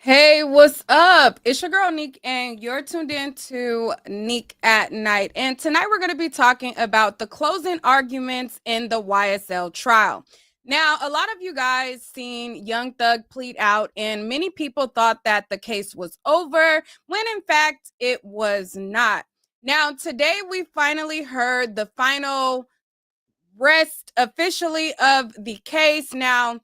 Hey, what's up? It's your girl Neek, and you're tuned in to Neek at Night. And tonight we're going to be talking about the closing arguments in the YSL trial. Now, a lot of you guys seen Young Thug plead out, and many people thought that the case was over, when in fact it was not. Now, today we finally heard the final rest officially of the case. Now,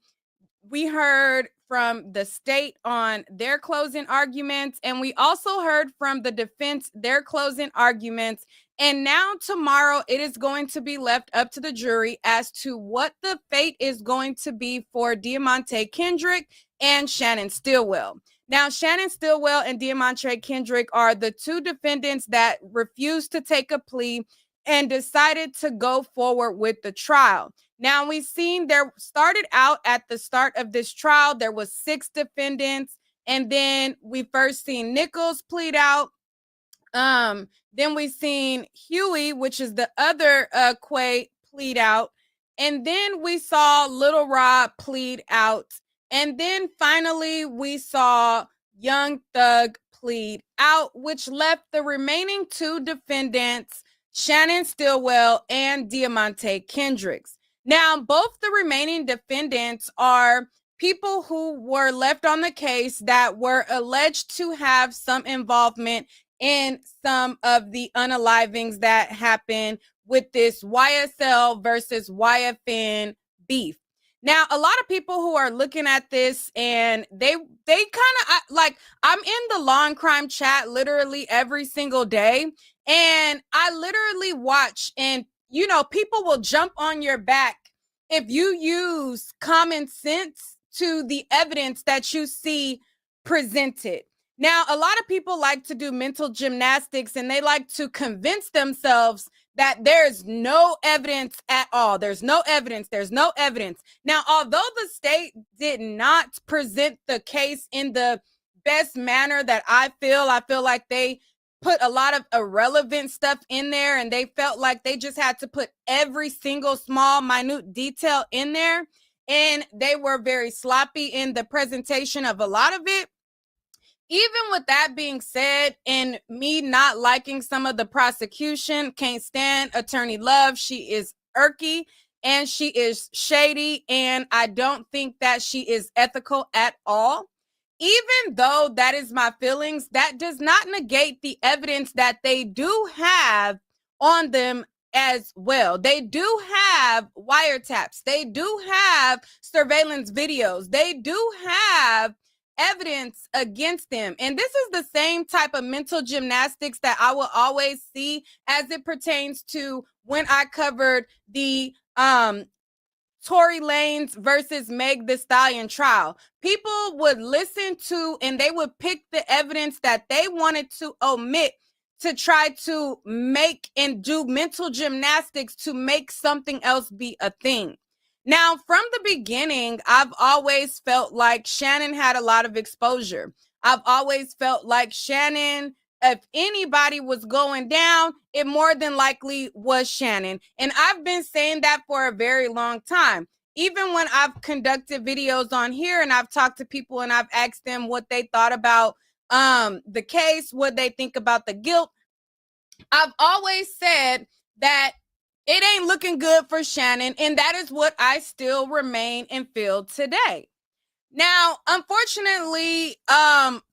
we heard from the state on their closing arguments, and we also heard from the defense their closing arguments. And now tomorrow it is going to be left up to the jury as to what the fate is going to be for Diamante Kendrick and Shannon Stillwell. Now, Shannon Stillwell and Diamante Kendrick are the two defendants that refused to take a plea and decided to go forward with the trial. Now, we've seen there started out at the start of this trial, there was 6 defendants, and then we first seen Nichols plead out. Then we seen Huey, which is the other Quay, plead out. And then we saw Little Rob plead out. And then finally we saw Young Thug plead out, which left the remaining 2 defendants, Shannon Stillwell and Diamante Kendricks. Now, both the remaining defendants are people who were left on the case that were alleged to have some involvement in some of the unalivings that happened with this YSL versus YFN beef. Now, a lot of people who are looking at this, and they kind of like, I'm in the law and crime chat literally every single day, and I literally watch, and people will jump on your back if you use common sense to the evidence that you see presented. Now, a lot of people like to do mental gymnastics, and they like to convince themselves that there's no evidence at all. There's no evidence. There's no evidence. Now, although the state did not present the case in the best manner that I feel like they put a lot of irrelevant stuff in there, and they felt like they just had to put every single small, minute detail in there, and they were very sloppy in the presentation of a lot of it. Even with that being said, and me not liking some of the prosecution, can't stand Attorney Love. She is irky and she is shady, and I don't think that she is ethical at all. Even though that is my feelings, that does not negate the evidence that they do have on them as well. They do have wiretaps. They do have surveillance videos. They do have evidence against them. And this is the same type of mental gymnastics that I will always see as it pertains to when I covered the Tory Lanez versus Meg Thee Stallion trial. People would listen to, and they would pick the evidence that they wanted to omit to try to make and do mental gymnastics to make something else be a thing. Now, from the beginning, I've always felt like Shannon had a lot of exposure. I've always felt like Shannon, if anybody was going down, it more than likely was Shannon. And I've been saying that for a very long time. Even when I've conducted videos on here and I've talked to people and I've asked them what they thought about the case, what they think about the guilt, I've always said that it ain't looking good for Shannon, and that is what I still remain and feel today. Now, unfortunately,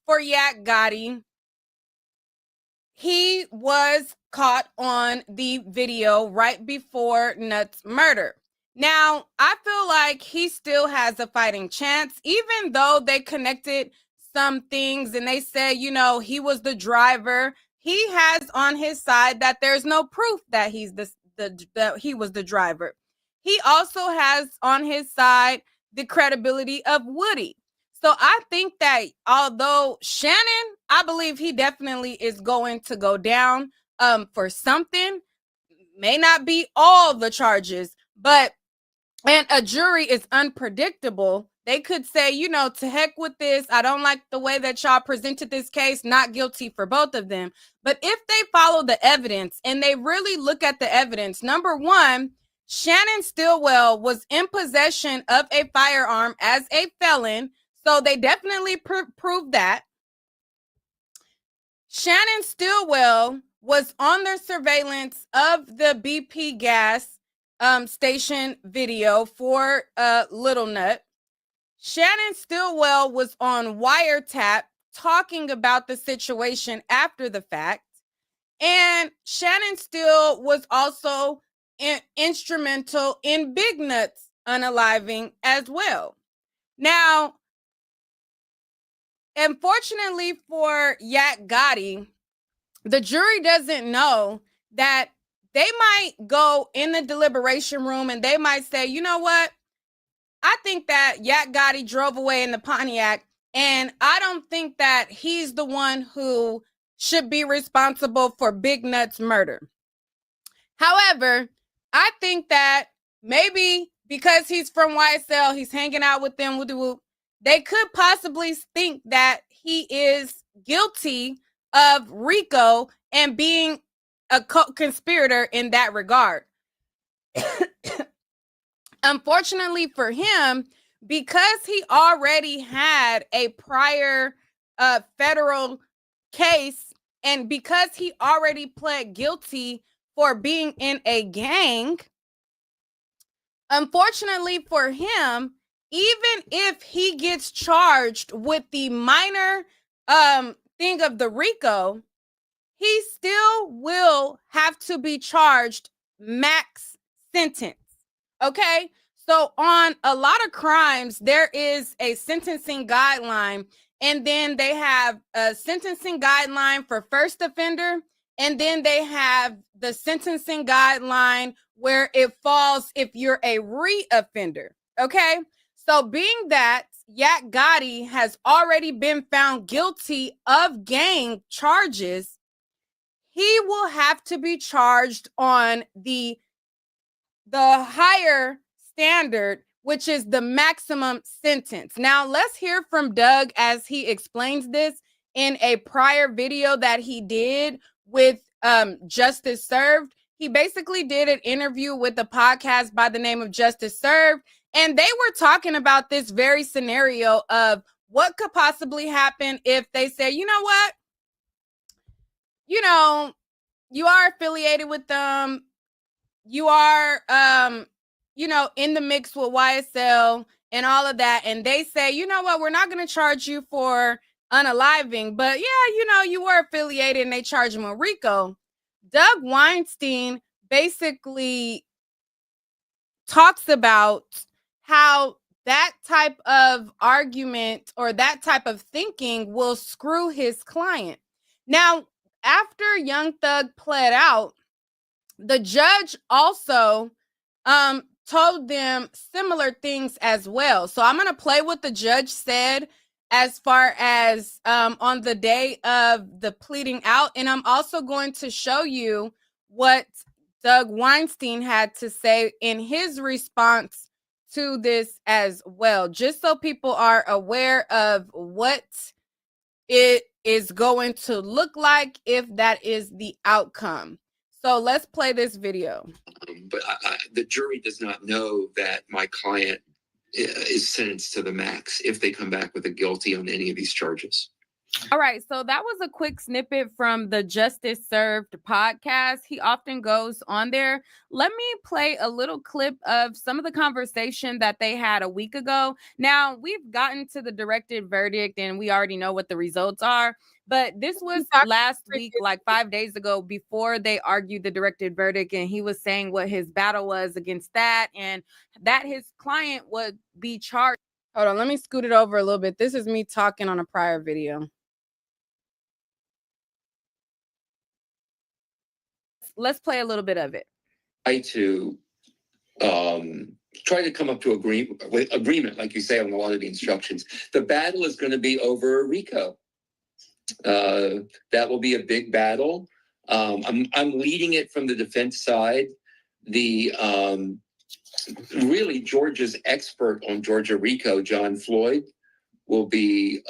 for Yak Gotti, he was caught on the video right before Nuts' murder. Now, I feel like he still has a fighting chance, even though they connected some things and they said, he was the driver. He has on his side that there's no proof that that he was the driver. He also has on his side the credibility of Woody. So I think that although Shannon, I believe he definitely is going to go down for something, may not be all the charges, but, and a jury is unpredictable. They could say, to heck with this. I don't like the way that y'all presented this case, not guilty for both of them. But if they follow the evidence and they really look at the evidence, number one, Shannon Stillwell was in possession of a firearm as a felon. So they definitely proved that. Shannon Stillwell was on their surveillance of the BP gas station video for Little Nut. Shannon Stillwell was on wiretap talking about the situation after the fact. And Shannon Still was also instrumental in Big Nut's unaliving as well. Now, unfortunately for Yak Gotti, the jury doesn't know that they might go in the deliberation room and they might say, you know what? I think that Yak Gotti drove away in the Pontiac, and I don't think that he's the one who should be responsible for Big Nut's murder. However, I think that maybe because he's from YSL, he's hanging out with them, they could possibly think that he is guilty of RICO and being a co-conspirator in that regard. Unfortunately for him, because he already had a prior federal case, and because he already pled guilty for being in a gang, unfortunately for him, even if he gets charged with the minor thing of the RICO, he still will have to be charged max sentence. Okay, so on a lot of crimes, there is a sentencing guideline, and then they have a sentencing guideline for first offender, and then they have the sentencing guideline where it falls if you're a re-offender. Okay, so being that Yak Gotti has already been found guilty of gang charges, he will have to be charged on the higher standard, which is the maximum sentence. Now, let's hear from Doug as he explains this in a prior video that he did with Justice Served. He basically did an interview with a podcast by the name of Justice Served, and they were talking about this very scenario of what could possibly happen if they say, you know what, you know, you are affiliated with them, you are, in the mix with YSL and all of that. And they say, you know what, we're not going to charge you for unaliving, but yeah, you were affiliated, and they charge him with RICO. Doug Weinstein basically talks about how that type of argument or that type of thinking will screw his client. Now, after Young Thug pled out, the judge also told them similar things as well. So I'm going to play what the judge said as far as on the day of the pleading out. And I'm also going to show you what Doug Weinstein had to say in his response to this as well, just so people are aware of what it is going to look like if that is the outcome. So let's play this video. But the jury does not know that my client is sentenced to the max if they come back with a guilty on any of these charges. All right, so that was a quick snippet from the Justice Served podcast. He often goes on there. Let me play a little clip of some of the conversation that they had a week ago. Now, we've gotten to the directed verdict, and we already know what the results are. But this was last week, like 5 days ago, before they argued the directed verdict, and he was saying what his battle was against that, and that his client would be charged. Hold on, let me scoot it over a little bit. This is me talking on a prior video. Let's play a little bit of it. Try to come up to agreement, like you say, on a lot of the instructions. The battle is going to be over RICO. That will be a big battle. I'm leading it from the defense side. Really Georgia's expert on Georgia RICO, John Floyd, will be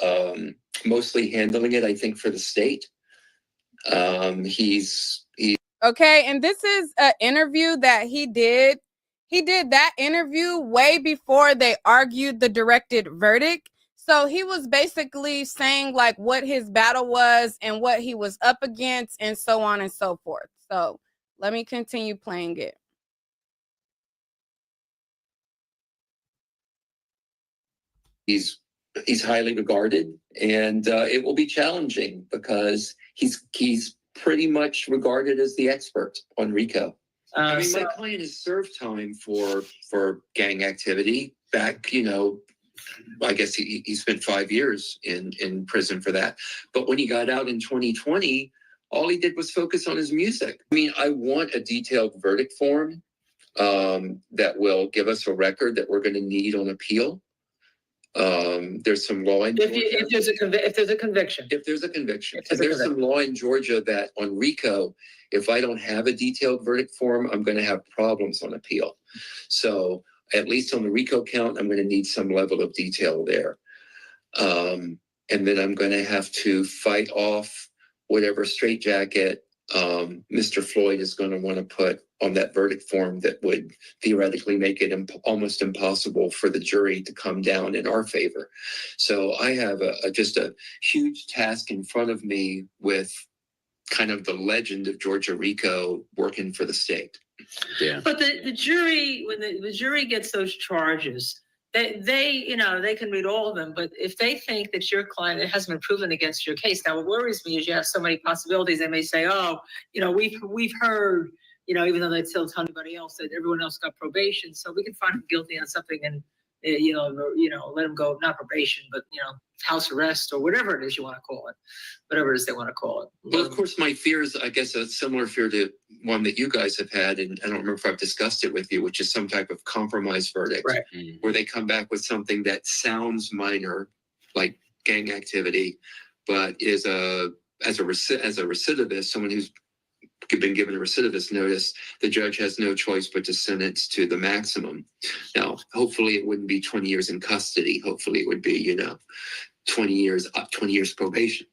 mostly handling it, I think, for the state. Okay, and this is an interview that he did. He did that interview way before they argued the directed verdict. So he was basically saying like what his battle was and what he was up against and so on and so forth. So let me continue playing it. He's highly regarded, and it will be challenging because he's pretty much regarded as the expert on RICO. I mean, my client has served time for gang activity back, you know, I guess he spent 5 years in prison for that. But when he got out in 2020, all he did was focus on his music. I mean, I want a detailed verdict form that will give us a record that we're going to need on appeal. There's some law in Georgia. If there's a conviction. There's some law in Georgia that on RICO, if I don't have a detailed verdict form, I'm going to have problems on appeal. So at least on the RICO count, I'm going to need some level of detail there. And then I'm going to have to fight off whatever straitjacket Mr. Floyd is going to want to put on that verdict form that would theoretically make it almost impossible for the jury to come down in our favor. So I have just a huge task in front of me with kind of the legend of Georgia RICO working for the state. Yeah. But the jury, when the jury gets those charges, they you know, they can read all of them, but if they think that your client hasn't been proven against your case, now what worries me is you have so many possibilities. They may say, oh, you know, we've heard, you know, even though they still tell anybody else that everyone else got probation, so we can find him guilty on something and you know, let him go, not probation, but you know, house arrest or whatever it is you want to call it, whatever it is they want to call it. Well, of course, my fear is, I guess, a similar fear to one that you guys have had, and I don't remember if I've discussed it with you, which is some type of compromise verdict, right? Where they come back with something that sounds minor, like gang activity, but is as a recidivist, someone who's been given a recidivist notice, the judge has no choice but to sentence to the maximum. Now, hopefully it wouldn't be 20 years in custody. Hopefully it would be, you know, 20 years probation.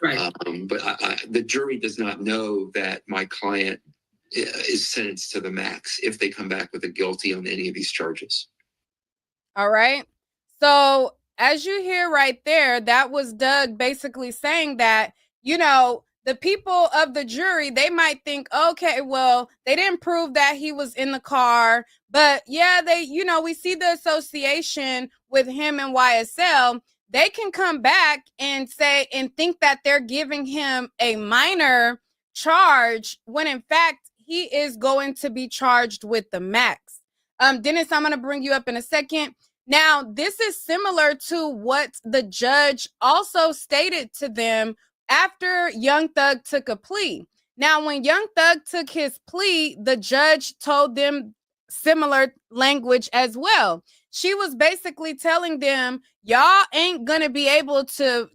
Right. But the jury does not know that my client is sentenced to the max if they come back with a guilty on any of these charges. All right. So as you hear right there, that was Doug basically saying that, you know, the people of the jury, they might think, okay, well, they didn't prove that he was in the car, but yeah, they, you know, we see the association with him and YSL. They can come back and say and think that they're giving him a minor charge when in fact he is going to be charged with the max. Dennis, I'm going to bring you up in a second. Now, this is similar to what the judge also stated to them after Young Thug took a plea. Now, when Young Thug took his plea, the judge told them similar language as well. She was basically telling them, y'all ain't gonna be able to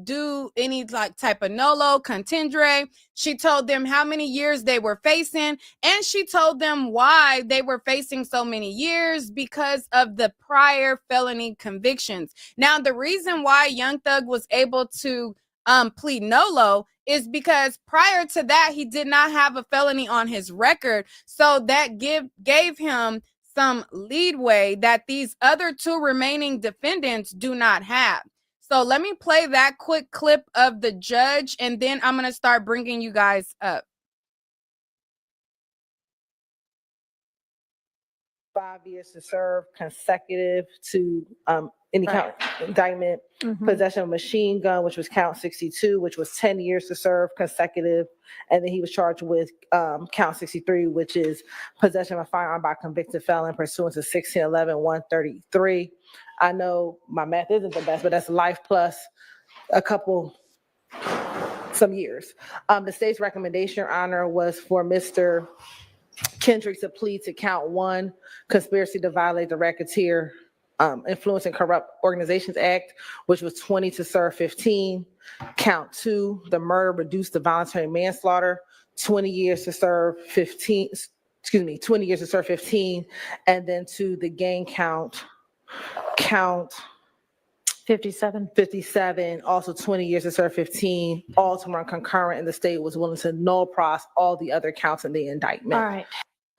do any like type of nolo contendere. She told them how many years they were facing, and she told them why they were facing so many years because of the prior felony convictions. Now, the reason why Young Thug was able to plead nolo is because prior to that, he did not have a felony on his record. So that gave him some leeway that these other two remaining defendants do not have. So let me play that quick clip of the judge, and then I'm going to start bringing you guys up. 5 years to serve consecutive to any count indictment, possession of a machine gun, which was count 62, which was 10 years to serve consecutive. And then he was charged with count 63, which is possession of a firearm by a convicted felon pursuant to 1611-133. I know my math isn't the best, but that's life plus some years. The state's recommendation, Your Honor, was for Mr. Kendrick to plead to count 1, conspiracy to violate the Racketeer Influence and Corrupt Organizations Act, which was 20 to serve 15. Count 2, the murder reduced to voluntary manslaughter, 20 years to serve 15. 20 years to serve 15. And then to the gang count 57, also 20 years to serve 15, all to run concurrent, and the state was willing to null pros all the other counts in the indictment. All right.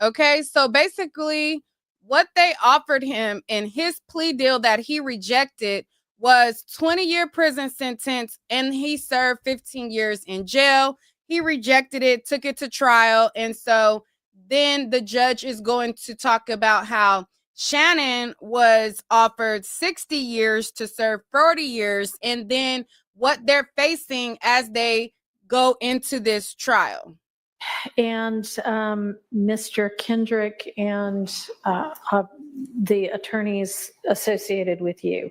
Okay, so basically what they offered him in his plea deal that he rejected was 20-year prison sentence, and he served 15 years in jail. He rejected it, took it to trial, and so then the judge is going to talk about how Shannon was offered 60 years to serve 40 years, and then what they're facing as they go into this trial. And Mr. Kendrick and the attorneys associated with you,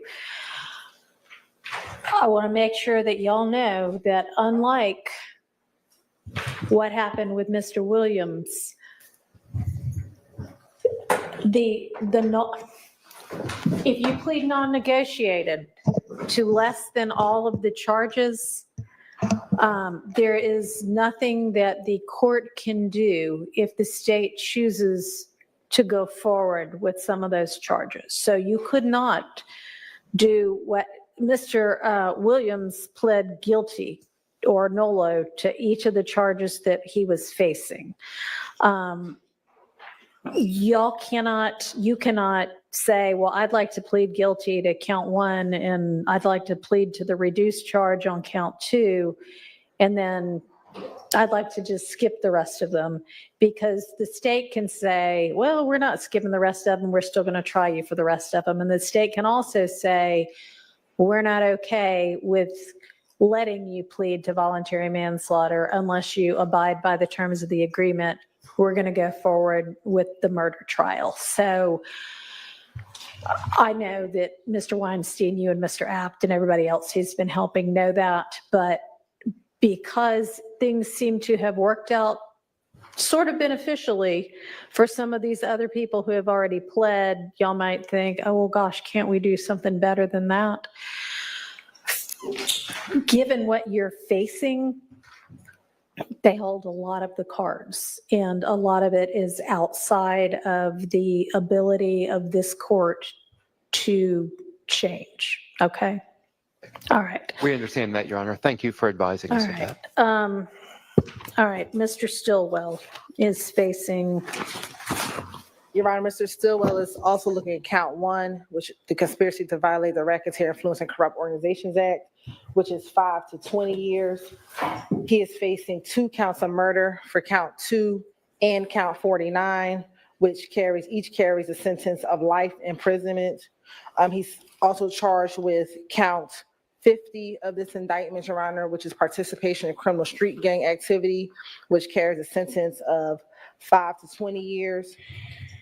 I want to make sure that y'all know that unlike what happened with Mr. Williams, if you plead non-negotiated to less than all of the charges, there is nothing that the court can do if the state chooses to go forward with some of those charges. So you could not do what Mr. Williams pled guilty or nolo to each of the charges that he was facing. You cannot say, well, I'd like to plead guilty to count 1 and I'd like to plead to the reduced charge on count 2, and then I'd like to just skip the rest of them, because the state can say, well, we're not skipping the rest of them, we're still going to try you for the rest of them. And the state can also say, we're not okay with letting you plead to voluntary manslaughter unless you abide by the terms of the agreement. We're going to go forward with the murder trial. So I know that Mr. Weinstein, you and Mr. Apt and everybody else who's been helping know that, but because things seem to have worked out sort of beneficially for some of these other people who have already pled, y'all might think, oh, well, gosh, can't we do something better than that? Given what you're facing, they hold a lot of the cards, and a lot of it is outside of the ability of this court to change. Okay? All right. We understand that, Your Honor. Thank you for advising All us of right. that. All right. Mr. Stillwell is facing. Your Honor, Mr. Stillwell is also looking at count 1, which the conspiracy to violate the Racketeer Influence and Corrupt Organizations Act, which is 5 to 20 years. He is facing 2 counts of murder for count 2 and count 49, which each carries a sentence of life imprisonment. He's also charged with count 50 of this indictment, Your Honor, which is participation in criminal street gang activity, which carries a sentence of 5 to 20 years.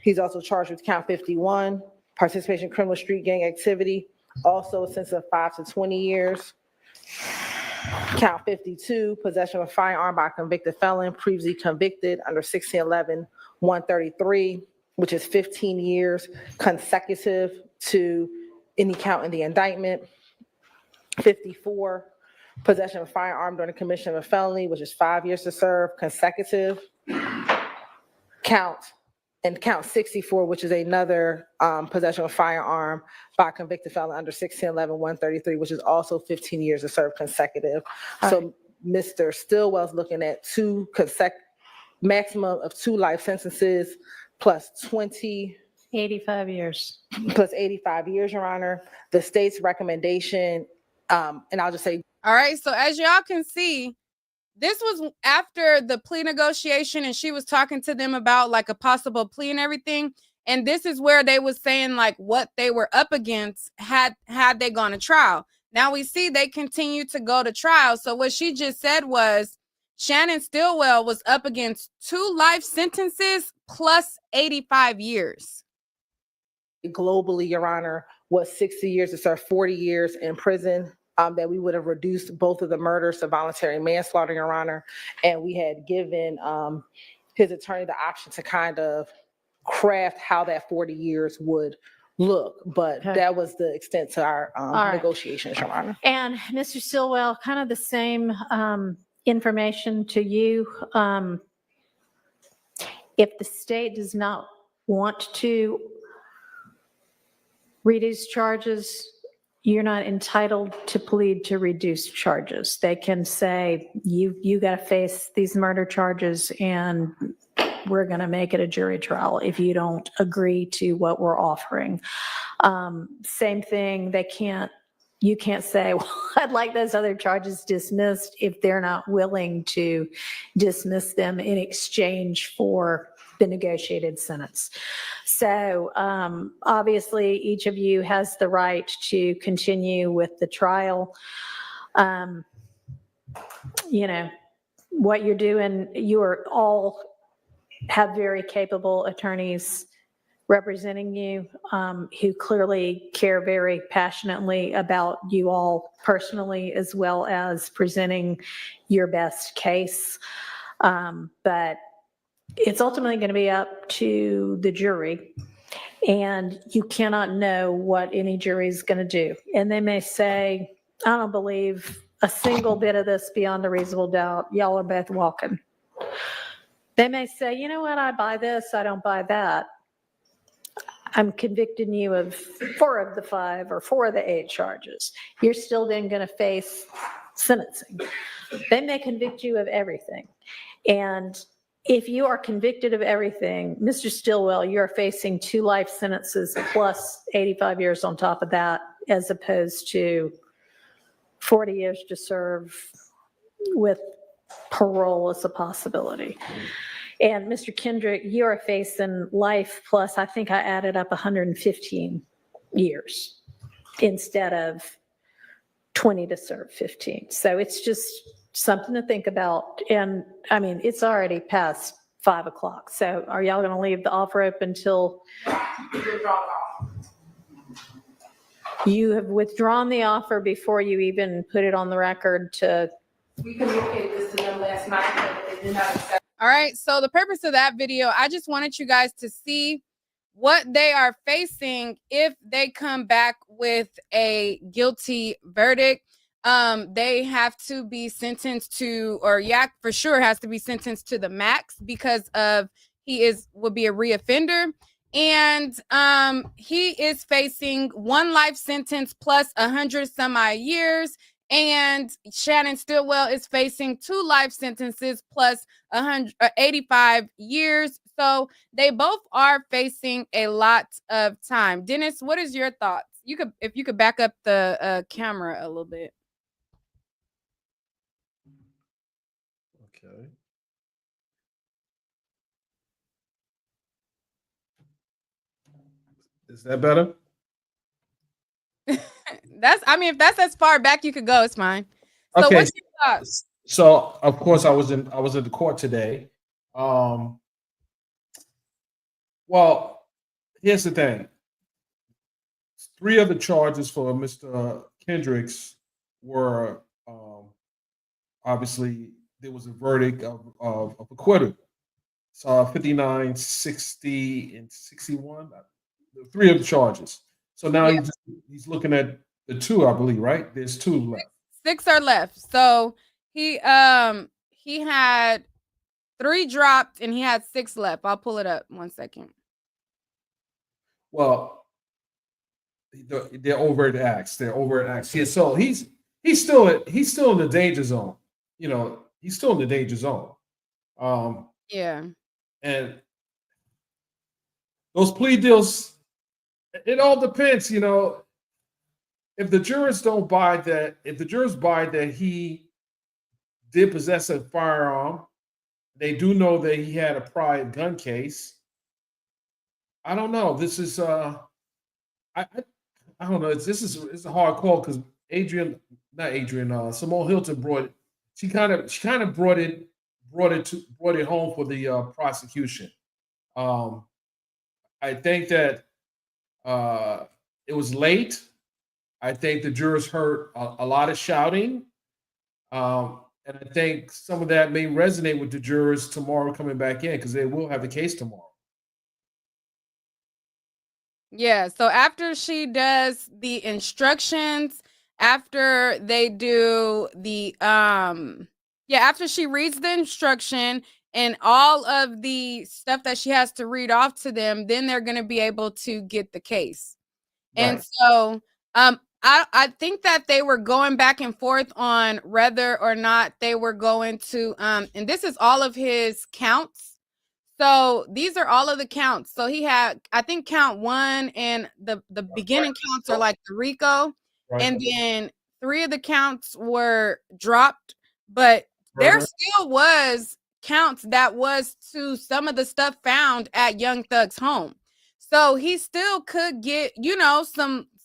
He's also charged with count 51, participation in criminal street gang activity, also a sentence of 5 to 20 years. Count 52, possession of a firearm by a convicted felon previously convicted under 1611-133, which is 15 years consecutive to any count in the indictment. 54, possession of a firearm during the commission of a felony, which is 5 years to serve consecutive. Count 64, which is another possession of a firearm by a convicted felon under 1611-133, which is also 15 years to serve consecutive. So Mr. Stillwell's looking at maximum of 2 life sentences plus 85 years. Plus 85 years, Your Honor. The state's recommendation, and I'll just say. All right, so as y'all can see, this was after the plea negotiation, and she was talking to them about like a possible plea and everything. And this is where they was saying like what they were up against had they gone to trial. Now we see they continue to go to trial. So what she just said was Shannon Stillwell was up against 2 life sentences plus 85 years. Globally, Your Honor, was 60 years to serve 40 years in prison. That we would have reduced both of the murders to voluntary manslaughter, Your Honor. And we had given his attorney the option to kind of craft how that 40 years would look. But that was the extent to our negotiations, Your Honor. And Mr. Stillwell, kind of the same information to you. If the state does not want to reduce charges, you're not entitled to plead to reduce charges. They can say, you got to face these murder charges, and we're going to make it a jury trial if you don't agree to what we're offering. Same thing, you can't say, well, I'd like those other charges dismissed if they're not willing to dismiss them in exchange for the negotiated sentence. So obviously, each of you has the right to continue with the trial. You know, what you're doing, you are all have very capable attorneys representing you, who clearly care very passionately about you all personally, as well as presenting your best case. But it's ultimately going to be up to the jury, and you cannot know what any jury is going to do. And they may say, I don't believe a single bit of this beyond a reasonable doubt. Y'all are both walking. They may say, you know what, I buy this, I don't buy that. I'm convicting you of 4 of the 5 or 4 of the 8 charges. You're still then going to face sentencing. They may convict you of everything. And if you are convicted of everything, Mr. Stillwell, you're facing 2 life sentences plus 85 years on top of that, as opposed to 40 years to serve with parole as a possibility. And Mr. Kendrick, you are facing life plus, I think I added up 115 years instead of 20 to serve 15. So it's just something to think about. And I mean, it's already past 5 o'clock. So are y'all going to leave the offer open until you have withdrawn the offer before you even put it on the record to? We communicated this to them last night, but they did not accept. All right, so the purpose of that video, I just wanted you guys to see what they are facing if they come back with a guilty verdict. They have to be sentenced to, or Yak for sure has to be sentenced to the max because of would be a reoffender. And he is facing 1 life sentence plus 100 some odd years. And Shannon Stillwell is facing 2 life sentences plus 185 years. So they both are facing a lot of time. Dennis, what is your thoughts? If you could back up the camera a little bit. Okay. Is that better? If that's as far back you could go, it's fine. So Okay. what's your thoughts? So of course I was in the court today. Well, here's the thing. 3 of the charges for Mr. Kendricks were obviously there was a verdict of acquittal. So 59, 60, and 61. 3 of the charges. So now he's looking at the 2, I believe, right? There's 2 left. 6 are left. So he had 3 dropped and he had 6 left. I'll pull it up 1 second. Well, they're overt acts. They're overt acts. Yeah, so he's still in the danger zone. You know, he's still in the danger zone. Yeah. And those plea deals, it all depends, you know. If the jurors buy that he did possess a firearm, they do know that he had a prior gun case. I don't know. This is I don't know. It's a hard call because Simone Hilton brought it home for the prosecution. I think that it was late. I think the jurors heard a lot of shouting. And I think some of that may resonate with the jurors tomorrow coming back in because they will have the case tomorrow. Yeah. So after she does the instructions, after they do the after she reads the instruction and all of the stuff that she has to read off to them, then they're going to be able to get the case. Right. And so I think that they were going back and forth on whether or not they were going to and this is all of his counts. So these are all of the counts. So he had, I think, count 1 and the beginning counts are like the RICO, Right. and then 3 of the counts were dropped, but there Murder. still was counts that was to some of the stuff found at Young Thug's home. So he still could get,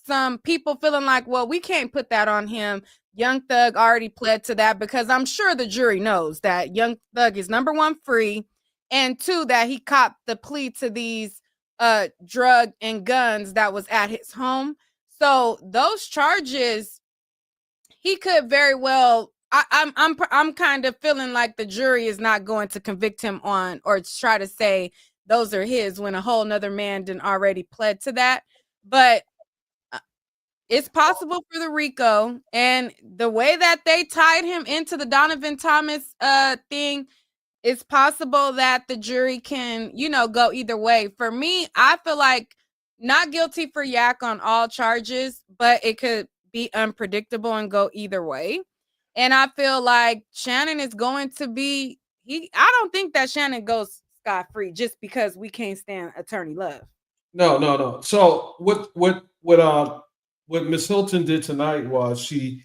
some people feeling like, well, we can't put that on him. Young Thug already pled to that, because I'm sure the jury knows that Young Thug is, number one, free, and 2, that he copped the plea to these drug and guns that was at his home. So those charges, he could very well. I'm kind of feeling like the jury is not going to convict him on, or try to say those are his, when a whole nother man didn't already pled to that. But it's possible for the RICO, and the way that they tied him into the Donovan Thomas thing, it's possible that the jury can, go either way. For me, I feel like not guilty for Yak on all charges, but it could be unpredictable and go either way. And I feel like Shannon is going to be, I don't think that Shannon goes scot-free just because we can't stand Attorney Love. No. So what Miss Hilton did tonight was she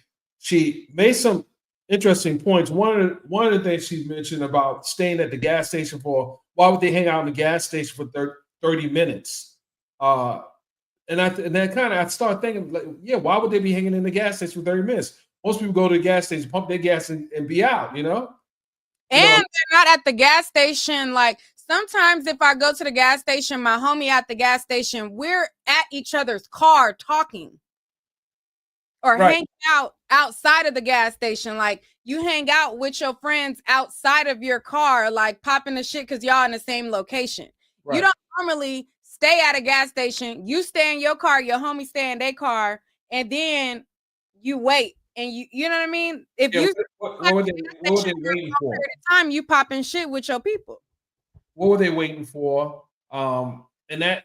made some interesting points. One of the things she mentioned about staying at the gas station why would they hang out in the gas station for 30 minutes? And then kind of I started thinking, like, yeah, why would they be hanging in the gas station for 30 minutes? Most people go to the gas station, pump their gas, and be out, And they're not at the gas station. Like, sometimes if I go to the gas station, my homie at the gas station, we're at each other's car talking, or hanging out outside of the gas station. Like, you hang out with your friends outside of your car, like popping the shit because y'all in the same location. Right. You don't normally stay at a gas station. You stay in your car, your homie stay in their car, and then you wait. And you know what I mean? If what were they waiting for? Time you popping shit with your people. What were they waiting for? And that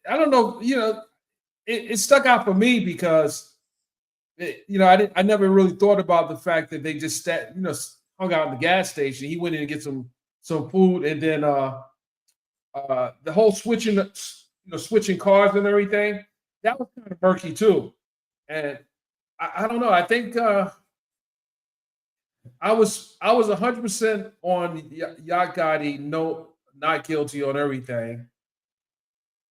I don't know. It stuck out for me because I never really thought about the fact that they just hung out in the gas station. He went in to get some food, and then the whole switching cars and everything, that was kind of murky too. And I don't know. I think I was 100% on Yacht Gotti, not guilty on everything.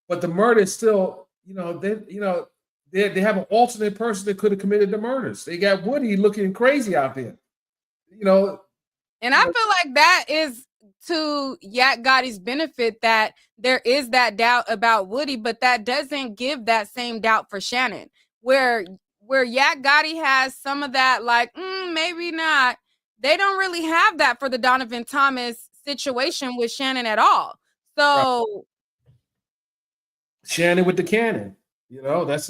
But the murder is still, they have an alternate person that could have committed the murders. They got Woody looking crazy out there. And I feel like that is to Yacht Gotti's benefit, that there is that doubt about Woody, but that doesn't give that same doubt for Shannon, where Yacht Gotti has some of that, like, maybe not. They don't really have that for the Donovan Thomas situation with Shannon at all. So right. Shannon with the cannon, that's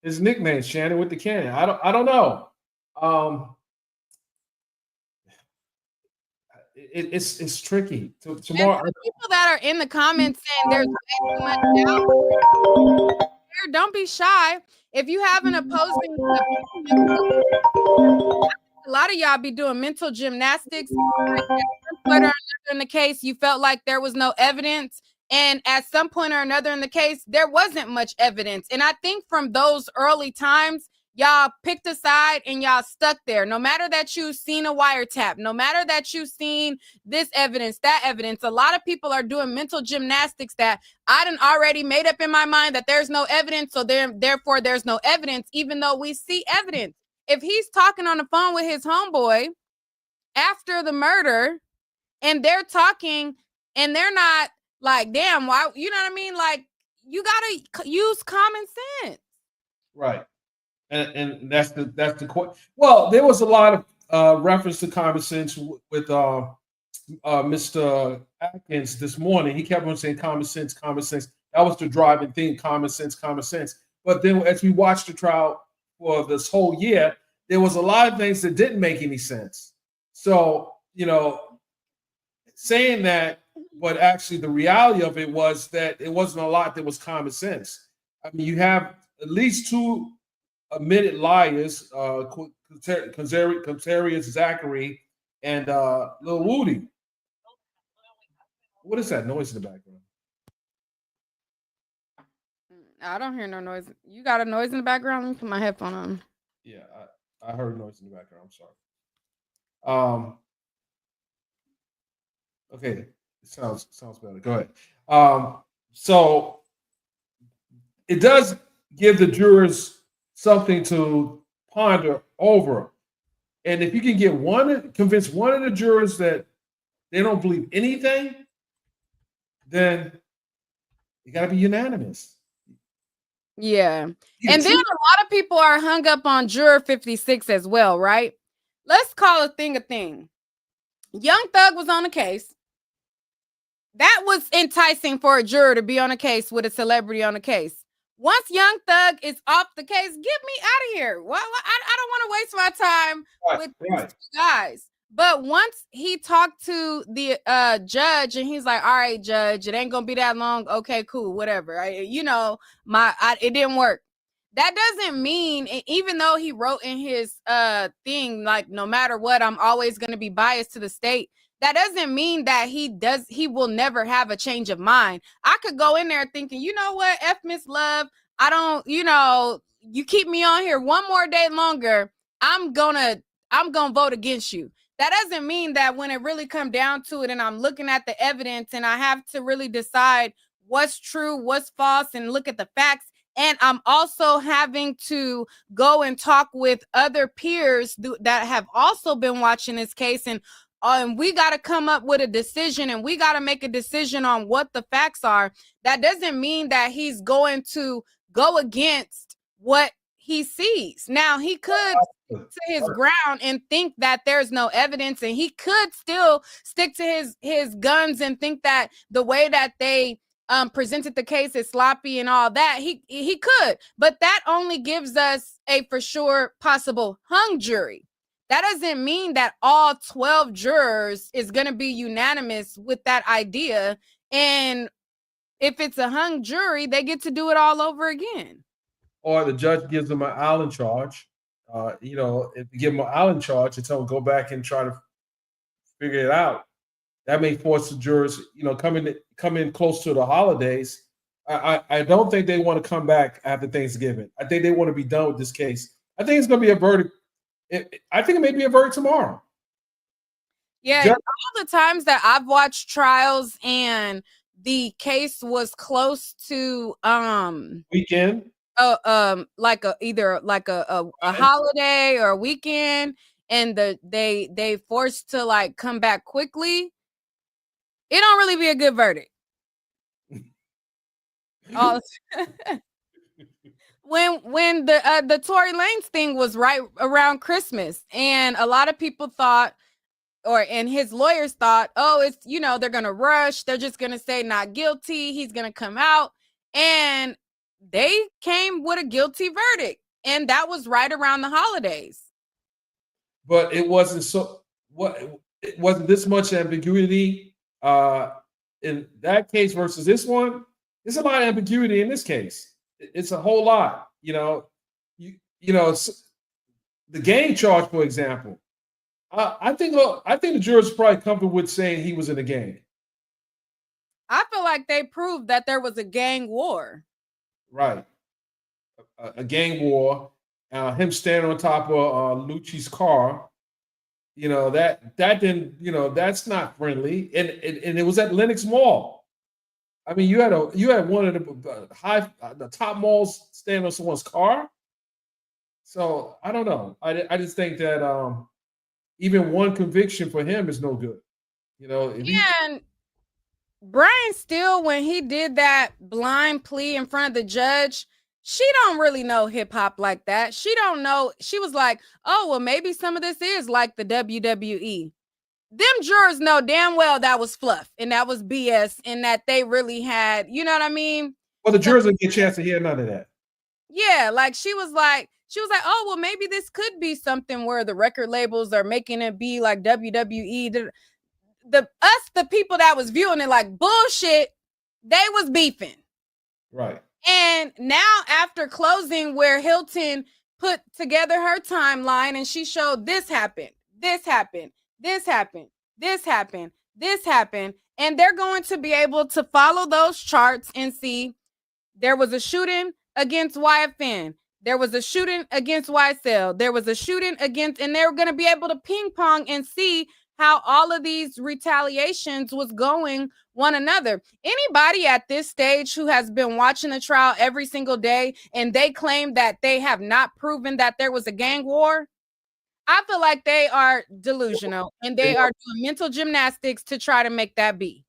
his nickname, Shannon with the cannon. I don't know. It's tricky. Tomorrow, people that are in the comments saying there's way too much doubt, don't be shy. If you have an opposing opinion, a lot of y'all be doing mental gymnastics. In the case, you felt like there was no evidence, and at some point or another in the case, there wasn't much evidence. And I think from those early times, y'all picked a side and y'all stuck there. No matter that you've seen a wiretap, no matter that you've seen this evidence, that evidence, a lot of people are doing mental gymnastics that I done already made up in my mind that there's no evidence, so therefore there's no evidence, even though we see evidence. If he's talking on the phone with his homeboy after the murder, and they're talking, and they're not like, damn, why? You know what I mean? Like, you gotta use common sense, right? And that's the question. Well, there was a lot of reference to common sense with Mr. Atkins this morning. He kept on saying common sense, common sense. That was the driving theme: common sense, common sense. But then, as we watched the trial for this whole year, there was a lot of things that didn't make any sense. So, saying that, but actually the reality of it was that it wasn't a lot that was common sense. I mean, you have at least 2 admitted liars, Conterius Zachary and Lil Woody. What is that noise in the background? I don't hear no noise. You got a noise in the background? Let me put my headphone on. Yeah, I heard noise in the background. I'm sorry. Okay, it sounds better. Go ahead. So it does give the jurors something to ponder over. And if you can convince one of the jurors that they don't believe anything, then you got to be unanimous. Yeah. And then a lot of people are hung up on juror 56 as well, right? Let's call a thing a thing. Young Thug was on a case. That was enticing for a juror to be on a case with a celebrity on a case. Once Young Thug is off the case, get me out of here. Well, I don't want to waste my time with these two guys. But once he talked to the judge and he's like, all right, judge, it ain't going to be that long. Okay, cool, whatever. It didn't work. That doesn't mean, even though he wrote in his thing, like, no matter what, I'm always going to be biased to the state. That doesn't mean that he will never have a change of mind. I could go in there thinking, you know what, F Miss Love, I don't, you keep me on here one more day longer, I'm gonna vote against you. That doesn't mean that when it really come down to it and I'm looking at the evidence and I have to really decide what's true, what's false, and look at the facts. And I'm also having to go and talk with other peers that have also been watching this case, and we got to come up with a decision, and we got to make a decision on what the facts are. That doesn't mean that he's going to go against what he sees. Now, he could to his ground and think that there's no evidence, and he could still stick to his guns and think that the way that they presented the case is sloppy and all that. He could, but that only gives us a for sure possible hung jury. That doesn't mean that all 12 jurors is going to be unanimous with that idea. And if it's a hung jury, they get to do it all over again. Or the judge gives them an island charge. If you give them an island charge and tell them go back and try to figure it out, that may force the jurors, come in close to the holidays. I don't think they want to come back after Thanksgiving. I think they want to be done with this case. I think it's going to be a verdict. I think it may be a verdict tomorrow. Yeah, all the times that I've watched trials and the case was close to weekend, either a holiday or a weekend, and they forced to like come back quickly, it don't really be a good verdict. When the Tory Lanez thing was right around Christmas, and a lot of people thought, and his lawyers thought, oh, it's, they're gonna rush, they're just gonna say not guilty, he's gonna come out, and they came with a guilty verdict, and that was right around the holidays. But it wasn't it wasn't this much ambiguity in that case versus this one. There's a lot of ambiguity in this case. It's a whole lot, the gang charge, for example. I think the jurors are probably comfortable with saying he was in a gang. I feel like they proved that there was a gang war. Right, a gang war. Him standing on top of Lucci's car. That didn't. That's not friendly. And it was at Lenox Mall. I mean, you had one of the top malls standing on someone's car. So I don't know. I just think that even one conviction for him is no good. And Brian Steele, when he did that blind plea in front of the judge, she don't really know hip hop like that. She don't know. She was like, oh, well, maybe some of this is like the WWE. Them jurors know damn well that was fluff and that was BS and that they really had, you know what I mean? Well, the jurors didn't get a chance to hear none of that. Yeah, like she was like, oh, well, maybe this could be something where the record labels are making it be like WWE. The people that was viewing it like bullshit, they was beefing. Right. And now after closing, where Hilton put together her timeline and she showed this happened, this happened, this happened, this happened, this happened, and they're going to be able to follow those charts and see there was a shooting against YFN. There was a shooting against YSL. There was a shooting against, and they're going to be able to ping pong and see how all of these retaliations was going one another. Anybody at this stage who has been watching the trial every single day and they claim that they have not proven that there was a gang war, I feel like they are delusional and they are doing mental gymnastics to try to make that be.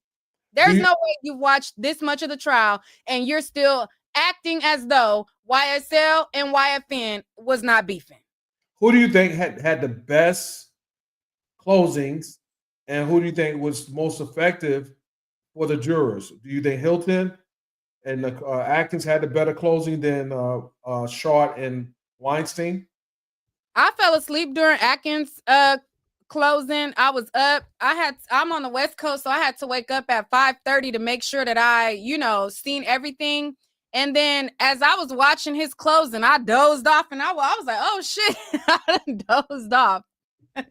There's no way you've watched this much of the trial and you're still acting as though YSL and YFN was not beefing. Who do you think had the best closings, and who do you think was most effective for the jurors? Do you think Hilton and Atkins had the better closing than Short and Weinstein? I fell asleep during Atkins' closing. I was up. I'm on the West Coast, so I had to wake up at 5:30 to make sure that I, seen everything. And then as I was watching his closing, I dozed off, and I was like, "Oh shit!" I dozed off. So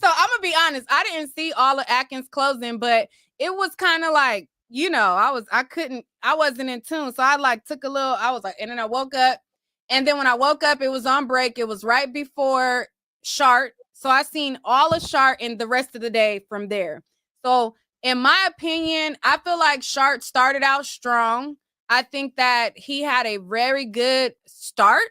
I'm gonna be honest. I didn't see all of Atkins' closing, but it was kind of like, I wasn't in tune. So I took a little. I was like, and then I woke up, and then when I woke up, it was on break. It was right before Shart. So I seen all of Shart and the rest of the day from there. So in my opinion, I feel like Shart started out strong. I think that he had a very good start,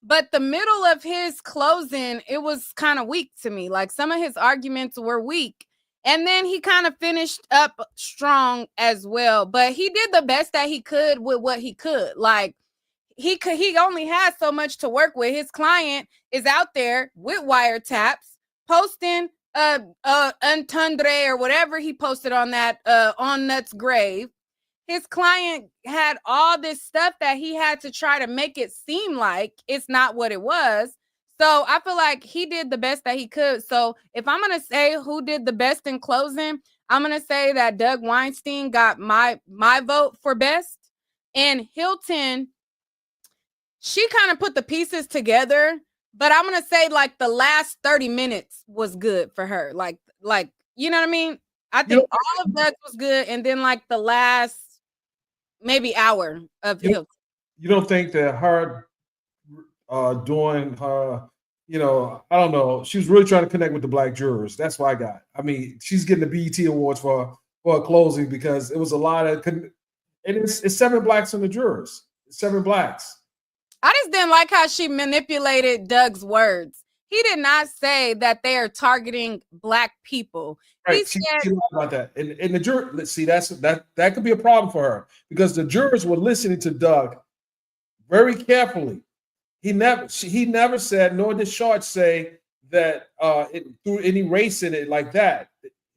but the middle of his closing, it was kind of weak to me. Like some of his arguments were weak. And then he kind of finished up strong as well. But he did the best that he could with what he could. Like he only has so much to work with. His client is out there with wiretaps posting Untundre or whatever he posted on that on Nut's grave. His client had all this stuff that he had to try to make it seem like it's not what it was. So I feel like he did the best that he could. So if I'm going to say who did the best in closing, I'm going to say that Doug Weinstein got my vote for best. And Hilton, she kind of put the pieces together, but I'm going to say the last 30 minutes was good for her. Like, you know what I mean? I think all of that was good. And then the last maybe hour of Hilton. You don't think that her doing her, I don't know, she was really trying to connect with the black jurors. That's what I got. I mean, she's getting the BET Awards for her closing because it was a lot of, and it's 7 blacks on the jurors. 7 blacks. I just didn't like how she manipulated Doug's words. He did not say that they are targeting black people. Right. She lied about that. And the jury, let's see, that could be a problem for her because the jurors were listening to Doug very carefully. He never said, nor did Short say that it threw any race in it like that.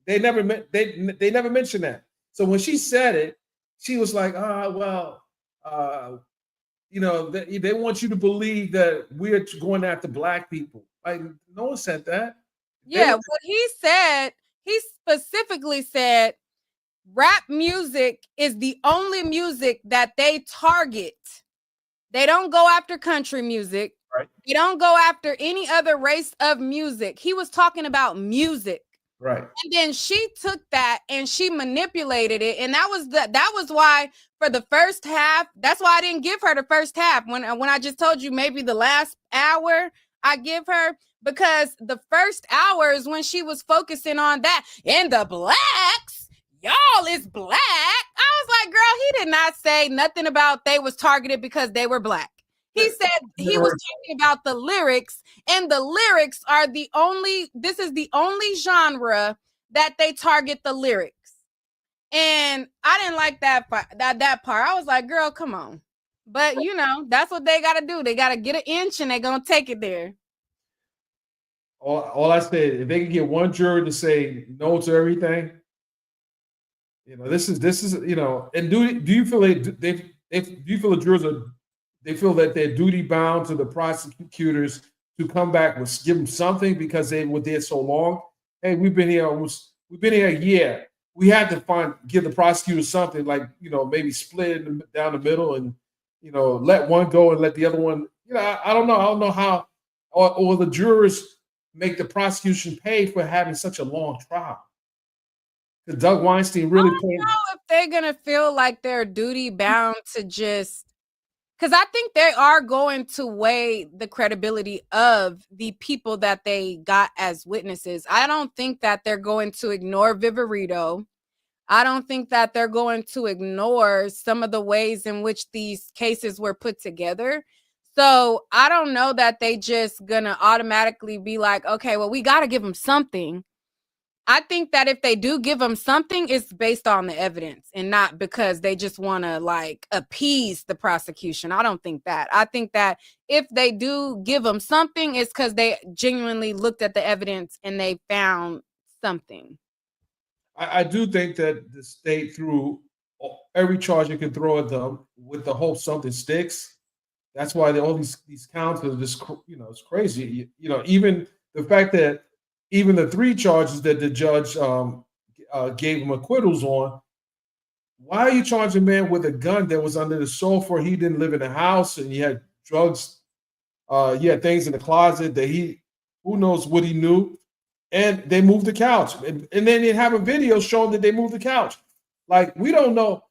They never mentioned that. So when she said it, she was like, they want you to believe that we're going after black people. Like, no one said that. Yeah, what he said, he specifically said rap music is the only music that they target. They don't go after country music. Right. They don't go after any other race of music. He was talking about music. Right. And then she took that and she manipulated it. And that was why for the first half, that's why I didn't give her the first half. When I just told you maybe the last hour I give her, because the first hour is when she was focusing on that. And the blacks, y'all is black. I was like, girl, he did not say nothing about they was targeted because they were black. He said he was talking about the lyrics, and the lyrics are this is the only genre that they target the lyrics. And I didn't like that part. I was like, girl, come on. But that's what they got to do. They got to get an inch and they're going to take it there. All I said, if they can get one juror to say no to everything, this is, and do you feel do you feel the jurors they feel that they're duty bound to the prosecutors to come back and give them something because they were there so long? Hey, we've been here a year. We had to give the prosecutors something, like, maybe split it down the middle and, let one go and let the other one, I don't know. I don't know how, or the jurors make the prosecution pay for having such a long trial. Doug Weinstein really I don't played. know if they're gonna feel like they're duty bound to just, because I think they are going to weigh the credibility of the people that they got as witnesses. I don't think that they're going to ignore Viverito. I don't think that they're going to ignore some of the ways in which these cases were put together. So I don't know that they just gonna automatically be like, okay, well, we got to give them something. I think that if they do give them something, it's based on the evidence and not because they just want to like appease the prosecution. I don't think that. I think that if they do give them something, it's because they genuinely looked at the evidence and they found something. I do think that the state threw every charge it can throw at them with the hope something sticks. That's why all these counts are just, it's crazy. Even the fact that even the 3 charges that the judge gave him acquittals on, why are you charging a man with a gun that was under the sofa? He didn't live in the house, and he had drugs. He had things in the closet that who knows what he knew. And they moved the couch. And then they have a video showing that they moved the couch. Like, we don't know.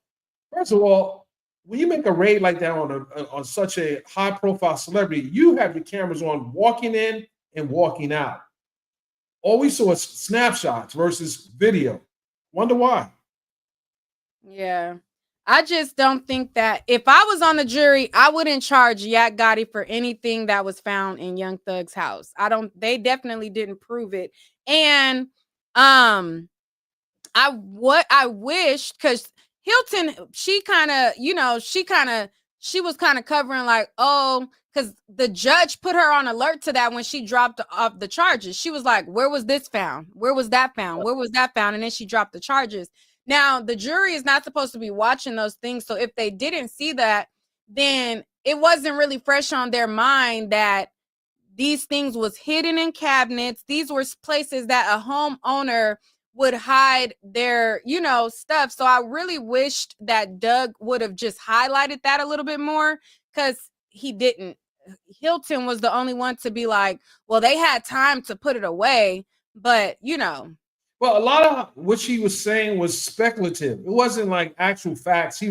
First of all, when you make a raid like that on such a high-profile celebrity, you have your cameras on walking in and walking out. All we saw is snapshots versus video. Wonder why. Yeah. I just don't think that if I was on the jury, I wouldn't charge Yak Gotti for anything that was found in Young Thug's house. They definitely didn't prove it. And I wish, because Hilton, she was kind of covering like, oh, because the judge put her on alert to that when she dropped off the charges. She was like, where was this found? Where was that found? Where was that found? And then she dropped the charges. Now, the jury is not supposed to be watching those things. So if they didn't see that, then it wasn't really fresh on their mind that these things was hidden in cabinets. These were places that a homeowner would hide their, stuff. So I really wished that Doug would have just highlighted that a little bit more, because he didn't. Hilton was the only one to be like, well, they had time to put it away, but Well, a lot of what she was saying was speculative. It wasn't like actual facts.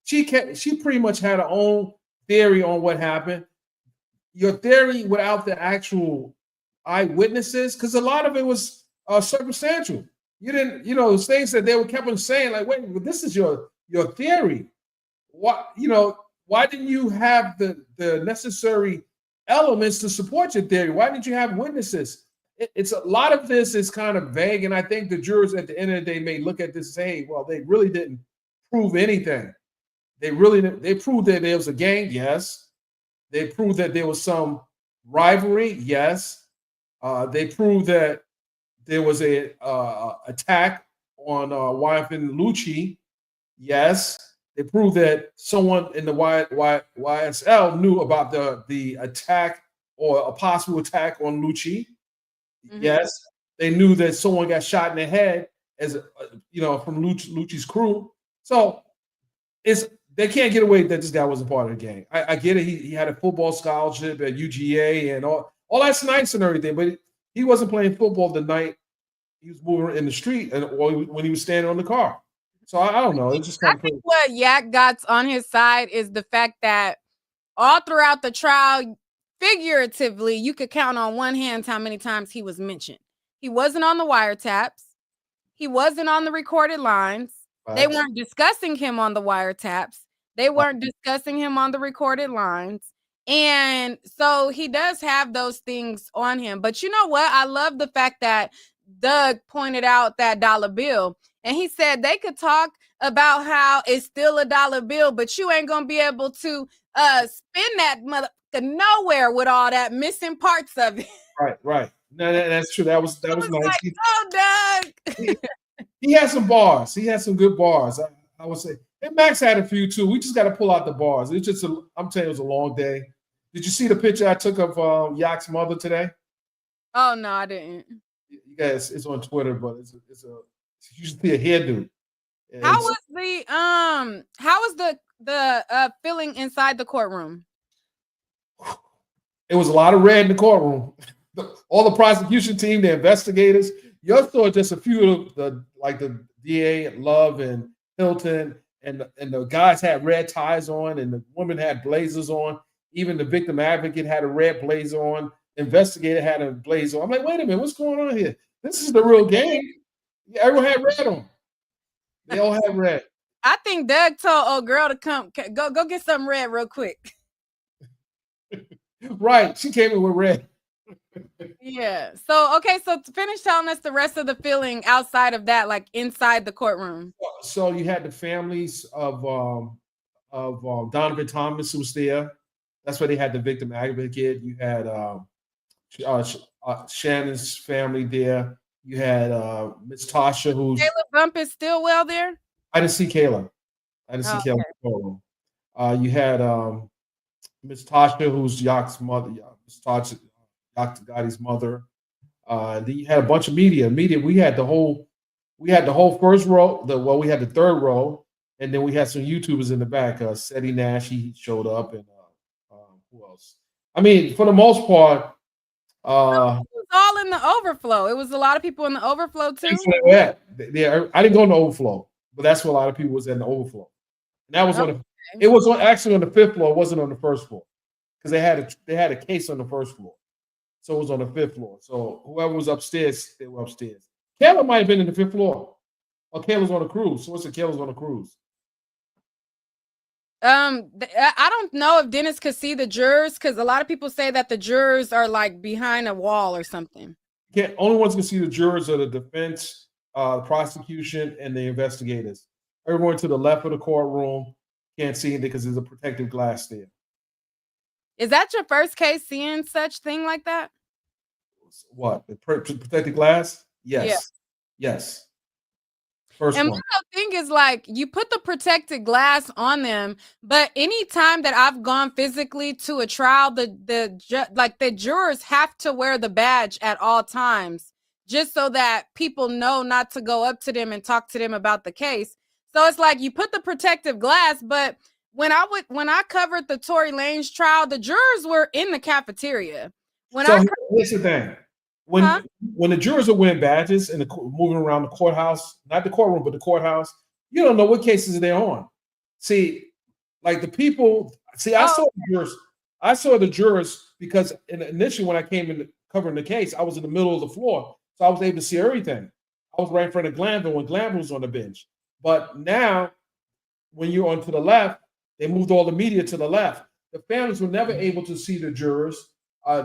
She pretty much had her own theory on what happened. Your theory without the actual eyewitnesses, because a lot of it was circumstantial. You didn't, things that they kept on saying, like, wait, but this is your theory. Why didn't you have the necessary elements to support your theory? Why didn't you have witnesses? It's a lot of this is kind of vague, and I think the jurors at the end of the day may look at this and say, well, they really didn't prove anything. They proved that there was a gang, yes. They proved that there was some rivalry, yes. They proved that there was a attack on YF and Lucci, yes. They proved that someone in the YSL knew about the attack or a possible attack on Lucci. Mm-hmm. Yes, they knew that someone got shot in the head from Lucci's crew. So they can't get away that this guy wasn't part of the gang. I get it. He had a football scholarship at UGA and all that's nice and everything, but he wasn't playing football the night he was moving in the street and when he was standing on the car. So I don't know. It's just kind of crazy. What Yak got on his side is the fact that all throughout the trial, figuratively, you could count on one hand how many times he was mentioned. He wasn't on the wiretaps. He wasn't on the recorded lines. Right. They weren't discussing him on the wiretaps. They weren't discussing him on the recorded lines. And so he does have those things on him. But you know what? I love the fact that Doug pointed out that dollar bill. And he said they could talk about how it's still a dollar bill, but you ain't going to be able to spend that nowhere with all that missing parts of it. Right. No, that's true. That was nice. Like, oh, Doug. He had some bars. He had some good bars. I would say. And Max had a few too. We just got to pull out the bars. It's just I'm telling you, it was a long day. Did you see the picture I took of Yak's mother today? Oh no, I didn't. You guys, it's on Twitter, but it's usually a hairdo. How was the feeling inside the courtroom? It was a lot of red in the courtroom. All the prosecution team, the investigators. Your saw just a few of the DA, Love, and Hilton, and the guys had red ties on, and the women had blazers on. Even the victim advocate had a red blazer on. Investigator had a blazer on. I'm like, wait a minute, what's going on here? This is the real game. Yeah, everyone had red on. They all had red. I think Doug told old girl to come go get some red real quick. Right. She came in with red. Yeah. So okay, so to finish telling us the rest of the feeling outside of that, like inside the courtroom. So you had the families of Donovan Thomas who was there. That's why they had the victim advocate. You had Shannon's family there. You had Miss Tasha, who's Caleb Bump is still well there. I didn't see Kayla. I didn't see Oh, Kayla in the courtroom. You had Miss Tasha, who's Yak's mother. Miss Tasha, Yak Gotti's mother. Then you had a bunch of media. We had the whole first row. We had the third row, and then we had some YouTubers in the back. Seti Nash, he showed up, and who else? I mean, for the most part, it was all in the overflow. It was a lot of people in the overflow too. yeah, I didn't go in the overflow, but that's where a lot of people was in the overflow. And that was it was actually on the 5th floor. It wasn't on the 1st floor because they had a case on the 1st floor, so it was on the 5th floor. So whoever was upstairs, they were upstairs. Kayla might have been in the 5th floor. Or Kayla's on a cruise. So what's the Kayla's on a cruise? I don't know if Dennis could see the jurors because a lot of people say that the jurors are like behind a wall or something. Only ones can see the jurors are the defense, prosecution, and the investigators. Everyone to the left of the courtroom can't see it because there's a protective glass there. Is that your first case seeing such thing like that? What? The protective glass? Yes. Yeah. Yes. First and one. my whole thing is like you put the protected glass on them, but anytime that I've gone physically to a trial, the jurors have to wear the badge at all times, just so that people know not to go up to them and talk to them about the case. So it's like you put the protective glass, but when I covered the Tory Lanez trial, the jurors were in the cafeteria. Here's the thing. When the jurors are wearing badges and moving around the courthouse, not the courtroom, but the courthouse, you don't know what cases they're on. See, like the people, I saw the jurors because initially when I came in covering the case, I was in the middle of the floor. So I was able to see everything. I was right in front of Glanville when Glanville was on the bench. But now, when you're on to the left, they moved all the media to the left. The families were never able to see the jurors.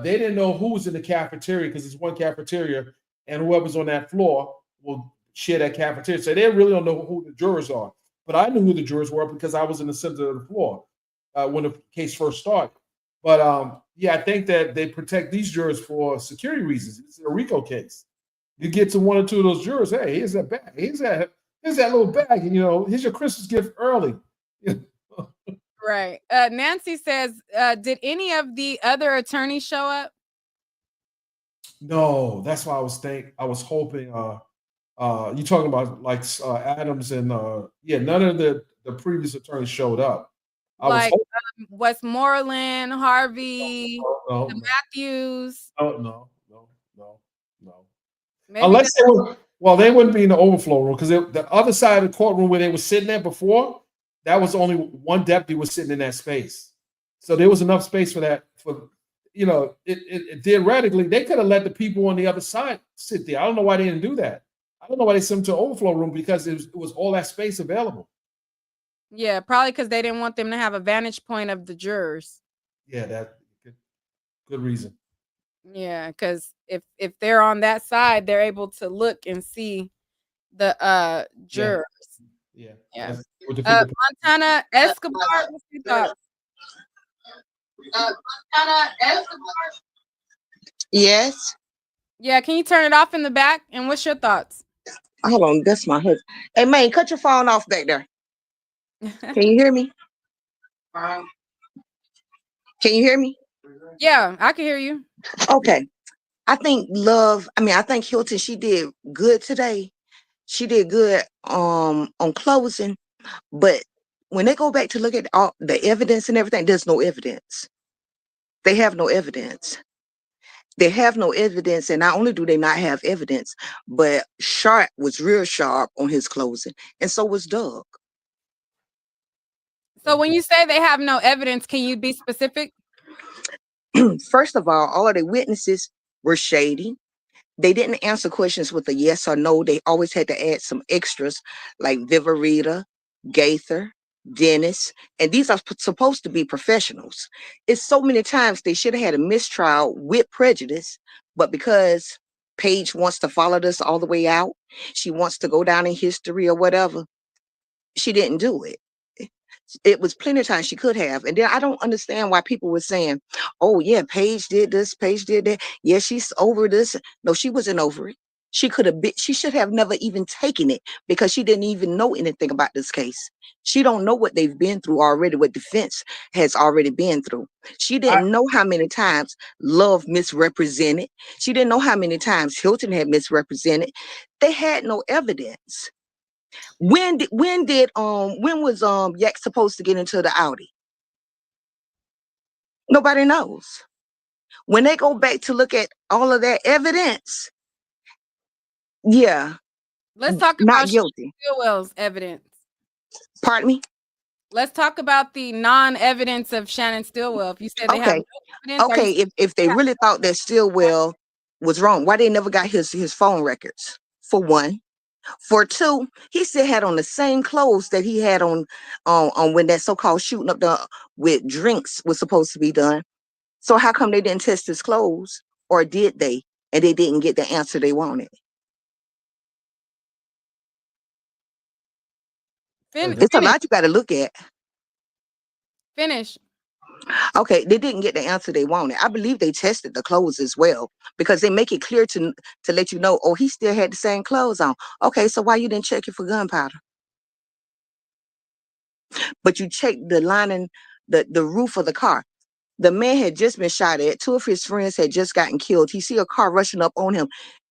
They didn't know who was in the cafeteria because it's one cafeteria, and whoever's on that floor will share that cafeteria. So they really don't know who the jurors are. But I knew who the jurors were because I was in the center of the floor when the case first started. But I think that they protect these jurors for security reasons. It's a RICO case. You get to one or two of those jurors, hey, here's that bag. Here's that little bag. And, here's your Christmas gift early. Right. Nancy says, did any of the other attorneys show up? No, that's why I was hoping you talking about like Adams and none of the previous attorneys showed up. Westmoreland, Harvey, the Matthews. No. Maybe unless they wouldn't be in the overflow room because the other side of the courtroom where they were sitting at before, that was only one deputy was sitting in that space. So there was enough space for that. Theoretically, they could have let the people on the other side sit there. I don't know why they didn't do that. I don't know why they sent them to the overflow room because it was all that space available. Yeah, probably because they didn't want them to have a vantage point of the jurors. Yeah, that good reason. Yeah, because if they're on that side, they're able to look and see the jurors. Yeah. Montana Escobar, what's your thoughts? Montana Escobar. Yes. Yeah, can you turn it off in the back? And what's your thoughts? Hold on, that's my husband. Hey, man, cut your phone off back there. Can you hear me? Can you hear me? Yeah, I can hear you. Okay. I think Hilton, she did good today. She did good on closing, but when they go back to look at all the evidence and everything, there's no evidence. They have no evidence. They have no evidence, and not only do they not have evidence, but Sharp was real sharp on his closing, and so was Doug. So when you say they have no evidence, can you be specific? First of all of the witnesses were shady. They didn't answer questions with a yes or no. They always had to add some extras like Vivarita, Gaither, Dennis, and these are supposed to be professionals. It's so many times they should have had a mistrial with prejudice, but because Paige wants to follow this all the way out, she wants to go down in history or whatever, she didn't do it. It was plenty of times she could have. And then I don't understand why people were saying, oh yeah, Paige did this, Paige did that. Yeah, she's over this. No, she wasn't over it. She could have been, she should have never even taken it because she didn't even know anything about this case. She don't know what they've been through already, what defense has already been through. She didn't know how many times Love misrepresented. She didn't know how many times Hilton had misrepresented. They had no evidence. When was Yak supposed to get into the Audi? Nobody knows. When they go back to look at all of that evidence, yeah, Let's talk not about guilty. Stillwell's evidence. Pardon me? Let's talk about the non-evidence of Shannon Stillwell. If you said they have Okay. no evidence, are Okay, you if they really thought that Stillwell was wrong, why they never got his phone records? For one. For two, he still had on the same clothes that he had on when that so-called shooting up the with drinks was supposed to be done. So how come they didn't test his clothes, or did they? And they didn't get the answer they wanted. It's a lot you got to look at. Finish. Okay, they didn't get the answer they wanted. I believe they tested the clothes as well because they make it clear to let you know, oh, he still had the same clothes on. Okay, so why you didn't check it for gunpowder? But you checked the lining, the roof of the car. The man had just been shot at. Two of his friends had just gotten killed. He see a car rushing up on him.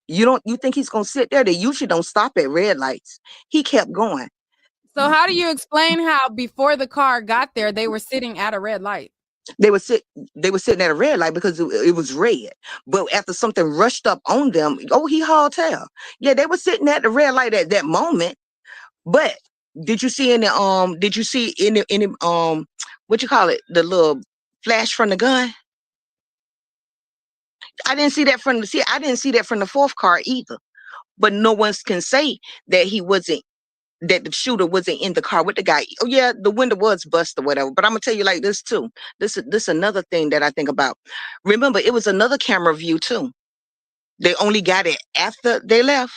You think he's gonna sit there? They usually don't stop at red lights. He kept going. So how do you explain how before the car got there, they were sitting at a red light? They were sitting at a red light because it was red. But after something rushed up on them, oh, he hauled tail. Yeah, they were sitting at the red light at that moment. But did you see any what you call it, the little flash from the gun? I didn't see that from the fourth car either. But no one can say that that the shooter wasn't in the car with the guy. Oh yeah, the window was bust or whatever. But I'm gonna tell you like this too. This another thing that I think about. Remember, it was another camera view too. They only got it after they left.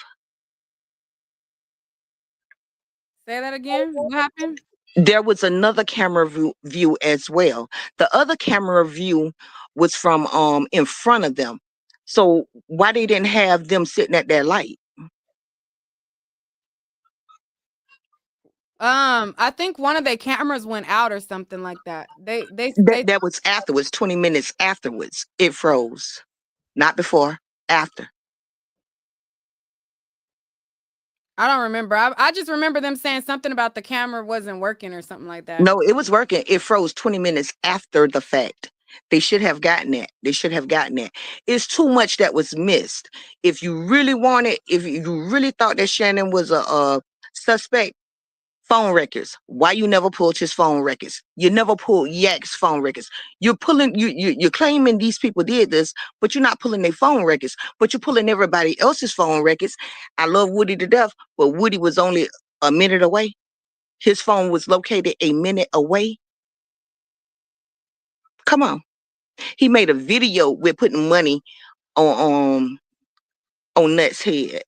Say that again. What happened? There was another camera view as well. The other camera view was from in front of them. So why they didn't have them sitting at that light? I think one of their cameras went out or something like that. That was afterwards, 20 minutes afterwards. It froze. Not before, after. I don't remember. I just remember them saying something about the camera wasn't working or something like that. No, it was working. It froze 20 minutes after the fact. They should have gotten that. It's too much that was missed. If you really thought that Shannon was a suspect, phone records. Why you never pulled his phone records? You never pulled Yak's phone records. You're claiming these people did this, but you're not pulling their phone records, but you're pulling everybody else's phone records. I love Woody to death, but Woody was only a minute away. His phone was located a minute away. Come on. He made a video with putting money on Nut's head.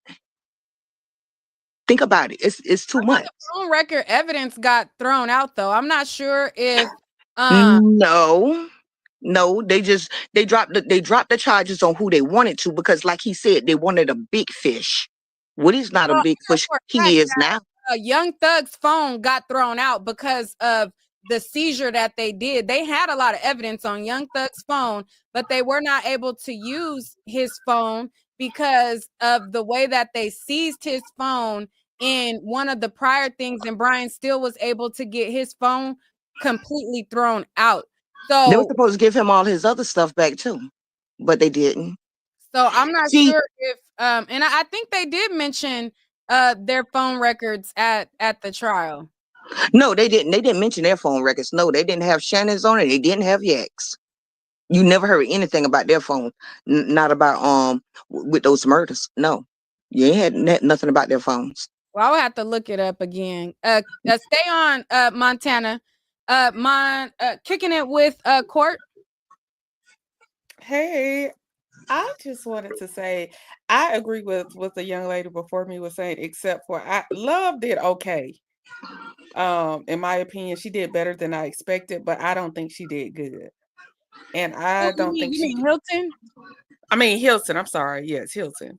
Think about it. It's too much. The phone record evidence got thrown out though. I'm not sure if No, they dropped the charges on who they wanted to because like he said, they wanted a big fish. Woody's not a big fish. He is now. Young Thug's phone got thrown out because of the seizure that they did. They had a lot of evidence on Young Thug's phone, but they were not able to use his phone because of the way that they seized his phone in one of the prior things, and Brian still was able to get his phone completely thrown out. So they were supposed to give him all his other stuff back too, but they didn't. So I'm not See, sure if and I think they did mention their phone records at the trial. no, they didn't. They didn't mention their phone records. No, they didn't have Shannon's on it. They didn't have Yak's. You never heard anything about their phone. Not about with those murders. No, you ain't had nothing about their phones. Well, I will have to look it up again. Stay on Montana. Kicking it with Court. Hey, I just wanted to say I agree with what the young lady before me was saying, except for Love did okay. In my opinion, she did better than I expected, but I don't think she did good. And I don't think you mean Hilton? I mean Hilton, I'm sorry. Yes, Hilton.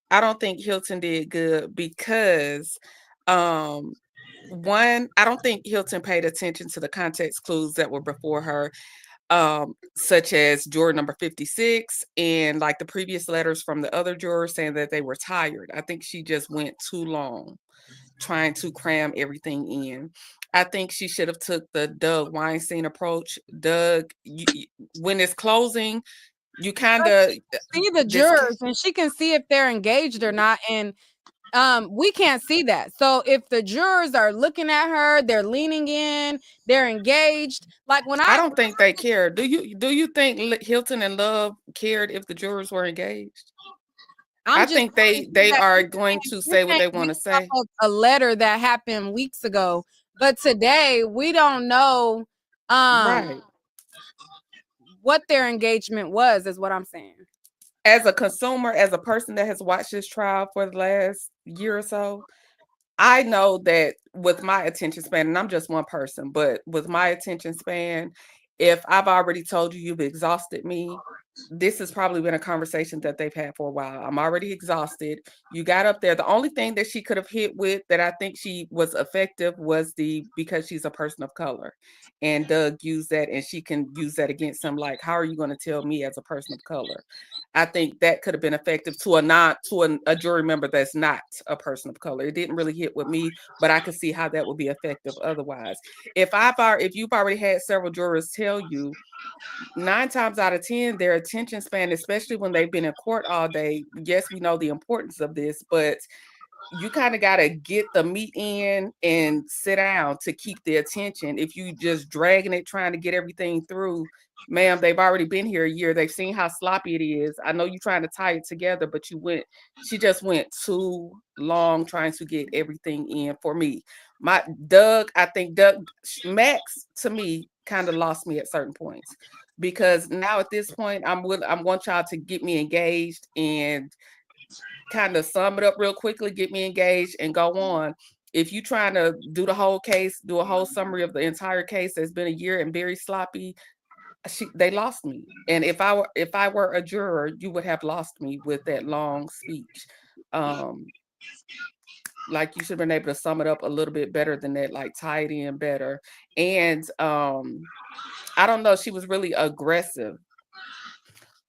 I don't think Hilton did good because one, I don't think Hilton paid attention to the context clues that were before her, such as juror number 56 and like the previous letters from the other jurors saying that they were tired. I think she just went too long trying to cram everything in. I think she should have took the Doug Weinstein approach. Doug, when it's closing, you kind of see the jurors and she can see if they're engaged or not, and we can't see that. So if the jurors are looking at her, they're leaning in, they're engaged. Like when I don't think they care. Do you think Hilton and Love cared if the jurors were engaged? I think they are going to say what they want to say. A letter that happened weeks ago, but today we don't know Right. what their engagement was, is what I'm saying. As a consumer, as a person that has watched this trial for the last year or so, I know that with my attention span, and I'm just one person, but with my attention span, if I've already told you you've exhausted me, this has probably been a conversation that they've had for a while. I'm already exhausted. You got up there. The only thing that she could have hit with that I think she was effective was because she's a person of color. And Doug used that, and she can use that against him. Like, how are you going to tell me as a person of color? I think that could have been effective to a jury member that's not a person of color. It didn't really hit with me, but I could see how that would be effective otherwise. If you've already had several jurors tell you 9 times out of 10, their attention span, especially when they've been in court all day, yes, we know the importance of this, but you kind of got to get the meat in and sit down to keep the attention. If you just dragging it, trying to get everything through, ma'am, they've already been here a year. They've seen how sloppy it is. I know you're trying to tie it together, but she just went too long trying to get everything in for me. I think Max, to me, kind of lost me at certain points, because now at this point, I want y'all to get me engaged and kind of sum it up real quickly, get me engaged and go on. If you trying to do the whole case, do a whole summary of the entire case that's been a year and very sloppy, they lost me. And if I were a juror, you would have lost me with that long speech. Like, you should have been able to sum it up a little bit better than that, like tie it in better. And I don't know, she was really aggressive.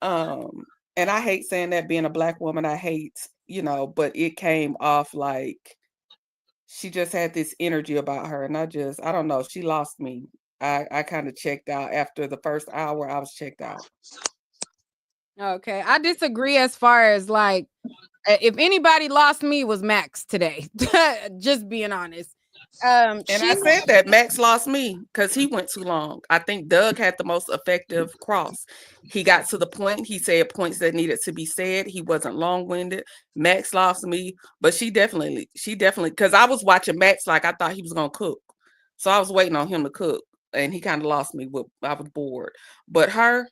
And I hate saying that, being a Black woman, I hate, but it came off like she just had this energy about her. And I don't know, she lost me. I kind of checked out after the first hour. I was checked out. Okay, I disagree as far as like, if anybody lost me, was Max today. Just being honest. And I said that Max lost me because he went too long. I think Doug had the most effective cross. He got to the point. He said points that needed to be said. He wasn't long-winded. Max lost me, but she definitely, because I was watching Max like I thought he was gonna cook, so I was waiting on him to cook, and he kind of lost me. I was bored, but her.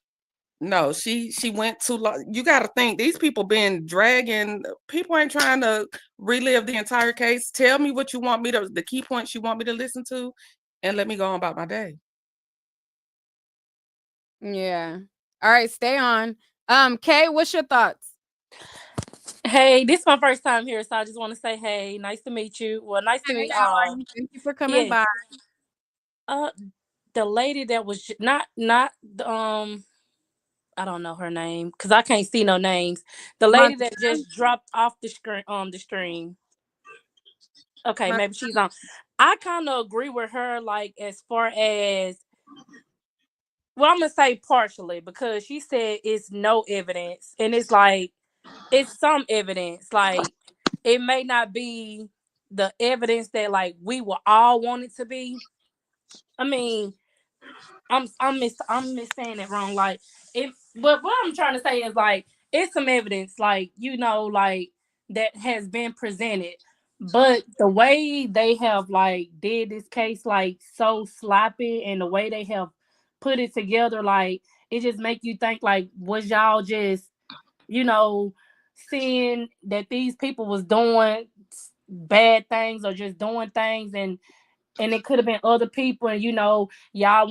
No, she went too long. You got to think, these people been dragging. People ain't trying to relive the entire case. Tell me what you want me to, the key points you want me to listen to, and let me go on about my day. Yeah. All right, stay on. Kay, what's your thoughts? Hey, this is my first time here, so I just want to say, hey, nice to meet you. Well, nice to meet all. Thank you for coming by. The lady that was not I don't know her name because I can't see no names. The lady that just dropped off the screen the stream. Okay, maybe she's on. I kind of agree with her, like, as far as, well, I'm gonna say partially, because she said it's no evidence, and it's like, it's some evidence. Like it may not be the evidence that like we will all want it to be. I mean, I'm saying it wrong. Like it, but what I'm trying to say is like it's some evidence, like like that has been presented. But the way they have like did this case like so sloppy, and the way they have put it together, like it just make you think like, was y'all just seeing that these people was doing bad things or just doing things, and it could have been other people, and y'all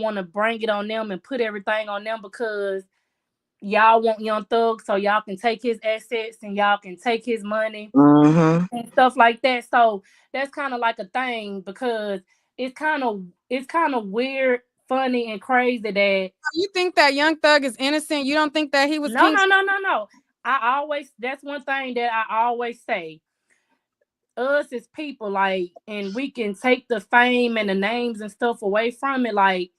want to bring it on them and put everything on them because y'all want Young Thug so y'all can take his assets and y'all can take his money Mm-hmm. and stuff like that. So that's kind of like a thing, because it's kind of weird, funny, and crazy that You think that Young Thug is innocent? You don't think that he was no. King? That's one thing that I always say. Us as people, like, and we can take the fame and the names and stuff away from it. Like,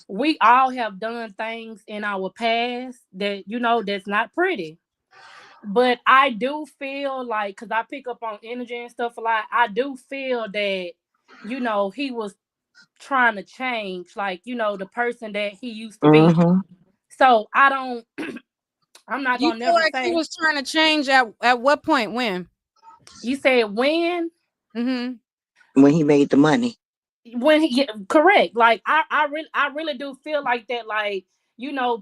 we all have done things in our past that that's not pretty. But I do feel like, because I pick up on energy and stuff a lot, I do feel that he was trying to change, like, the person that he used to be. Mm-hmm. So I don't I'm not You gonna feel never like he say. was trying to change at what point? When? You said when? When he made the money. When correct. Like I really do feel like that. Like,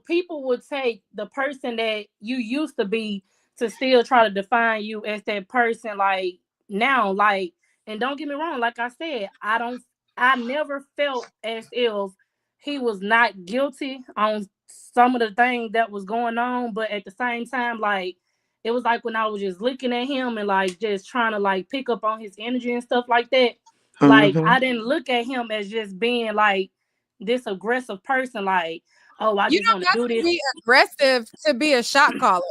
people would take the person that you used to be to still try to define you as that person, like, now. Like, and don't get me wrong, like I said, I never felt as if he was not guilty on some of the things that was going on. But at the same time, like, it was like when I was just looking at him and like just trying to like pick up on his energy and stuff like that. Like, Mm-hmm. I didn't look at him as just being like this aggressive person. Like, oh, I You just don't want to have do to this. be aggressive to be a shot caller.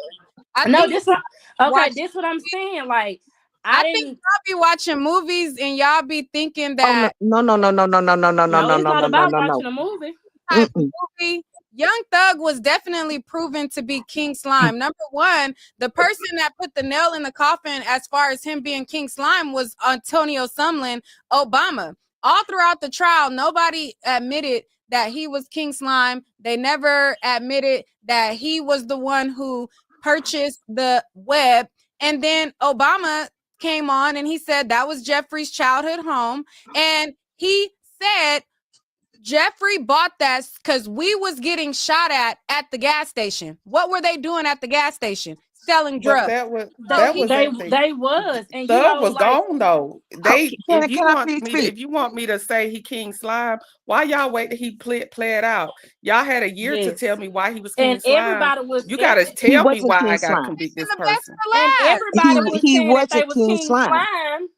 I No, think this what okay. watch. This what I'm saying. Like, I I think didn't. y'all be watching movies and y'all be thinking Oh no, that no, no, no, no, no, no, no, no, no, No, no, it's no, not no, no, about no, no. watching a movie. type Mm-mm. movie. Young Thug was definitely proven to be King Slime. Number one, the person that put the nail in the coffin as far as him being King Slime was Antonio Sumlin, Obama. All throughout the trial, nobody admitted that he was King Slime. They never admitted that he was the one who purchased the web. And then Obama came on and he said that was Jeffrey's childhood home. And he said Jeffrey bought that because we was getting shot at the gas station. What were they doing at the gas station? Selling But drugs. that was So that he, was at the They was, and Thug was like, gone though. They Can if you I want please me speak? if you want me to say he King Slime, why y'all wait till he play it out? Y'all had a year to yes, tell me why he was King and Slime. everybody was, You gotta He tell me wasn't why King I gotta Slime. convict this the best person. for and last. everybody was He saying that they wasn't was King King Slime. Slime.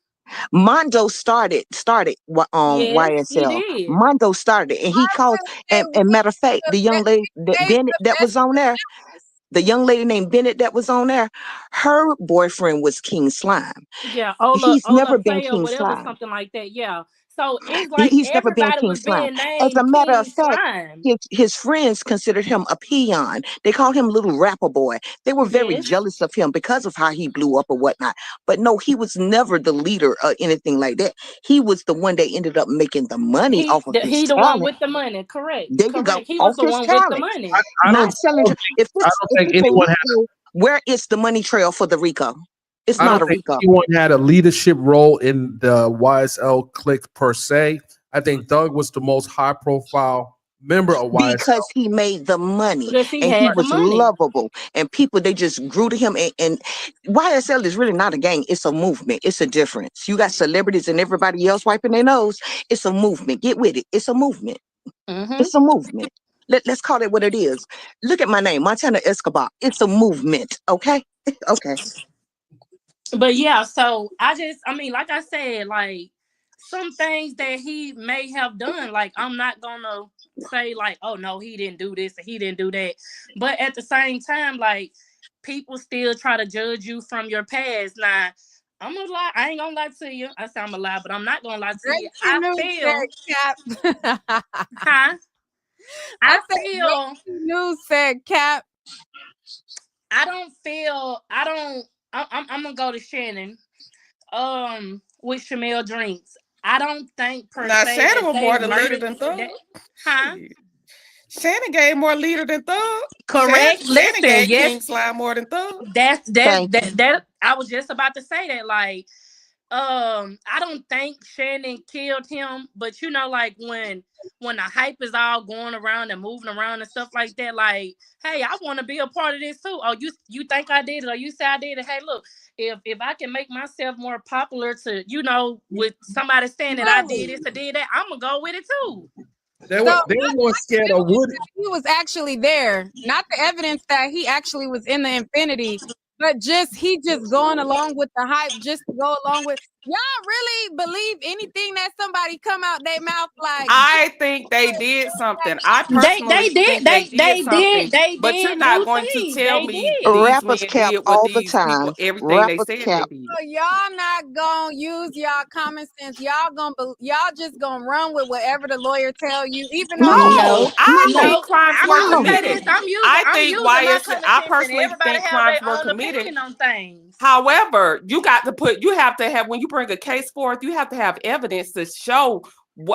Mondo started Yes, he YSL. did. Mondo started it, and he called. And matter of fact, the young lady Bennett that was on there, the young lady named Bennett that was on there, her boyfriend was King Slime. Yeah, He's Ola never been Play or King whatever, Slime. something like that. Yeah. So it's like He's never been everybody King was Slime. being As a named matter of King fact, Slime. his friends considered him a peon. They called him little rapper boy. They were very Yes. jealous of him because of how he blew up or whatnot. But no, he was never the leader or anything like that. He was the one that ended up making the money off of his He the one talent. with the money. Correct. There you go, Correct. He was off the his one with the talent, money. I not don't, selling. If I it's don't think a anyone RICO, where is the money trail for the RICO? It's I not don't a think RICO. anyone had a leadership role in the YSL clique per se. I think Doug was the most high profile member of YSL. Because he made the money Because he and he had the was money. lovable, and people, they just grew to him. And YSL is really not a gang, it's a movement. It's a difference. You got celebrities and everybody else wiping their nose. It's a movement. Get with it. It's a movement. Mm-hmm. It's a movement. Let's call it what it is. Look at my name, Montana Escobar. It's a movement. Okay. Okay. But yeah, so I mean, like I said, like, some things that he may have done, like, I'm not gonna say like, oh no, he didn't do this and he didn't do that. But at the same time, like, people still try to judge you from your past. Now, I'm gonna lie, I ain't gonna lie to you. I say I'm gonna lie, but I'm not gonna lie to you. I Breaking feel, news said Cap. huh? I I said feel breaking news said Cap. I don't I'm gonna go to Shannon. With Shamel drinks. I don't think per Now se Shannon that was they more the leader murdered than Thug. huh? Shit. Shannon gave more leader than Thug. Correct. Shannon Listen, gave yes, King Slime more than Thug. Thank you. that I was just about to say that. Like, I don't think Shannon killed him, but you know, like when the hype is all going around and moving around and stuff like that, like, hey, I want to be a part of this too. Oh, you think I did it, or you say I did it? Hey, look, if I can make myself more popular to, you know, with somebody saying that I did this or did that, I'm gonna go with it too. They So weren't scared of Woody. he was actually there, not the evidence that he actually was in the Infinity, but just he just going along with the hype, just to go along with. Y'all really believe anything that somebody come out their mouth like? I think they did something. I personally think they did something. But you're not do going to things. tell They me did. these Rappers men cap did what all the these people, time. everything they Rappers said they cap. did. So y'all not gonna use y'all common sense. Y'all just gonna run with whatever the lawyer tell you, even though he. No, I think No, crimes I'm were gonna say committed. this. I'm I using think my YS, common I sense, and personally everybody think have crimes their were own committed. opinion on things. However, you have to have, when you bring a case forth, you have to have evidence to show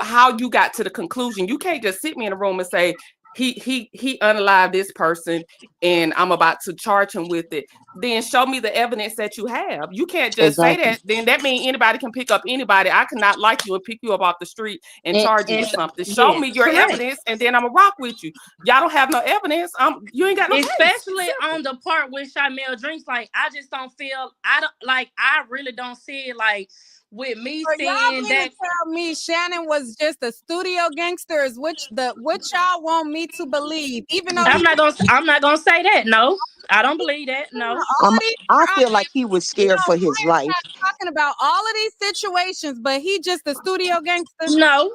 how you got to the conclusion. You can't just sit me in a room and say, he unalived this person and I'm about to charge him with it. Then show me the evidence that you have. You can't just say Exactly. that. Then that means anybody can pick up anybody. I cannot like you and pick you up off the street and charge you with something. Show me your correct. evidence and then I'm gonna rock with you. Y'all don't have no evidence. You ain't got no case. Especially on the part with Shamel drinks, like I just don't feel. I really don't see it like with me So y'all seeing mean to that. tell me Shannon was just a studio gangster? Is which what y'all want me to believe? Even though I'm not gonna say that. No, I don't believe that. No. I feel like he was scared for his We're life. not talking about all of these situations, but he just a studio gangster. No.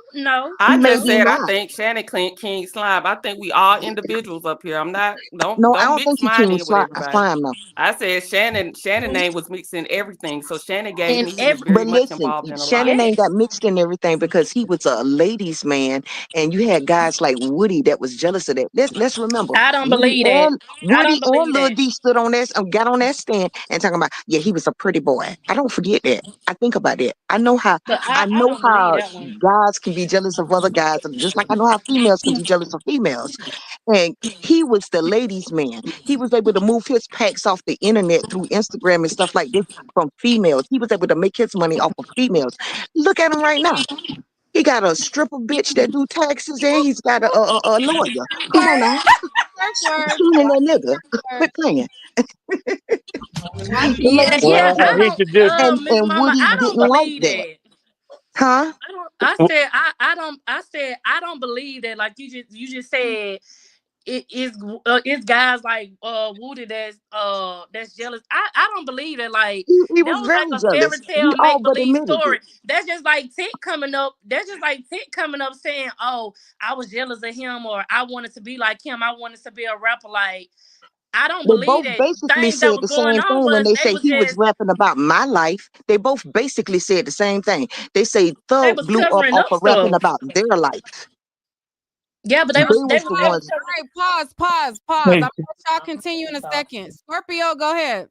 I just Maybe said I not. think Shannon King Slime. I think we all individuals up here. I'm not No, I don't don't think mix he mine King in with everybody. Slime now. I said Shannon name was mixing everything. So Shannon gave In me he was every very But much listen, involved in a lot. Shannon ain't yes, got mixed in everything because he was a ladies' man, and you had guys like Woody that was jealous of that. Let's remember, I don't Woody believe that. and I Woody don't and believe Lil that. D stood on that, got on that stand and talking about, yeah, he was a pretty boy. I don't forget that. I think about that. I know how But I don't believe how that one. guys can be jealous of other guys, just like I know how females can be jealous of females. And he was the ladies' man. He was able to move his packs off the internet through Instagram and stuff like this from females. He was able to make his money off of females. Look at him right now. He got a stripper bitch that do taxes, and he's got a lawyer. Come on now, Words. shooting that nigga. Quit playing. The Yeah, ladies yeah. like Well, I I that. hate don't. to just. Miss And Mama, Woody I don't didn't like believe that, that. huh? I don't. I said. I don't. I said. I don't believe that. Like you just said. It's guys like Woody that's jealous. I don't believe that. Like He that was was like very a fairy jealous. We tale all make but believe admitted it. story. That's just like Tick coming up. That's just like Tick coming up saying, "Oh, I was jealous of him," or "I wanted to be like him. I wanted to be a rapper." Like I don't They believe both that. basically Things that said were the going same on thing when was they they say was he was just rapping about my life. They both basically said the same thing. They say they Thug was blew up covering off up of rapping stuff. about their life. Yeah, but They they was was the All ones. right, pause. I'm Hey, gonna let y'all continue in a second. Scorpio, go ahead.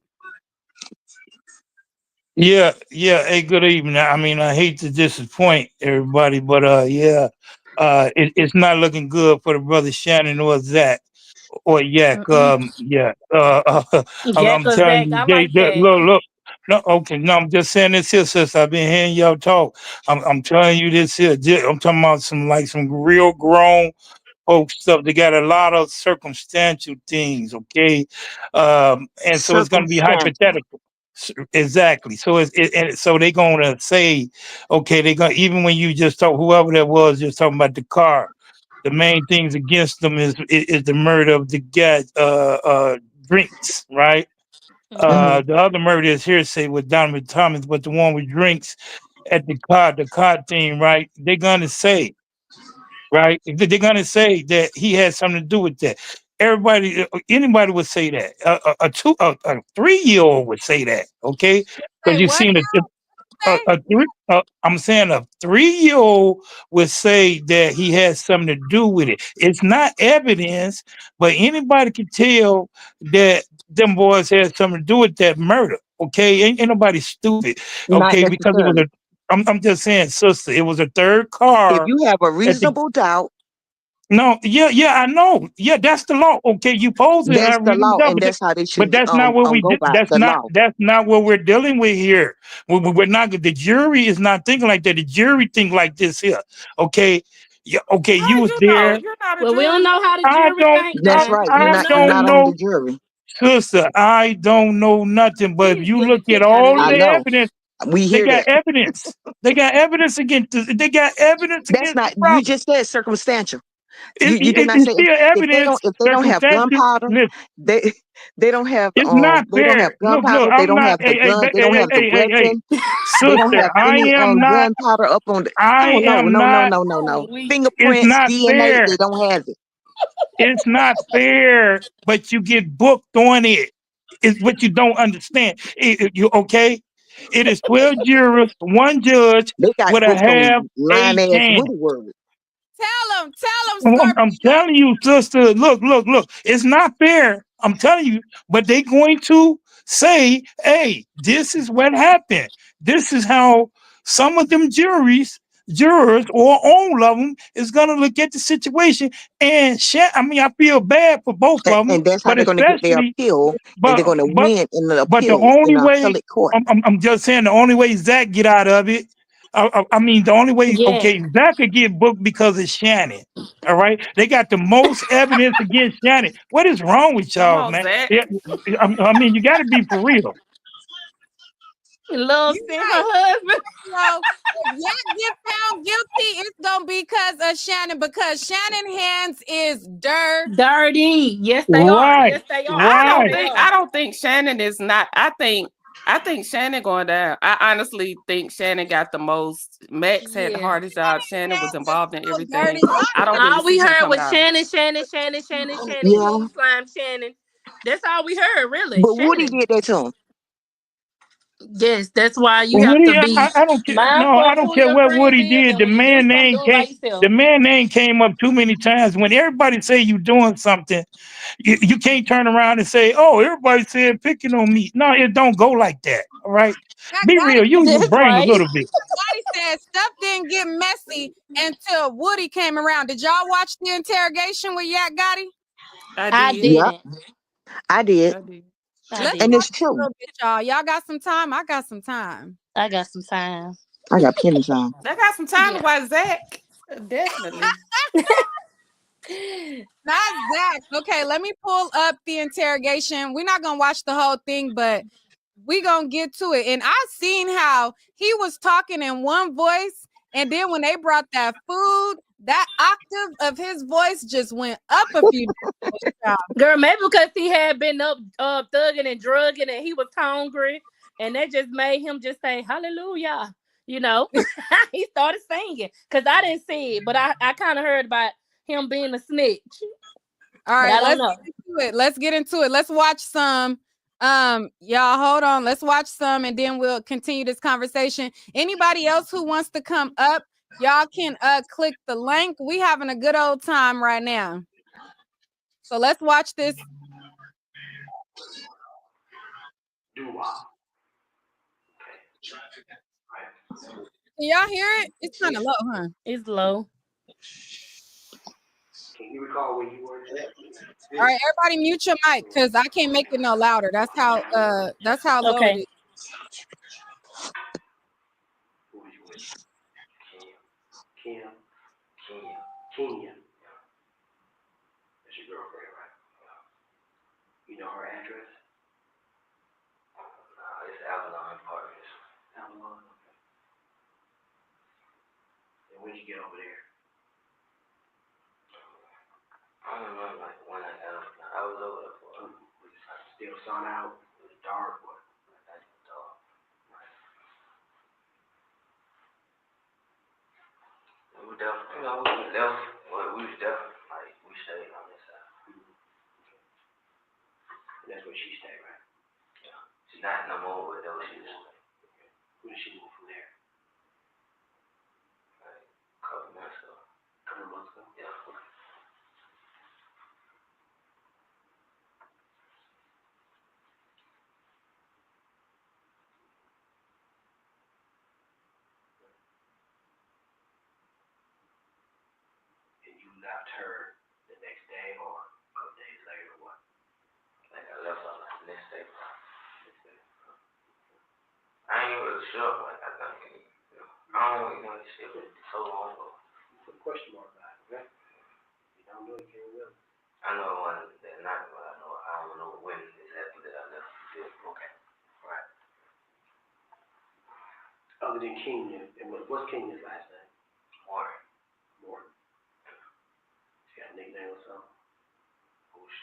yeah. Hey, good evening. I mean, I hate to disappoint everybody, but yeah, it's not looking good for the brother Shannon or Zach or Yak. Mm-mm. Yeah. I'm Jack or telling Zach, you, I like they Jack. look. No, okay. No, I'm just saying this here, sister. I've been hearing y'all talk. I'm telling you this here. I'm talking about some real grown folks stuff. They got a lot of circumstantial things, okay? And so it's going to be Circumstantial. hypothetical. Exactly. So so they're going to say, okay, they're going to, even when you just talk, whoever that was just talking about the car, the main things against them is the murder of the guy, Drinks, right? Hmm. The other murder is hearsay with Donovan Thomas, but the one with Drinks at the car thing, right? They're going to say, right? They're gonna say that he had something to do with that. Everybody, anybody would say that. A 3-year-old would say that. Okay, Say because you've what seen say? I'm saying a 3-year-old would say that he has something to do with it. It's not evidence, but anybody can tell that them boys had something to do with that murder. Okay, ain't nobody stupid. Not Okay, because it was necessarily. I'm just saying, sister, it was a third If car you have a at the. reasonable doubt, No, yeah, I know. Yeah, that's the law. Okay, you supposed to that's have the reasonable law, doubt, and that's how they but should that's not what we go did. by the law. That's not what we're dealing with here. We're not. The jury is not thinking like that. The jury think like this here. Okay, yeah. Okay, How you was you know? there. You're not a Well, we don't jury. know how the I jury don't. think That's now. right. We don't You're know. not on the know, jury. sister. I don't know nothing. But if He's you getting a look at kick out of all I the this. know. evidence, We they hear got that. evidence. They got evidence against. They got evidence That's against the not. You brother. just said circumstantial. You did not It's say still evidence. if they don't have Circumstantial. gunpowder, Listen, they they don't have it's not they don't have fair. Look, gunpowder, they I'm don't not. have the gun, they don't have the weapon, they don't Sister, have I any am not. gunpowder up on the I oh no, am no, no, not. no, no, Oh, no. we It's Fingerprints, not DNA, fair. they don't have it. It's not fair. But you get booked on it. It's what you don't understand. You okay? It is 12 jurors, one judge They got with a booked half on a lying ass chance. Woody Word. Tell him, I'm Scorpio. telling you, sister. Look. It's not fair. I'm telling you. But they going to say, "Hey, this is what happened. This is how some of them jurors, or all of them, is gonna look at the situation." And I mean, I feel bad for both of them, And that's how but they're gonna get their especially, appeal, and they're but gonna but win in the but the appeals in only the way appellate court. I'm just saying the only way Zach get out of it. I mean, the only way, yeah. okay, Zach could get booked because it's Shannon. All right, they got the most evidence against Shannon. What is wrong with Come y'all, on, man? Zach. Yeah, I mean, you got to be for real. Love You seeing her right. husband. So if Yak get found guilty, it's gonna be because of Shannon, because Shannon hands is dirty. Dirty. Yes, they are. Right, Yes, they are. I Yes, don't right. they think are. I don't think Shannon is not. I think Shannon going down. I honestly think Shannon got the most. Max had the Yeah. hardest job. Shannon was involved in So everything. dirty. Y'all I don't really All we see him heard coming was out. Shannon. Yeah, King Slime Shannon. That's all we heard, really. but Woody Shannon. did that to him. Yes, that's why you have to Woody, be I don't care. No, mindful I of don't who care your what friends Woody is, did. and when you do something, do it by The yourself. man name came up too many times. When everybody say you doing something, you can't turn around and say, "Oh, everybody said picking on me." No, it don't go like that. All right, That be Gotti real. Use your That's brain a right. little bit. said stuff didn't get messy until Woody came around. Did y'all watch the interrogation with Yak Gotti? I I did. Yep, didn't. I did, I did. I Let's and didn't. it's watch a true. little bit, y'all. Y'all got some time? I got some time. I got some time. I got plenty of time. I got some time Yeah. to watch Zach. Definitely. Not Zach. Okay, let me pull up the interrogation. We're not gonna watch the whole thing, but we gonna get to it. And I seen how he was talking in one voice, and then when they brought that food, that octave of his voice just went up a few. Girl, maybe because he had been up thugging and drugging and he was hungry, and that just made him just say hallelujah. You know, he started singing because I didn't see it, but I kind of heard about him being a snitch. All But right, I don't let's know. get into it. Let's get into it. Let's watch some. Y'all hold on. Let's watch some, and then we'll continue this conversation. Anybody else who wants to come up, y'all can click the link. We having a good old time right now. So let's watch this. Can y'all hear it? It's kind of low, huh? It's low. All right, everybody mute your mic because I can't make it no louder. That's how low it Okay. is. left her the next day or a couple days later or what? Like I left on the next day. I ain't really sure, but I think, I don't know, this shit was so long ago. Put a question mark by it, okay? You don't know, you can't remember. I know it wasn't that night, but I don't know when exactly that I left the field. Okay, all right. Other than Kenya, and what's Kenya's last name? Warren. Morton. She got a nickname or something? Bush.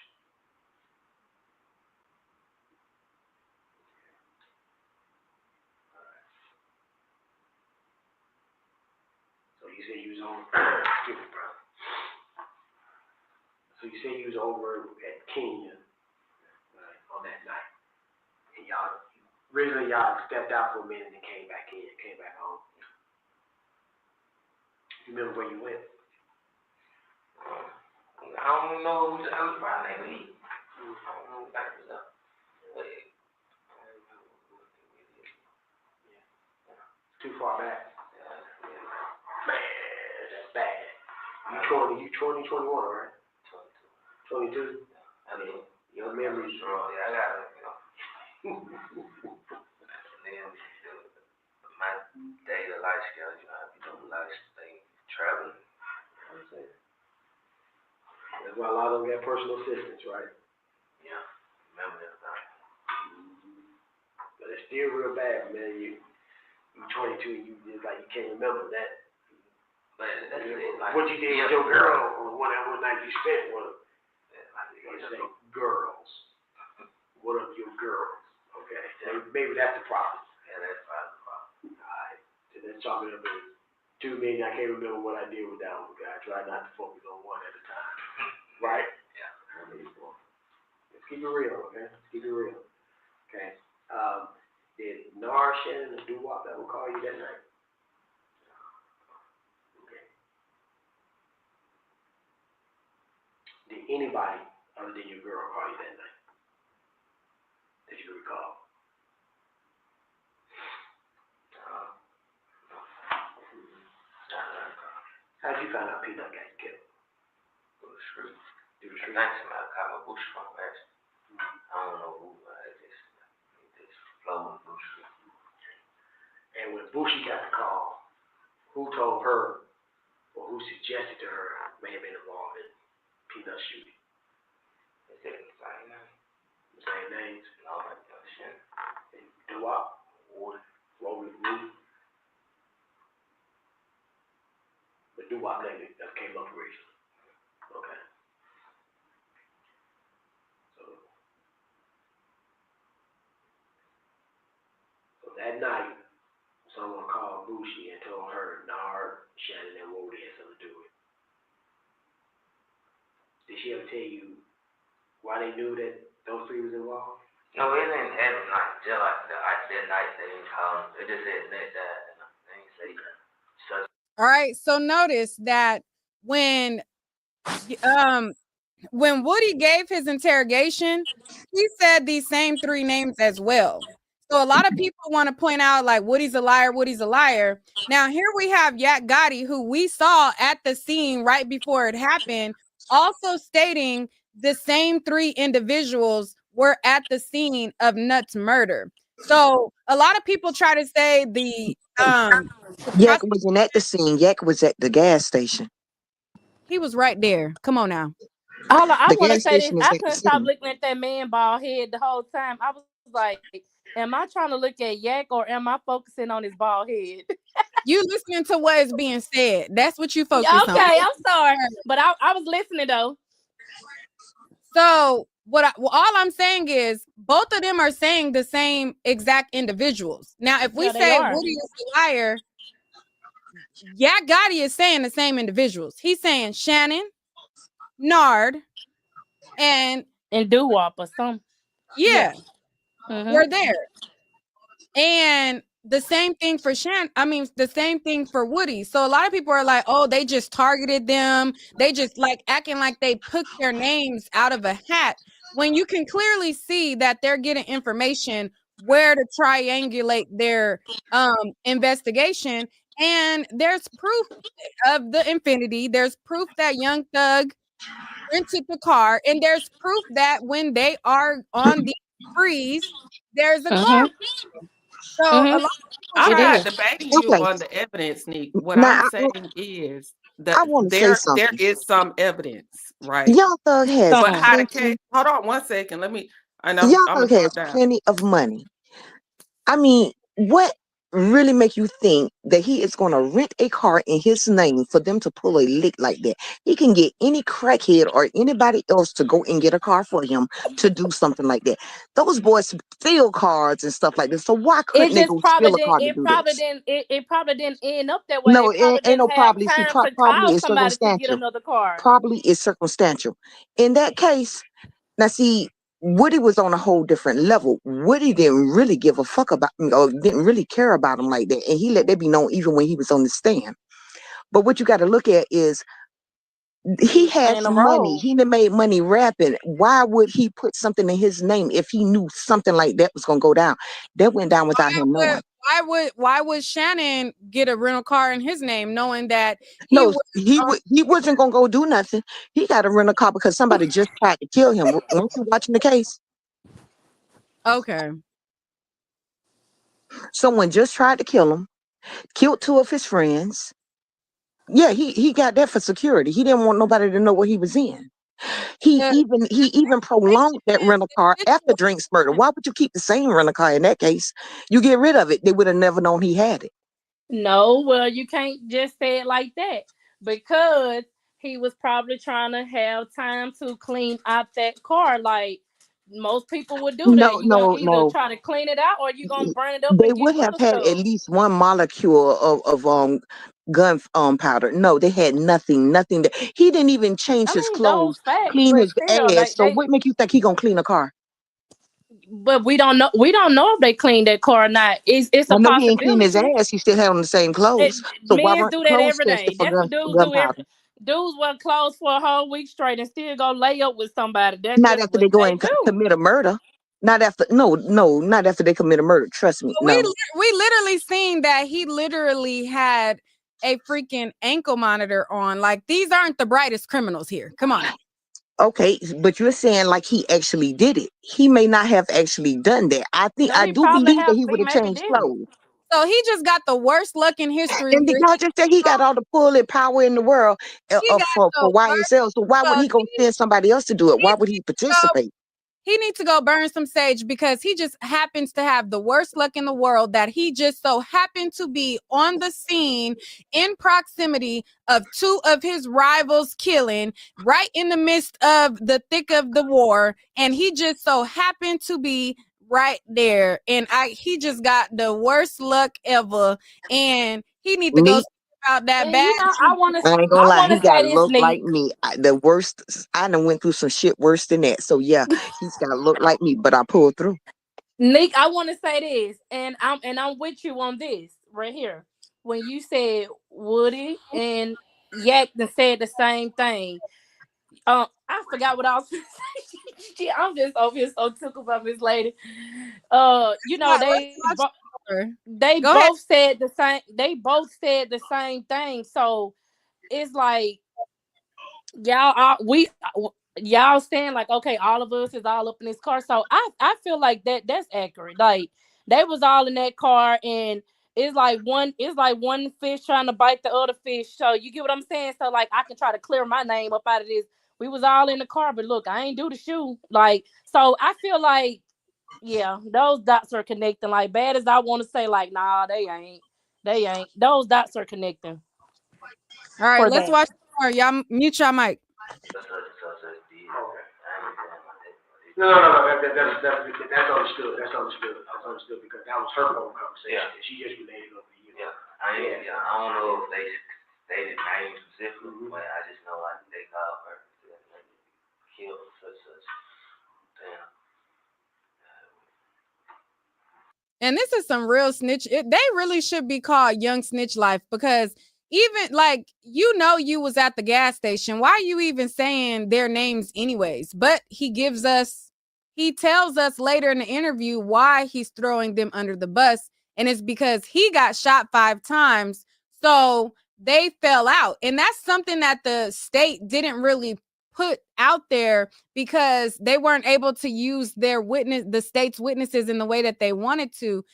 So you say you was on, excuse me, bro. So you say you was over at Kenya, right, on that night. And originally y'all stepped out for a minute and came back home. You remember where you went? I don't know who I was probably leave. I don't know what that was up. Too far back. Man, that's bad. You 20, 21, right? 22? I mean, Your memory's wrong. Yeah, I got it, Then my daily life skills, I be doing a lot of things, traveling. That's why a lot of them got personal assistants, right? Yeah, remember that time. But it's still real bad, man. You 22, you just like you can't remember that. But that's it. Like, What you did with your girl on one night you spent with her. You say girls. What up, your girls? Okay, maybe that's the problem. Yeah, that's probably the problem. Alright, so let's chalk it up as 2 million. I can't remember what I did with that one, guy. I try not to focus on one at a time. Right? Yeah. Let's keep it real, okay? Let's keep it real. Okay. Did Nar, Shannon, and Doo-Wop ever call you that night? Okay. Did anybody other than your girl call you that night? That you recall? How'd you find out Peanut got killed? Through the street. Through the I street? think somebody caught my bush from actually. I don't know who, it just flowing through the street. And when Bushi got the call, who told her or who suggested to her may have been involved in Peanut shooting? They said the same name. The same names? No, like shit. And Doo-Wop? Rolling Blue? But Doo-Wop name that came up originally. Okay. So that night, someone called Bushi and told her Nard, Shannon, and Wody had something to do with it. Did she ever tell you why they knew that those three was involved? No, it didn't happen like just like that night they didn't call him. It just said that they didn't say such. All right. So notice that when Woody gave his interrogation, he said these same three names as well. So a lot of people want to point out like Woody's a liar, Woody's a liar. Now here we have Yak Gotti, who we saw at the scene right before it happened, also stating the same three individuals were at the scene of Nut's murder. So a lot of people try to say the Yak wasn't at the scene. Yak was at the gas station. he was right there. Come on now. Hold on, I The want to gas say this. station is I at the couldn't stop city. looking at that man bald head the whole time. I was like, am I trying to look at Yak or am I focusing on his bald head? You listening to what is being said. That's what you focus on. Okay, I'm sorry. But I was listening though. So all I'm saying is both of them are saying the same exact individuals. Now, if we Yeah, they say are. Woody is a liar, Yak Gotti is saying the same individuals. He's saying Shannon, Nard, and Doo-Wop or something. yeah, Mhm. we're there. And the same thing for the same thing for Woody. So a lot of people are like, oh, they just targeted them. They just like acting like they picked their names out of a hat. When you can clearly see that they're getting information where to triangulate their investigation. And there's proof of the infinity. There's proof that Young Thug rented the car, and there's proof that when they are on the freeze, there's a car. So a lot of people I'm try not to debating you Okay. on the evidence, Nick. What Now, I'm saying is I that want to say there something. is some evidence, right? Young Thug has But how the plenty. case? Hold on one second. Let me. And Young I'm Thug gonna has calm down. plenty of money. I mean, what really make you think that he is going to rent a car in his name for them to pull a lick like that? He can get any crackhead or anybody else to go and get a car for him to do something like that. Those boys steal cars and stuff like this. So why It couldn't they just go probably steal a didn't. car to do this? It probably didn't end up that way. They No, probably ain't no didn't have probably. See, time to probably call is somebody to get circumstantial. another car. Probably is circumstantial. In that case, now see, Woody was on a whole different level. Woody didn't really give a fuck about him or didn't really care about him like that. And he let that be known even when he was on the stand. But what you got to look at is he was has playing a money. role. He done made money rapping. Why would he put something in his name if he knew something like that was going to go down? That went down without him knowing. why would Shannon get a rental car in his name knowing that No, he wasn't going to go do nothing. He got to rent a car because somebody just tried to kill him. Weren't you watching the case? Okay. Someone just tried to kill him, killed two of his friends. Yeah, he got that for security. He didn't want nobody to know what he was in. He even prolonged that rental car after Drink's murder. Why would you keep the same rental car in that case? You get rid of it. They would have never known he had it. No, well, you can't just say it like that because he was probably trying to have time to clean out that car like most people would do that. You're gonna either No. try to clean it out or you're gonna burn it up They and get would rid have of had at stuff. least one molecule of gun powder. No, they had nothing. That he didn't even change I his mean those clothes, facts, clean but his still, ass. like So what make you think he gonna clean a car? but we don't know. We don't know if they cleaned that car or not. It's I a know he ain't clean his possibility. ass. He still had on the same clothes. So why Men weren't do the that clothes every tested day. for That's what dudes do. gunpowder? Dudes wear clothes for a whole week straight and still go lay up with somebody. That's Not just after what they go they and do. commit a murder. Not after not after they commit a murder. Trust me. we No. we literally seen that he literally had a freaking ankle monitor on. Like these aren't the brightest criminals here. Come on. Okay, but you're saying like he actually did it. He may not have actually done that. No, I he do probably believe that have. he He would have maybe changed didn't. clothes. So he just got the worst luck in history. And the Where y'all just said he got all the pull and power in the world he got for the worst. YSL. So why would Well, he go send somebody else to do it? he Why would he needs to go participate? he needs to go burn some sage because he just happens to have the worst luck in the world that he just so happened to be on the scene in proximity of two of his rivals killing right in the midst of the thick of the war. And he just so happened to be right there. And he just got the worst luck ever. And he need to go Me, see about that And bad. I ain't gonna I lie, want he to say got this, look like Nick. me. The worst. I done went through some shit worse than that. So yeah, he's got look like me, but I pulled through. Nick, I want to say this, and I'm with you on this right here. When you said Woody and Yak said the same thing. I forgot what I was saying. I'm just over here so tickled by this lady. You know, they Go ahead. both said the same. They both said the same thing. So it's like y'all saying like, okay, all of us is all up in this car. So I feel like that's accurate. Like they was all in that car, and it's like one fish trying to bite the other fish. So you get what I'm saying? So like I can try to clear my name up out of this. We was all in the car, but look, I ain't do the shoe. Like, so I feel like, yeah, those dots are connecting. Like bad as I want to say, like, nah, they ain't. They ain't. Those dots are connecting. All right, For let's that. watch more. Y'all mute your mic. No, that's understood. That's understood because that was her own conversation. Yeah. And she just related over to you. Yeah, I don't know if they stated names specifically, but I just know like they called her killed such. Damn. And this is some real snitch. They really should be called Young Snitch Life because even like you was at the gas station. Why are you even saying their names anyways? But he tells us later in the interview why he's throwing them under the bus, and it's because he got shot 5 times. So they fell out. And that's something that the state didn't really put out there because they weren't able to use the state's witnesses in the way that they wanted to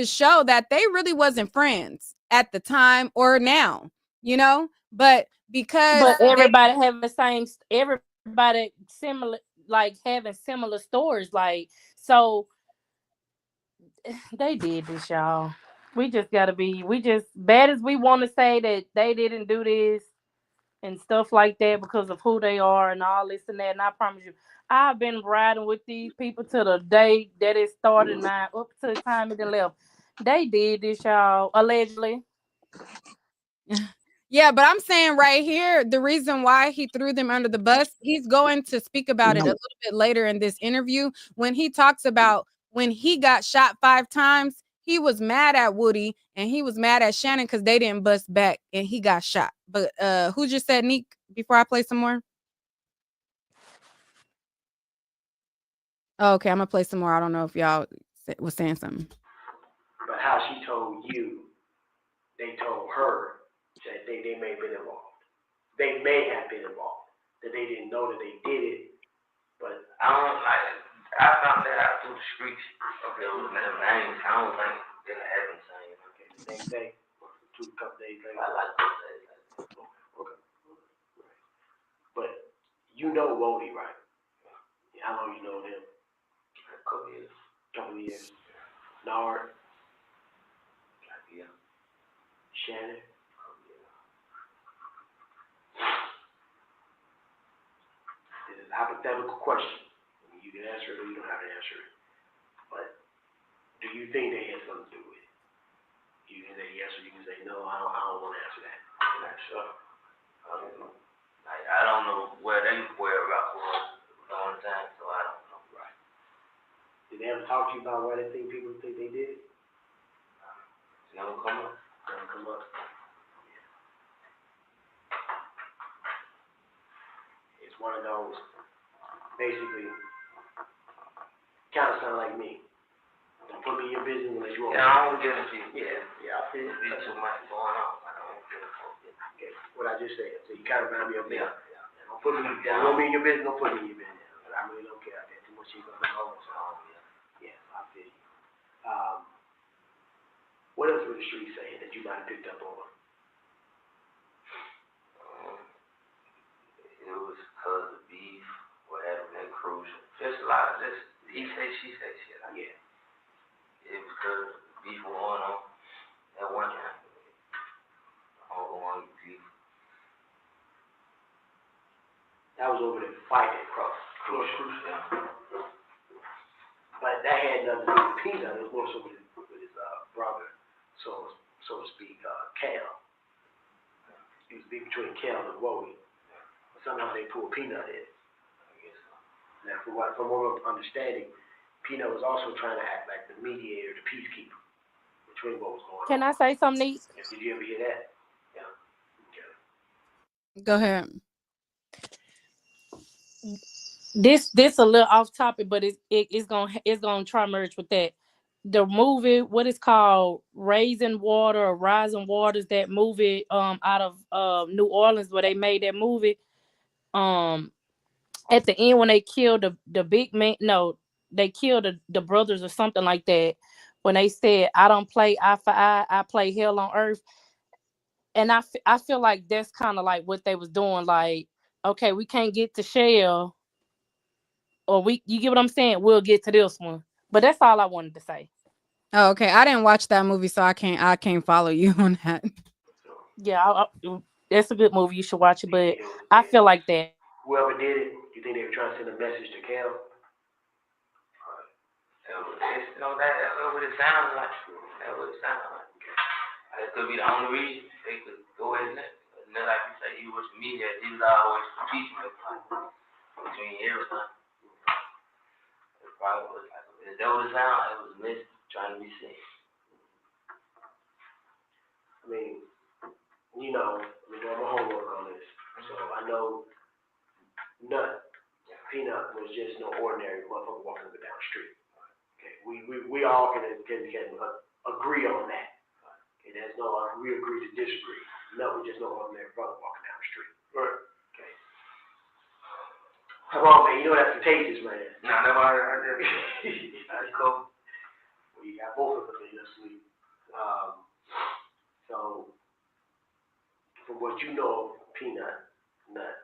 show that they really wasn't friends at the time or now, but because But everybody having the same, everybody similar, like having similar stories. Like, so they did this, y'all. We just bad as we want to say that they didn't do this and stuff like that because of who they are and all this and that. And I promise you, I've been riding with these people to the day that it started now up to the time it left. They did this, y'all, allegedly. Yeah, but I'm saying right here, the reason why he threw them under the bus, he's going to speak about it a little bit later in this interview when he talks about when he got shot 5 times, he was mad at Woody and he was mad at Shannon because they didn't bust back and he got shot. But who just said Neek before I play some more? Oh, okay, I'm gonna play some more. I don't know if y'all was saying something. But how she told you, they told her that they may have been involved. They may have been involved. That they didn't know that they did it, but I found that out through the streets of those names. I don't think it happened the same. okay, the same day, or a couple days later. I like those days. Okay. Right. But you know Wody, right? How long you know him? A couple years. Couple years. Nard, Yeah. Shannon. This is a hypothetical question. You can answer it or you don't have to answer it. But do you think they had something to do with it? You can say yes or you can say no. I don't want to answer that. I'm not sure. I don't know where Rock was on time, so I don't know. Right. Did they ever talk to you about why they think people think they did it? Never come up. Never come up. It's one of those, basically, kind of sound like me. Don't put me in your business unless you want. Yeah, I don't get it. Yeah, I feel it. There's too much going on. I don't get it. Okay, what I just said. So you kind of remind me of me. Yeah. Don't put me. Don't want me in your business. Don't put me in your business. But I really don't care. I got too much shit going on. So yeah, I feel you. What else were the streets saying that you might have picked up on? It was because of beef, whatever, that crucial. Just a lot of this, he say, she say shit. Yeah. It was because beef was going on at one time. All going beef. That was over there fighting across Crucial. Yeah. But that had nothing to do with Peanut. It was more so with his brother, so to speak, Cal. It was beef between Cal and Wody. Somehow they pulled Peanut in. Now, from what I'm understanding, Peanut was also trying to act like the mediator, the peacekeeper between what was going on. Can I say something, Neek? Did you ever hear that? Yeah. Okay. Go ahead. This a little off topic, but it's gonna try merge with that. The movie, what is called Raising Water or Rising Waters, that movie out of New Orleans where they made that movie. At the end when they killed the big man, no, they killed the brothers or something like that. When they said, "I don't play eye for eye, I play hell on earth," and I feel like that's kind of like what they was doing. Like, okay, we can't get to Shell, or you get what I'm saying? We'll get to this one. But that's all I wanted to say. Oh, okay. I didn't watch that movie, so I can't follow you on that. Yeah, it's a good movie. You should watch it. But I feel like that. Whoever did it, you think they were trying to send a message to Cal? That's what it sounds like. That's what it sounds like. That could be the only reason they could go ahead and then like you say, he was media, he was always teaching us between everything. It probably was like, if that was the sound, it was a message trying to be seen. I mean, I've been doing my homework on this. So I know Peanut was just no ordinary motherfucker walking up and down the street. Okay, we all can agree on that. Okay, there's no we agree to disagree. No, we just no ordinary brother walking down the street. Right. Okay. Come on, man. You know that's contagious, man. Nah, that's why that's cool. Well, you got both of them in your sleep. So, from what you know of Peanut Nut,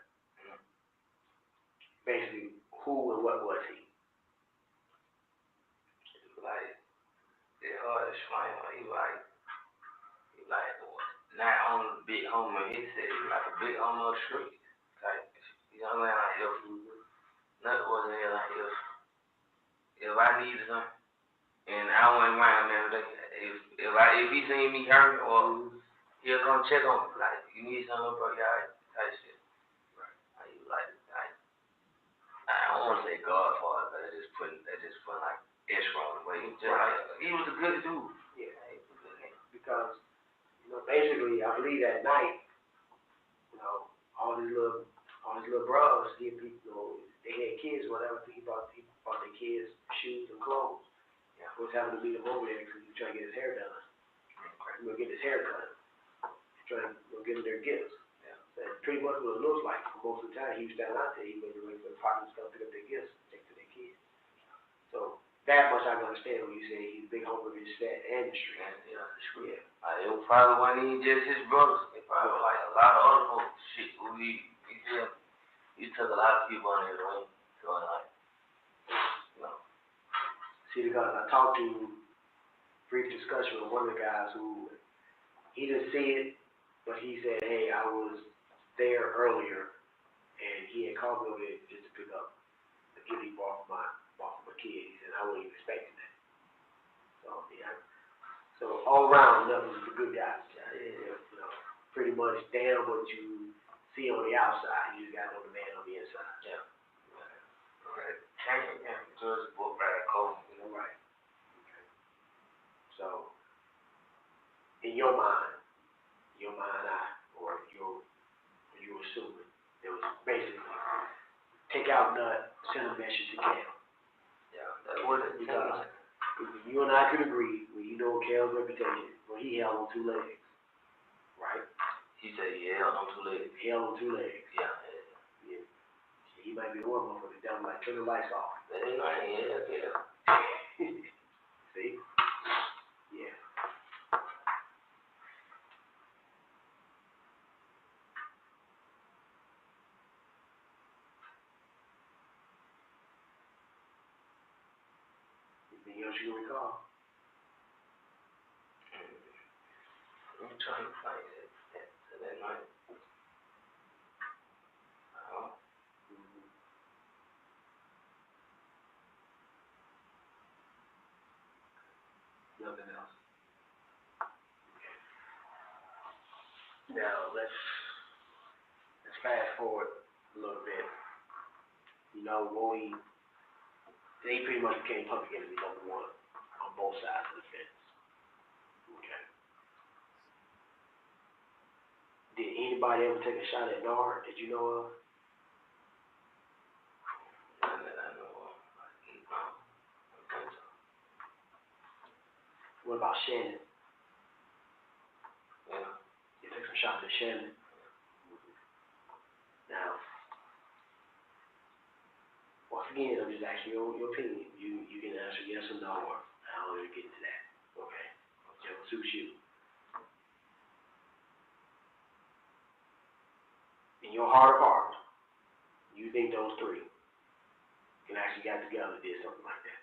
basically, who and what was he? Like, it's hard to explain. He like not on the big homer. He said he like a big homer of the street. Like, you know what I mean? Like, if Nut wasn't here, like, if I needed something, and I went around there, if he seen me hurt, or he'll come check on me, like, you need something, bro, y'all, type shit. Like, I don't want to say Godfather, but they just put like extra on the way. He was a good dude. Yeah, because, basically, I believe that night, all these little bros, they had kids, whatever, he bought their kids shoes and clothes. Yeah, was having to meet him over there because he was trying to get his hair done. He was getting his hair cut. Trying to give them their gifts. Yeah. That's pretty much what it looks like. Most of the time, he was standing out there, he was waiting for the partners to come pick up their gifts and take to their kids. So, that much I can understand when you say he's a big homer in the set and the street. Yeah. It was probably wasn't even just his brothers. It probably was like a lot of other folks. Shit, he took a lot of people on his way. So, like, See, because I talked to brief discussion with one of the guys who, he didn't see it, but he said, hey, I was there earlier, and he had called me over there just to pick up the gift he bought for my kid. He said, I wasn't even expecting that. So, yeah. So, all around, nothing was a good guy. Pretty much damn what you see on the outside. You just got to know the man on the inside. Yeah. Right. Just book right cold. Right. Okay. So, in your mind eye, or you assuming, it was basically take out Nut, send a message to Cal. Yeah, that's what it is. Because you and I could agree, when you know Cal's reputation, well, he held on 2 legs, right? He said he held on 2 legs. He held on 2 legs. Yeah. He might be the one motherfucker down like turn the lights off. Yeah. See? Yeah. Anything else you recall? I'm trying to find it that night. Nothing else. Now let's fast forward a little bit. They pretty much became public enemy #1 on both sides of the fence. Okay. Did anybody ever take a shot at Nard that you know of? None that I know of. What about Shannon? Yeah. You took some shots at Shannon. Now, once again, I'm just asking your opinion. You can answer yes or no, or I don't want to get into that. Okay? Whichever suits you. In your heart of hearts, you think those 3 can actually got together and did something like that?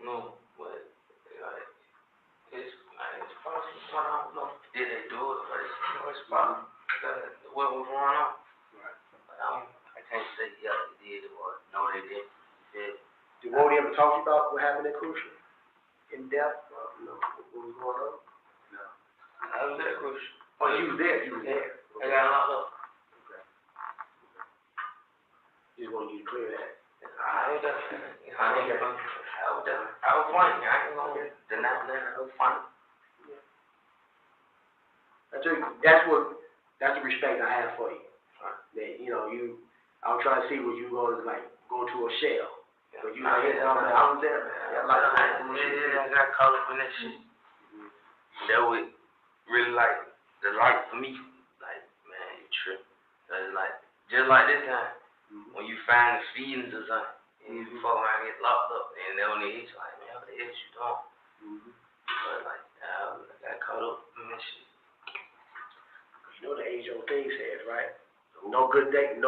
No, but it's possible. I don't know. Did they do it? But it's possible. What was going on? Right. I can't say yeah they did or no they didn't. Did Wody ever talk about what happened at Crucial? In depth? What was going on? No. I was there, Crucial. Oh, you was there. You was there. I got locked up. Okay. Just wanted you to clear that. I was there. I was funny. I ain't gonna deny that. I was funny. That's the respect I have for you. That I was trying to see what you going to go to a shell. But you like, I was there, man. I got caught up in that shit. that would really like the light for me. Like, man, you tripping. Cause like, just like this time, when you find the feelings or something, and you fuck around and get locked up, and they on the edge, like, man, what the hell you doing? But like, I got caught up in that shit. You know the age-old thing says, right? No good deed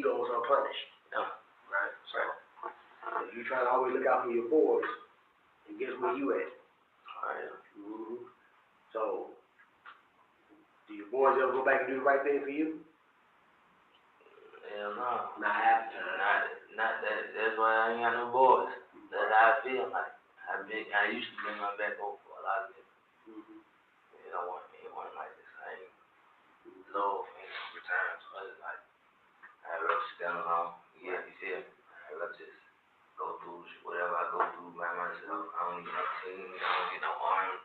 goes unpunished. Yeah. Right? So, you try to always look out for your boys, and guess where you at? Alright. So, do your boys ever go back and do the right thing for you? Hell no. Not half the time. Not that. That's why I ain't got no boys. That's how I feel. Like I used to bring my back over for a lot of it. You know, it wasn't like the same love in return. So it's like I rather stand alone. Yeah, you feel me? I rather just go through whatever I go through by myself. I don't need no team. I don't need no army.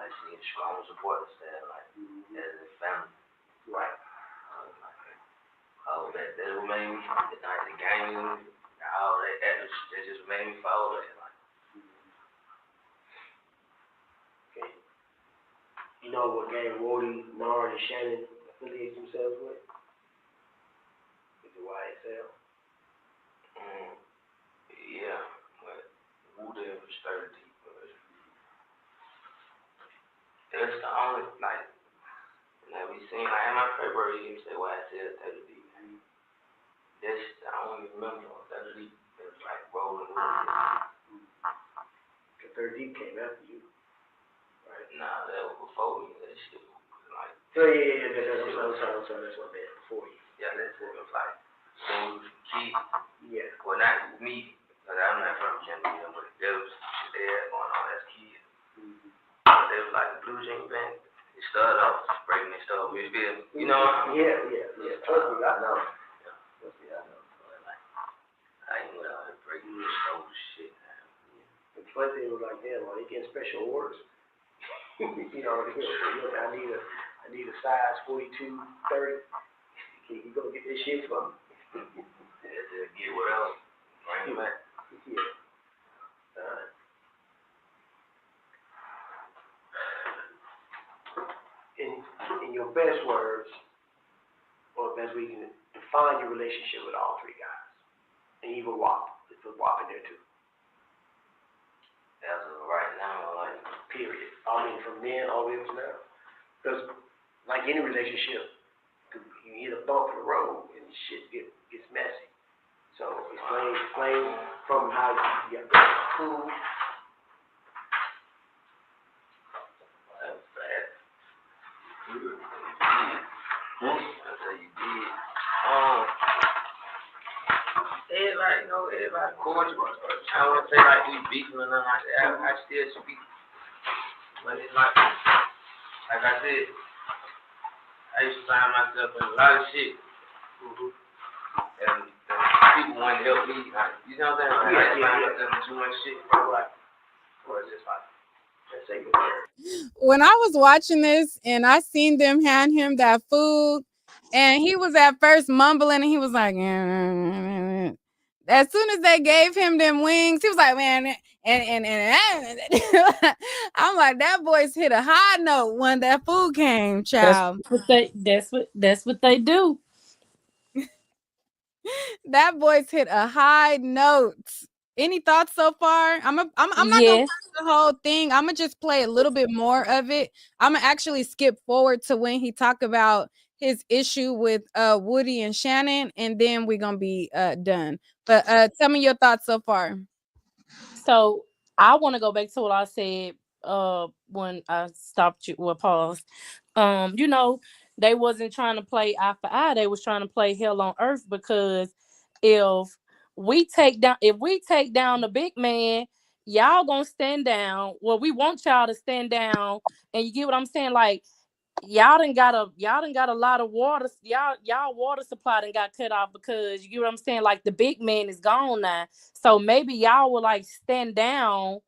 I just need a strong support staff, like as a family. Right. Oh, that what made me, like the game, all that just made me follow that. Like, Okay. You know what gang Woody, Nard, and Shannon affiliate themselves with? With the YSL. yeah, but who there was 30 deep, but that's the only, like we seen, like in my February, you say YSL 30 deep. That's, I don't even remember on 30 deep. It was like rolling with it. The 30 deep came after you. Right? Nah, that was before me. That shit was like. Oh, yeah. I'm sorry. That's what I meant. Before you. Yeah, that's it. It was like, when we was kids. Yeah. Well, not me, because I'm not from Virginia, but they had going on as kids. They was like the Blue Jean Band. It started off breaking and stuff. You know what I mean? Yeah. Trust me, I know. I ain't went out and breaking this old shit. The funny thing was like, damn, are they getting special orders? You know, I need a size 42, 30. Can you go get this shit for me? Just get whatever. Bring it back. Yeah. In your best words, or best way you can define your relationship with all three guys, and even WAP, put WAP in there too. As of right now, like, period. I mean, from then all the way up to now. Because, like any relationship, you hit a bump in the road and shit gets messy. So, explain from how you got cool. That's bad. That's how you did. Everybody cordial. I don't want to say like we beefing or nothing like that. I still speak. But it's like I said, I used to find myself in a lot of shit. And people want to help me. Like, you know what I'm saying? I find myself in too much shit. Or it's just like, let's say good word. When I was watching this and I seen them hand him that food, and he was at first mumbling and he was like, as soon as they gave him them wings, he was like, man, and I'm like, that boy's hit a high note when that food came, child. That's what they do. That boy's hit a high note. Any thoughts so far? I'm not gonna watch the whole thing. I'm gonna just play a little bit more of it. I'm gonna actually skip forward to when he talked about his issue with Woody and Shannon, and then we're gonna be done. But tell me your thoughts so far. So I want to go back to what I said when I stopped you with pause. You know, they wasn't trying to play eye for eye, they was trying to play hell on earth, because if we take down the big man, y'all gonna stand down. Well, we want y'all to stand down, and you get what I'm saying? Like, y'all done got a lot of water. Y'all water supply done got cut off, because you get what I'm saying? Like, the big man is gone now. So maybe y'all will like stand down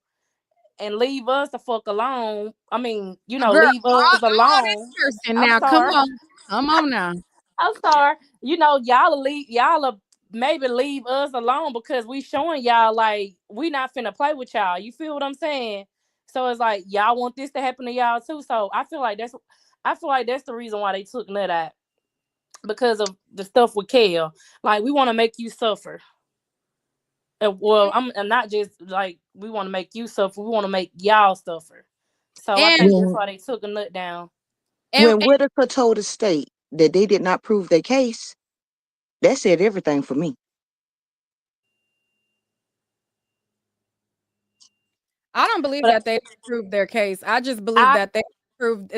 and leave us the fuck alone. I mean, you know, Girl, leave us alone. Now, come on now. I'm sorry. You know, y'all maybe leave us alone, because we showing y'all like we not finna play with y'all. You feel what I'm saying? So it's like y'all want this to happen to y'all too. So I feel like that's the reason why they took Nut out, because of the stuff with Kel. Like, we want to make you suffer. Well, I'm not just like we want to make you suffer. We want to make y'all suffer. So I And think that's why they took a Nut down. When Whitaker told the state that they did not prove their case, that said everything for me. I don't believe But that they proved their case. I just believe that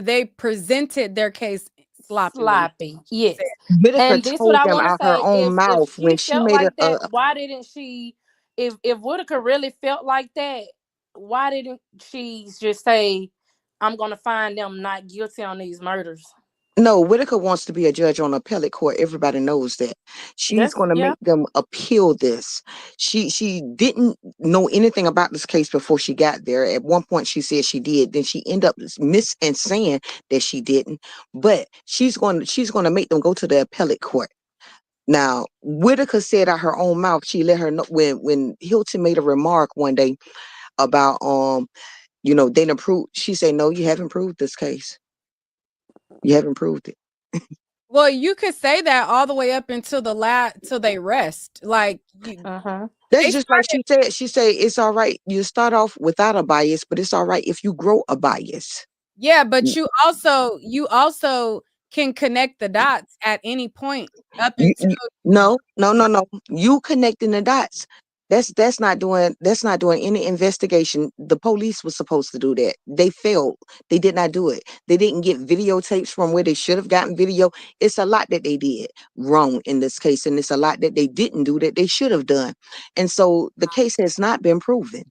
they presented their case sloppily. Yes. Whitaker And this what told I them want to out her say. own If mouth when she she felt made like a that, why didn't she? If Whitaker really felt like that, why didn't she just say, "I'm gonna find them not guilty on these murders"? no, Whitaker wants to be a judge on appellate court. Everybody knows that. She's going to Yeah. make them appeal this. She didn't know anything about this case before she got there. At one point, she said she did. Then she ended up saying that she didn't. But she's going to make them go to the appellate court. Now, Whitaker said out her own mouth, she let her know when Hilton made a remark one day about they didn't prove. She said, "No, you haven't proved this case. You haven't proved it." Well, you could say that all the way up until till they rest. Like That's just like she said. She said it's all right. You start off without a bias, but it's all right if you grow a bias. Yeah, but you also can connect the dots at any point up until No. You connecting the dots. That's not doing any investigation. The police was supposed to do that. They failed. They did not do it. They didn't get videotapes from where they should have gotten video. It's a lot that they did wrong in this case, and it's a lot that they didn't do that they should have done. And so the case has not been proven.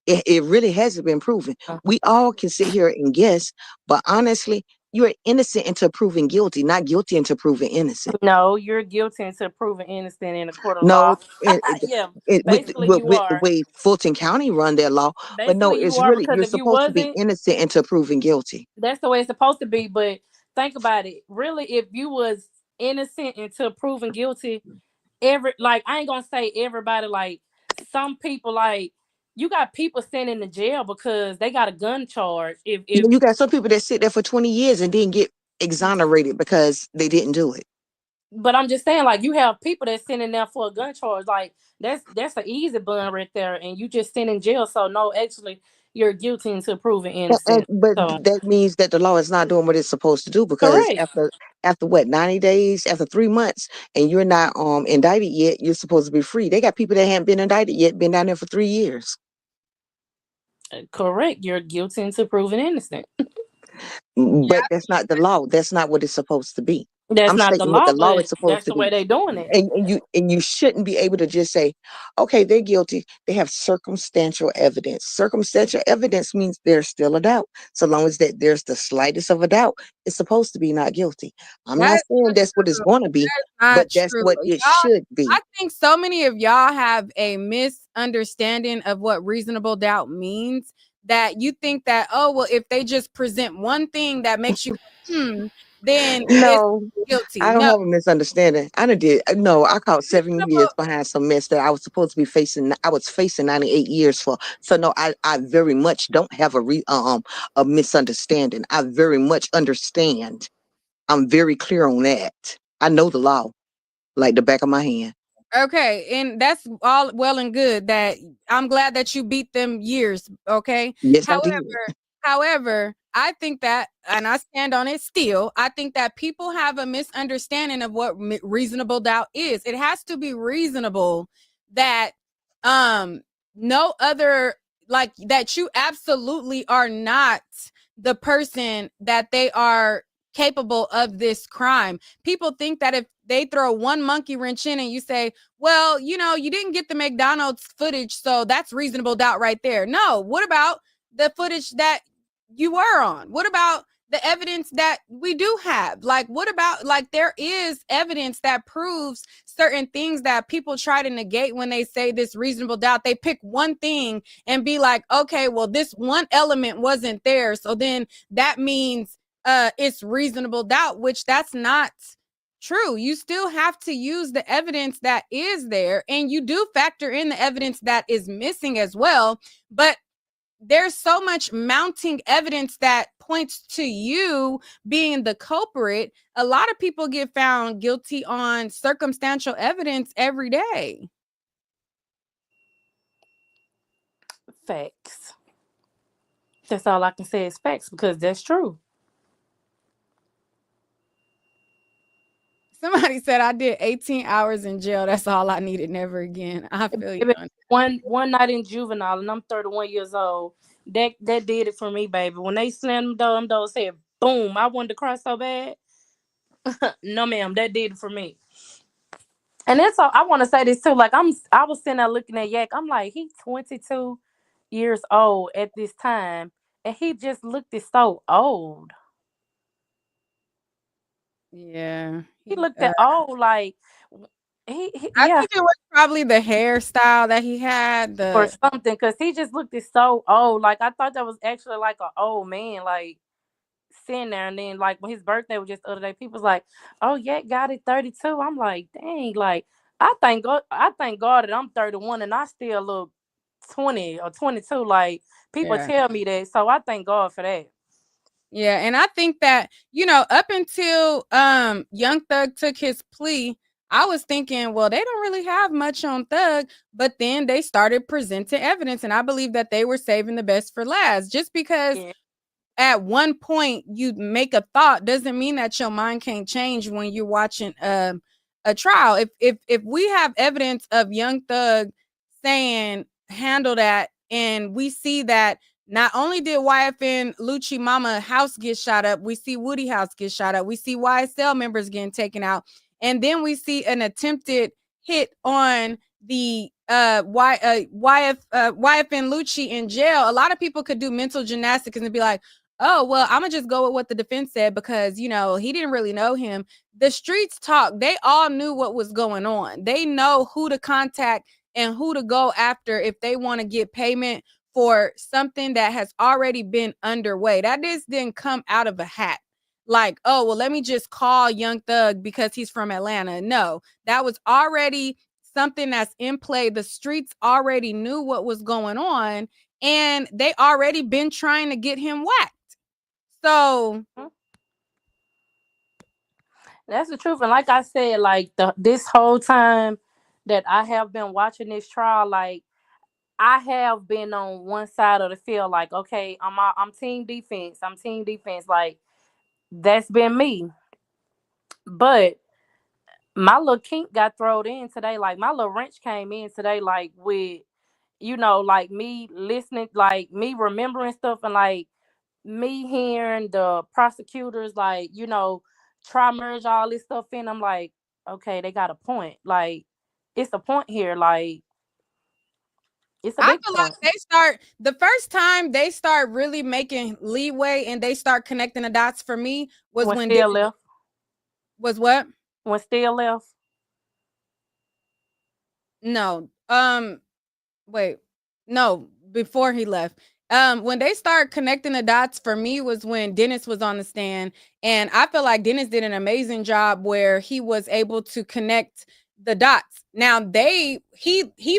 It really hasn't been proven. We all can sit here and guess, but honestly, you're innocent until proven guilty, not guilty until proven innocent. No, you're guilty until proven innocent in a court of No, law. Yeah, basically you with the are. way Fulton County run their law, but no, Basically you it's are, really because you're if you supposed to be wasn't, innocent until proven guilty. that's the way it's supposed to be. But think about it. Really, if you was innocent until proven guilty, I ain't gonna say everybody, like some people, like you got people sent into jail because they got a gun charge. If You got some people that sit there for 20 years and didn't get exonerated because they didn't do it. But I'm just saying, like, you have people that's sitting there for a gun charge, like that's an easy bun right there, and you just sit in jail. So no, actually, you're guilty until proven innocent. But So that means that the law is not doing what it's supposed to do, because correct. after what, 90 days, after 3 months, and you're not indicted yet, you're supposed to be free. They got people that haven't been indicted yet, been down there for 3 years. Correct. You're guilty until proven innocent. But that's not the law. That's not what it's supposed to be. That's I'm not the stating what law, the law but is supposed that's to the way be. they doing it. And you shouldn't be able to just say, okay, they're guilty. They have circumstantial evidence. Circumstantial evidence means there's still a doubt. So long as that there's the slightest of a doubt, it's supposed to be not guilty. I'm not saying that's what it's going to be, but that's true. what it should be. I think so many of y'all have a misunderstanding of what reasonable doubt means, that you think that, oh, well, if they just present one thing that makes you then No, it's guilty. I don't No, have a misunderstanding. I caught 7 years behind some mess that I was supposed to be facing. I was facing 98 years for. So no, I very much don't have a misunderstanding. I very much understand. I'm very clear on that. I know the law like the back of my hand. okay, and that's all well and good. That I'm glad that you beat them years. Okay, Yes, I did. However, I think that, and I stand on it still, I think that people have a misunderstanding of what reasonable doubt is. It has to be reasonable that no other, like, that you absolutely are not the person that they are capable of this crime. People think that if they throw one monkey wrench in and you say, well, you didn't get the McDonald's footage, so that's reasonable doubt right there. No, what about the footage that you were on? What about the evidence that we do have? Like, what about, like, there is evidence that proves certain things that people try to negate when they say this reasonable doubt. They pick one thing and be like, okay, well, this one element wasn't there, so then that means it's reasonable doubt, which that's not true. You still have to use the evidence that is there, and you do factor in the evidence that is missing as well. But there's so much mounting evidence that points to you being the culprit. A lot of people get found guilty on circumstantial evidence every day. Facts. That's all I can say is facts because that's true. Somebody said I did 18 hours in jail. That's all I needed. Never again. I feel you. Baby, one night in juvenile, and I'm 31 years old. That did it for me, baby. When they slammed them doors, said boom, I wanted to cry so bad. No, ma'am, that did it for me. And that's all I want to say this too. Like I was sitting there looking at Yak. I'm like, he's 22 years old at this time, and he just looked so old. Yeah. He looked at old, like he I yeah, think it was probably the hairstyle that he had. or The something, because he just looked so old. Like I thought that was actually like an old man, like sitting there. And then like when his birthday was just the other day, people's like, oh yeah, got it 32. I'm like, dang, like I thank God that I'm 31 and I still look 20 or 22. Like people Yeah. tell me that. So I thank God for that. Yeah, and I think that, up until Young Thug took his plea, I was thinking, well, they don't really have much on Thug, but then they started presenting evidence, and I believe that they were saving the best for last. Just because Yeah. at one point you make a thought doesn't mean that your mind can't change when you're watching a trial. If we have evidence of Young Thug saying handle that, and we see that not only did YFN Lucci Mama house get shot up, we see Woody house get shot up, we see YSL members getting taken out, and then we see an attempted hit on the YFN Lucci in jail. A lot of people could do mental gymnastics and be like, oh, well, I'm gonna just go with what the defense said because he didn't really know him. The streets talk. They all knew what was going on. They know who to contact and who to go after if they want to get payment for something that has already been underway. That just didn't come out of a hat. Like, oh, well, let me just call Young Thug because he's from Atlanta. No, that was already something that's in play. The streets already knew what was going on, and they already been trying to get him whacked. So That's the truth. And like I said, like this whole time that I have been watching this trial, like I have been on one side of the field, like, okay, I'm team defense. I'm team defense. Like that's been me. But my little kink got thrown in today. Like my little wrench came in today, like with, like me listening, like me remembering stuff, and like me hearing the prosecutors, like, try merge all this stuff in. I'm like, okay, they got a point. Like, it's a point here. Like, it's a I big feel point. like the first time they start really making leeway and they start connecting the dots for me was When when Still left. was what? When Still left. No. Wait. No, before he left. When they start connecting the dots for me was when Dennis was on the stand, and I feel like Dennis did an amazing job where he was able to connect the dots. Now he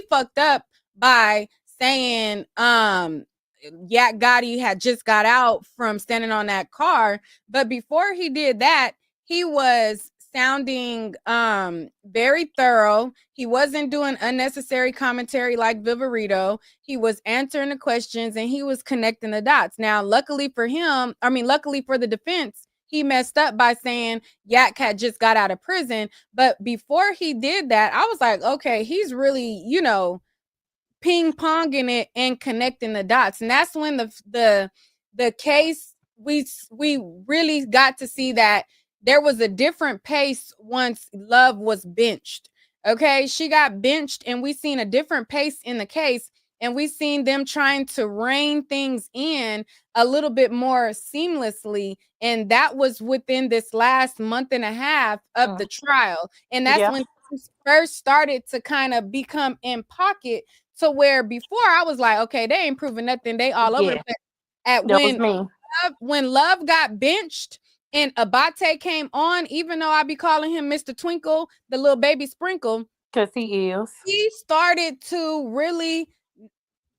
fucked up by saying Yak Gotti had just got out from standing on that car, but before he did that, he was sounding very thorough. He wasn't doing unnecessary commentary like Viverito. He was answering the questions and he was connecting the dots. Now, luckily for the defense, he messed up by saying Yak had just got out of prison. But before he did that, I was like, okay, he's really, ping ponging it and connecting the dots. And that's when the case, we really got to see that there was a different pace once Love was benched. Okay, she got benched and we seen a different pace in the case, and we seen them trying to rein things in a little bit more seamlessly, and that was within this last month and a half of the trial. And that's Yeah. when things first started to kind of become in pocket, to where before I was like, okay, they ain't proving nothing. They all over the Yeah. place. That was me. When Love got benched and Abate came on, even though I be calling him Mr. Twinkle, the little baby sprinkle, because he is. He started to really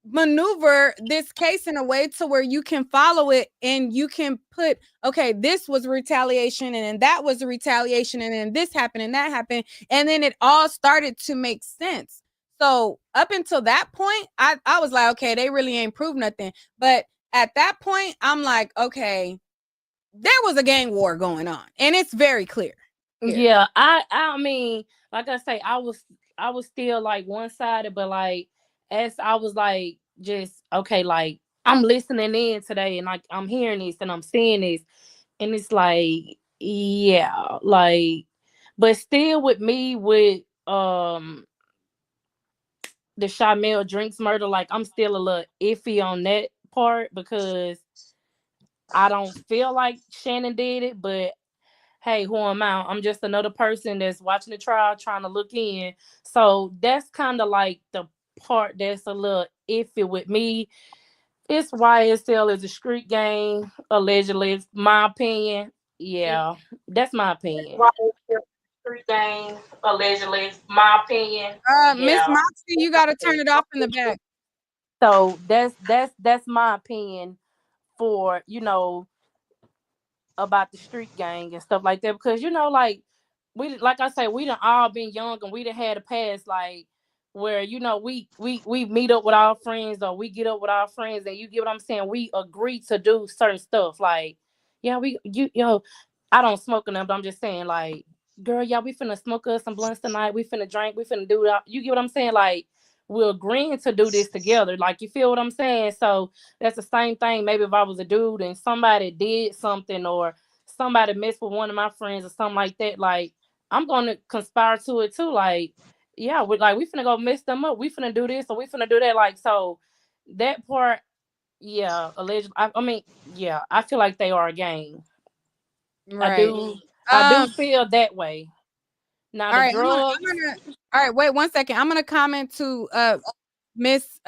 maneuver this case in a way to where you can follow it and you can put, okay, this was retaliation and then that was a retaliation and then this happened and that happened, and then it all started to make sense. So up until that point, I was like, okay, they really ain't proved nothing. But at that point, I'm like, okay, there was a gang war going on, and it's very clear. Yeah, I mean, like I say, I was still like one-sided, but like as I was like just okay, like I'm listening in today and like I'm hearing this and I'm seeing this, and it's like, yeah, like, but still with me with the Shamel Drinks murder, like I'm still a little iffy on that part because I don't feel like Shannon did it, but hey, who am I? I'm just another person that's watching the trial, trying to look in. So that's kind of like the part that's a little iffy with me. It's YSL is a street gang, allegedly. It's my opinion. Yeah, that's my opinion. Street gang, allegedly. It's my opinion. Miss Yeah. Moxie, you got to turn it off in the back. So that's my opinion for about the street gang and stuff like that, because like we, like I say, we done all been young and we done had a past like where we meet up with our friends or we get up with our friends, and you get what I'm saying, we agree to do certain stuff like, yeah, I don't smoke enough, but I'm just saying like, girl, yeah, we finna smoke us some blunts tonight, we finna drink, we finna do that, you get what I'm saying, like we're agreeing to do this together, like, you feel what I'm saying? So that's the same thing. Maybe if I was a dude and somebody did something or somebody messed with one of my friends or something like that, like I'm gonna conspire to it too. Like, yeah, we finna go mess them up. We finna do this or we finna do that. Like, so that part, yeah, allegedly. I mean, yeah, I feel like they are a gang. Right. I do feel that way. Now All the right, drugs. all right, wait 1 second. I'm gonna comment to Miss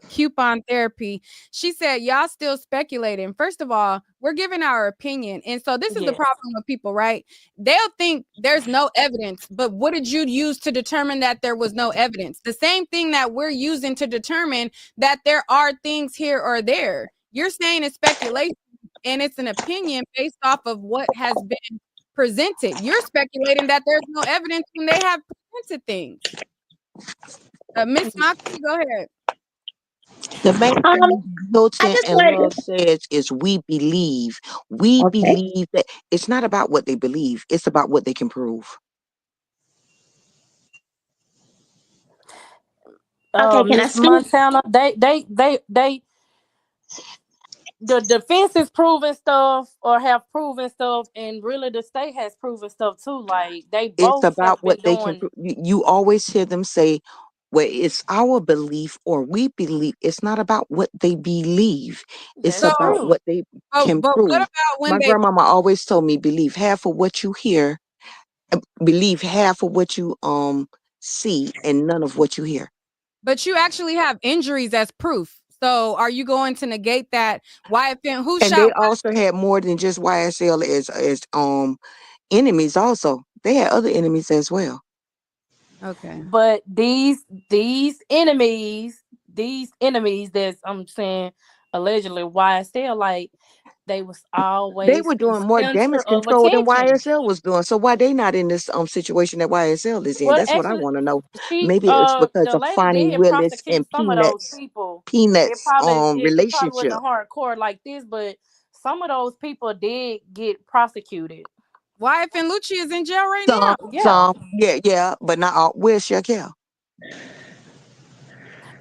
Coupon Therapy. She said, y'all still speculating. First of all, we're giving our opinion. And so this is the Yes. problem with people, right? They'll think there's no evidence, but what did you use to determine that there was no evidence? The same thing that we're using to determine that there are things here or there. You're saying it's speculation and it's an opinion based off of what has been presented. You're speculating that there's no evidence when they have presented things. Miss Moxie, go ahead. The main thing Hilton just and like Love says is we believe. We believe that it's not about what they believe, it's about what they can prove. Okay, can I Miss speak? Montana, the defense is proving stuff or have proven stuff, and really the state has proven stuff too. Like they It's both about have been what they can doing. prove. You always hear them say, well, it's our belief or we believe. It's not about what they believe, it's That's about true. what they can But what prove. about when My they? grandmama always told me, believe half of what you hear, believe half of what you see, and none of what you hear. But you actually have injuries as proof. So are you going to negate that? Who And they shot? also had more than just YSL as enemies. Also, they had other enemies as well. Okay. But these enemies that's I'm saying allegedly YSL, like they was They always were the doing more center damage of control than attention. YSL was doing. So why they not in this situation that YSL is in? Well, That's what I actually, want to know. she Maybe it's because the of lady Fonnie did Willis and prosecute some of those people. It probably wasn't relationship. a hardcore like this, but some of those people did get prosecuted. YF and Lucci is in jail right Some, now. Yeah. yeah, but not all. Where's Shaquille?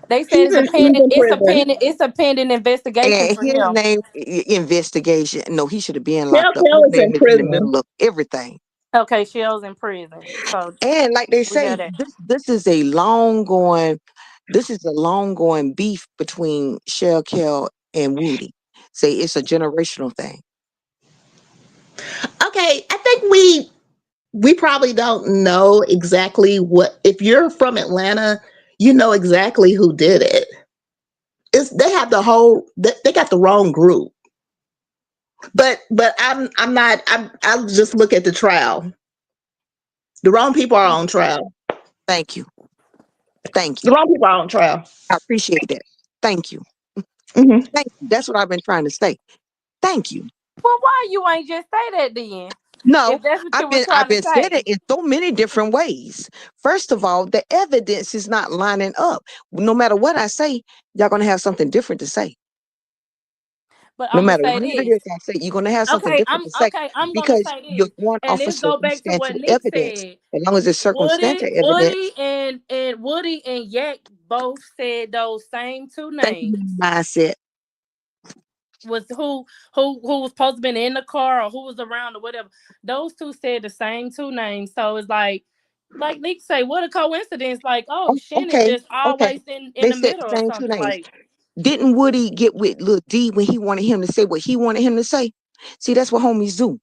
They said He's in prison. it's a pending investigation And for his him. name investigation. No, he should have been Shell locked up. His Kell is in name is in the prison. middle of everything. Okay, Shell's in prison. So And like they we say, had that. this is a long going beef between Shell Kell and Woody. Say it's a generational thing. Okay, I think we probably don't know exactly what. If you're from Atlanta, you know exactly who did it. They have the whole. They got the wrong group. But I'm not. I'll just look at the trial. The wrong people are on trial. Thank you. Thank The you. wrong people are on trial. I appreciate that. Thank you. Mhm. Thank you. That's what I've been trying to say. Thank you. Well, why you ain't just say that then? No, If that's what you I've were been trying to said say. it in so many different ways. First of all, the evidence is not lining up. No matter what I say, y'all gonna have something different to say. But No I'm gonna matter say what it this. is I say, you're gonna have something different to say I'm gonna because say you're this, going and off of this go back to what circumstantial Nick evidence. said. As long as it's circumstantial evidence, Woody and Yak both said those same two thank you, names. mindset. Was who was supposed to been in the car or who was around or whatever. Those two said the same two names. So it's like Nick say, what a coincidence. Like, oh, Shannon Okay, just okay. always in They the said middle the or same two something. names. Like, Didn't Woody get with Lil D when he wanted him to say what he wanted him to say? See, that's what homies do.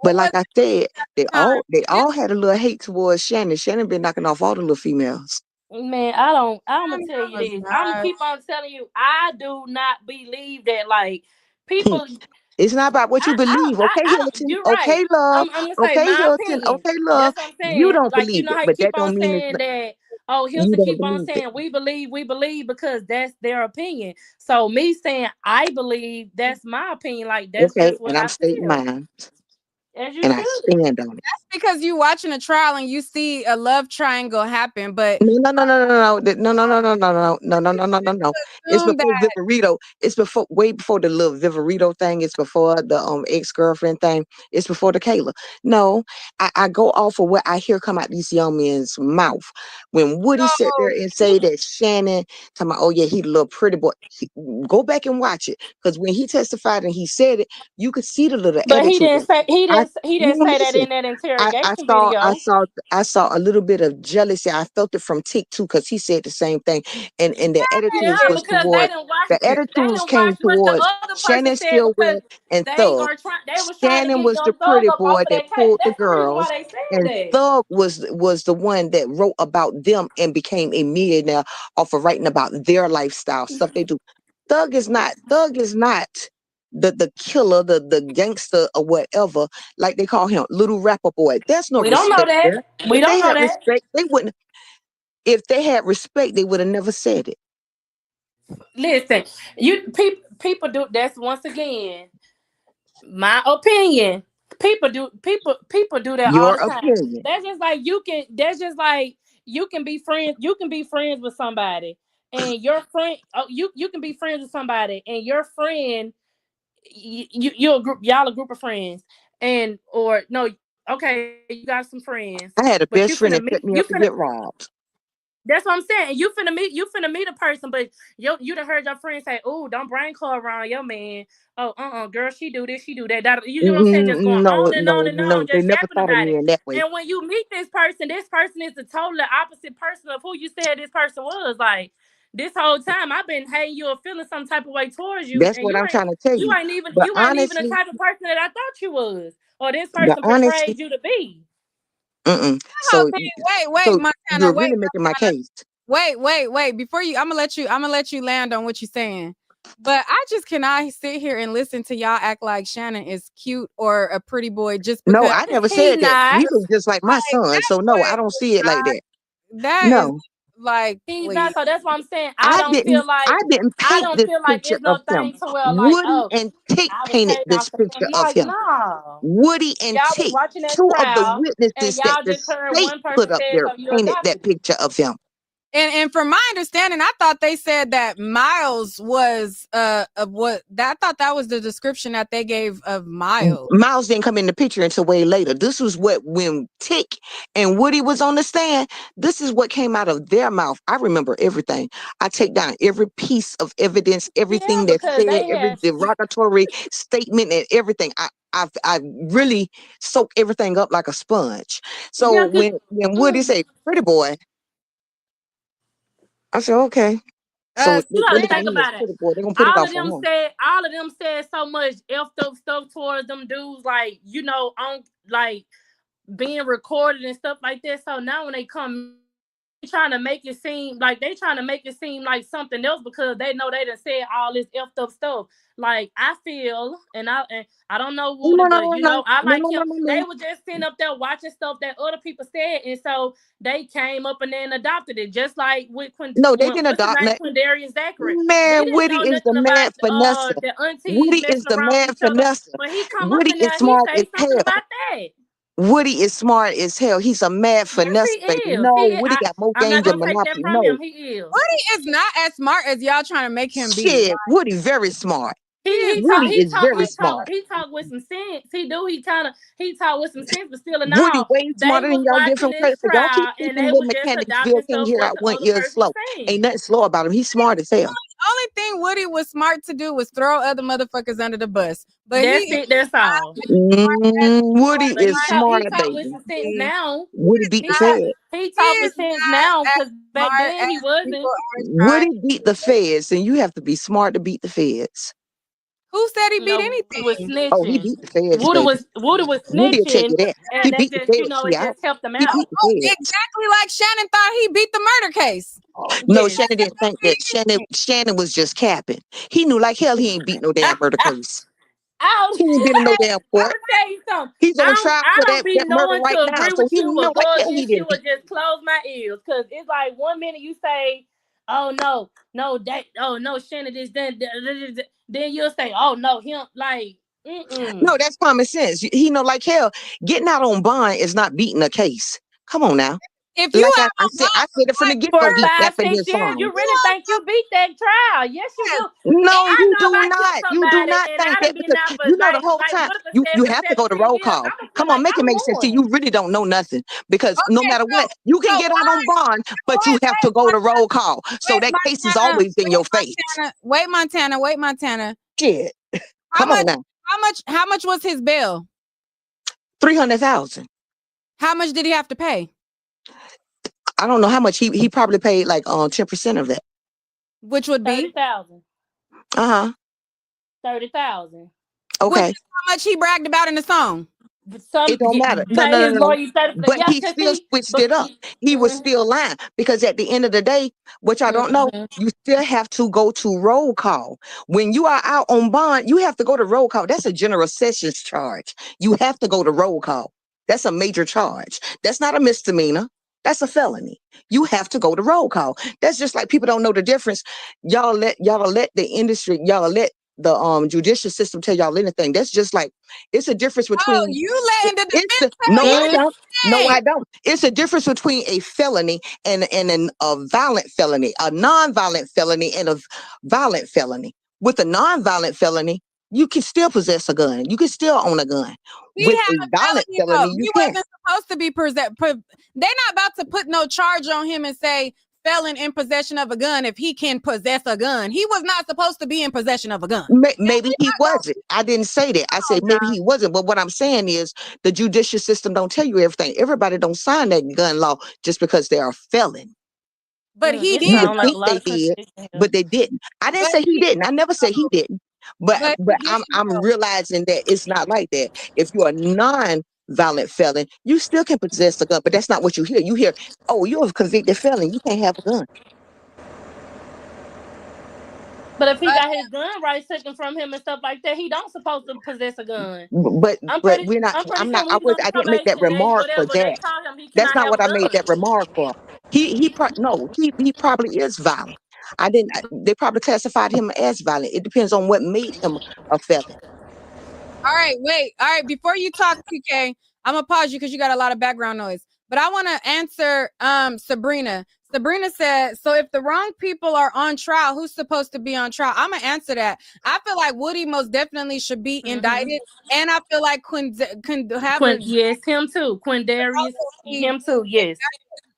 But like I said, they all had a little hate towards Shannon. Shannon been knocking off all the little females. man, I'm gonna tell you was this. I'm gonna not. keep on telling you, I do not believe that like people It's not about what you believe, okay, I don't, Hilton? you're right. Okay, love. I'm gonna say Okay, my Hilton. opinion. Okay, love. That's what I'm You saying. don't Like, you believe know it, how you but that keep on don't mean it's saying not, that, oh, you Hilton don't keep on believe it. saying we believe because that's their opinion. So me saying I believe, that's my opinion. Like, that's Okay, just what and I'm I stating feel. mine, As you and I should. stand on it. Because you watching a trial and you see a love triangle happen, but No. It's assume before that Viverito. It's before way before the little Viverito thing. It's before the ex-girlfriend thing. It's before the Kayla. No, I go off of what I hear come out these young men's mouth. When Woody sat there and say that Shannon talking about, oh yeah, he the little pretty boy. Go back and watch it. Because when he testified and he said it, you could see the little But he attitude. didn't say he You didn't don't say that listen. in that I interrogation saw I video. saw I saw a little bit of jealousy. I felt it from Tick too because he said the same thing, and the attitudes Yeah, was because they toward didn't watch the they attitudes didn't watch came what the towards other person Shannon said, because Stillwell and they Thug. are trying they was trying to Shannon get was the Young Thug pretty up off boy of that that case. pulled the That's the reason why girls, they said and that. Thug was the one that wrote about them and became a millionaire off of writing about their lifestyle stuff they do. Thug is not the killer, the gangster or whatever, like they call him, little rapper boy. There's no We don't know respect that. there. We If don't they know had that. respect, they wouldn't. If they had respect, they would have never said it. Listen, people do, that's once again my opinion. People do that all Your the time. opinion. That's just like you can be friends. You can be friends with somebody, and your friend. Oh, you can be friends with somebody, and your friend. Y'all a group of friends, and or no. Okay, you got some friends, I had a but best friend that set me up to get robbed. that's what I'm saying. You finna meet a person, but you done heard your friend say, "Oh, don't bring her around your man." Oh, girl, she do this, she do that. You know what I'm saying? Just going No, on and on no, and no. on, They just never yapping thought of about me it. in that way. And when you meet this person is the totally opposite person of who you said this person was. Like, this whole time, I've been hating you or feeling some type of way towards you, That's and what I'm trying to tell you you. ain't even But you ain't even the honestly, type of person that I thought you was, or this but person honestly, portrayed you to be. mm-mm. whole So, thing. Wait, so Montana. you're really making my case. Wait. Before you, I'm gonna let you land on what you're saying. But I just cannot sit here and listen to y'all act like Shannon is cute or a pretty boy just No, because I never He said that. not. He was just like my like son. that So no, boy I don't see it like that. that is No, like He's not. please. So that's what I'm saying. I didn't I paint don't this feel like picture it's of no him. thing to where like, Woody oh, and Tick I was painted hating this off the picture family. of Like, him. no. Woody and Y'all was Tick, watching that two of the trial and witnesses that y'all the just heard state one person put up say there, something, you painted adopted that picture of him. And from my understanding, I thought they said that Miles was of what that I thought that was the description that they gave of Miles. Miles didn't come in the picture until way later. This was what when Tick and Woody was on the stand, this is what came out of their mouth. I remember everything. I take down every piece of evidence, Yeah, everything that's because said, they every had derogatory statement and everything. I really soak everything up like a sponge. So yeah, when Woody said pretty boy, I said, okay. So you they gotta look at think me as about it. pretty boy, they're gonna put it off on him. All of them said so much effed up stuff towards them dudes, like, on like being recorded and stuff like that. So now when they come trying to make it seem like something else because they know they done said all this effed up stuff. Like I feel, and I don't know Woody, but you know I like him. They were just sitting up there watching stuff that other people said, and so they came up and then adopted it, just like with No, they didn't adopt that. Quindarius Zachary. We Man, didn't Woody know is the nothing man about finesse. the aunties Woody is messing the around man with each other, finesse. but he come Woody up and is now he smart as say something hell. about that. Woody is smart as hell. He's a mad Yes, finesse, he baby. is. No, Woody got more I'm game not than gonna take that Monopoly. from No. him. He is. Woody is not as smart as y'all trying to make him be. Shit, Woody very smart. He talk with some sense. He talk with some sense, but still and Woody all, way they smarter was than y'all watching different this credit. Y'all keep trial and thinking they what was just Mechanicsville adopting came stuff here what out the 1 other year person slow. saying. Ain't nothing slow about him. He's smart as hell. Only thing Woody was smart to do was throw other motherfuckers under the bus. But That's all. Woody But is smart, he talk with baby. some sense now. Woody beat the feds. He talk with sense now because back smart then he as wasn't. people are Woody trying. beat the feds, and you have to be smart to beat the feds. Who said he beat No, anything? was Oh, he snitching. beat the feds, Woody baby. was Woody will tell snitching, you that. and He that beat the just feds. it just helped him He out. beat the feds. Exactly like Shannon thought he beat the murder case. No, Yes. Shannon didn't think that. Shannon was just capping. He knew like hell he ain't beat no damn murder case. He ain't been in no damn I'm court. gonna tell you something. He's on trial I for don't be that murder knowing right to now. agree So with he you know or like go hell he against you didn't or beat. just close my ears. Cause it's like 1 minute you say, oh no, Shannon is then you'll say, oh no, him like No, that's common sense. He know like hell. Getting out on bond is not beating a case. Come on now. If you Like have I said it from the get go. for He 5, capping 6 his years, you songs. really think you beat that trial. Yes, you do. No, I you know do if I not. kill You do somebody not and think I done that been because out for you know the whole time Woodiford you said for have to go to 17 roll years, call. I'ma feel Come on, like make it I make sense to you. won. You really don't know nothing because no matter what, you can so get out on bond, but you have to go to roll call. So that case is always in your face. Wait, Montana. Shit. Come on now. How much was his bail? 300,000. How much did he have to pay? I don't know how much he probably paid like 10% of that. Which would be 30,000. 30,000. Okay. Which is how much he bragged about in the song. It don't matter. No. But he still switched it up. He was still lying because at the end of the day, which I don't know, you still have to go to roll call. When you are out on bond, you have to go to roll call. That's a general sessions charge. You have to go to roll call. That's a major charge. That's not a misdemeanor. That's a felony. You have to go to roll call. That's just like people don't know the difference. Y'all let the industry, y'all let the judicial system tell y'all anything. That's just like it's a difference between you letting the defense no, I don't. No, I don't. It's a difference between a felony and a violent felony, a non-violent felony and a violent felony. With a non-violent felony, you can still possess a gun. You can still own a gun. With a violent felony, you He can't. wasn't supposed to be they're not about to put no charge on him and say felon in possession of a gun if he can possess a gun. He was not supposed to be in possession of a gun. Maybe he wasn't. I didn't say that. I said maybe he wasn't. But what I'm saying is the judicial system don't tell you everything. Everybody don't sign that gun law just because they're a felon. But he You did. would think they did, but they didn't. I didn't say he didn't. I never said he didn't. But I'm realizing that it's not like that. If you're a non-violent felon, you still can possess a gun, but that's not what you hear. You hear, oh, you're a convicted felon. You can't have a gun. But if he got his gun rights taken from him and stuff like that, he don't supposed to possess a gun. But we're not. I'm not. I didn't make that remark for that. They told him he That's cannot not have what a I made gun. that remark for. He probably is violent. I didn't. They probably classified him as violent. It depends on what made him a felon. All right, wait. All right, before you talk, PK, I'm gonna pause you because you got a lot of background noise. But I want to answer Sabrina. Sabrina said, so if the wrong people are on trial, who's supposed to be on trial? I'm gonna answer that. I feel like Woody most definitely should be indicted, and I feel like yes, him too. Quindarius, him too. Yes.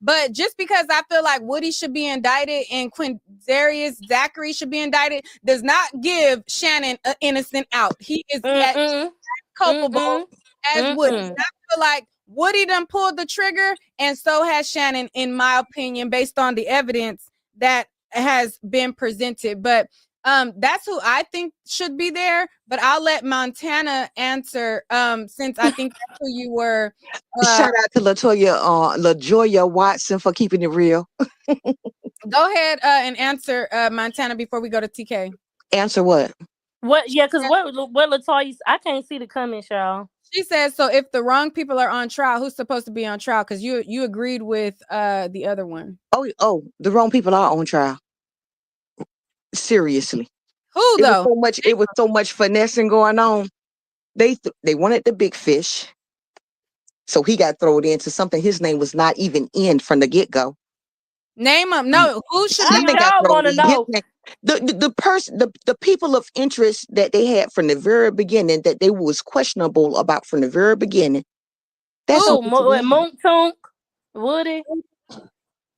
But just because I feel like Woody should be indicted and Quindarius Zachary should be indicted does not give Shannon an innocent out. He is as culpable as Woody. And I feel like Woody done pulled the trigger, and so has Shannon, in my opinion, based on the evidence that has been presented. But That's who I think should be there, but I'll let Montana answer. Since I think that's who you were. Shout out to LaJoya Watson for keeping it real. Go ahead and answer Montana before we go to TK. Answer what? What? Yeah, because what Latoya? I can't see the comments, y'all. She says, so if the wrong people are on trial, who's supposed to be on trial? Because you agreed with the other one. Oh, the wrong people are on trial. Seriously. Who though? It was so much finessing going on. They wanted the big fish. So he got thrown into something his name was not even in from the get-go. Name them. No, who should be on? Y'all want to know. The people of interest that they had from the very beginning, that they was questionable about from the very beginning. That's Moontonk, Woody.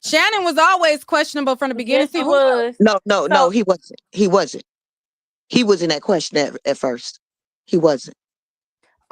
Shannon was always questionable from the beginning. Yes, he was. No, he wasn't. He was in that question at first. He wasn't.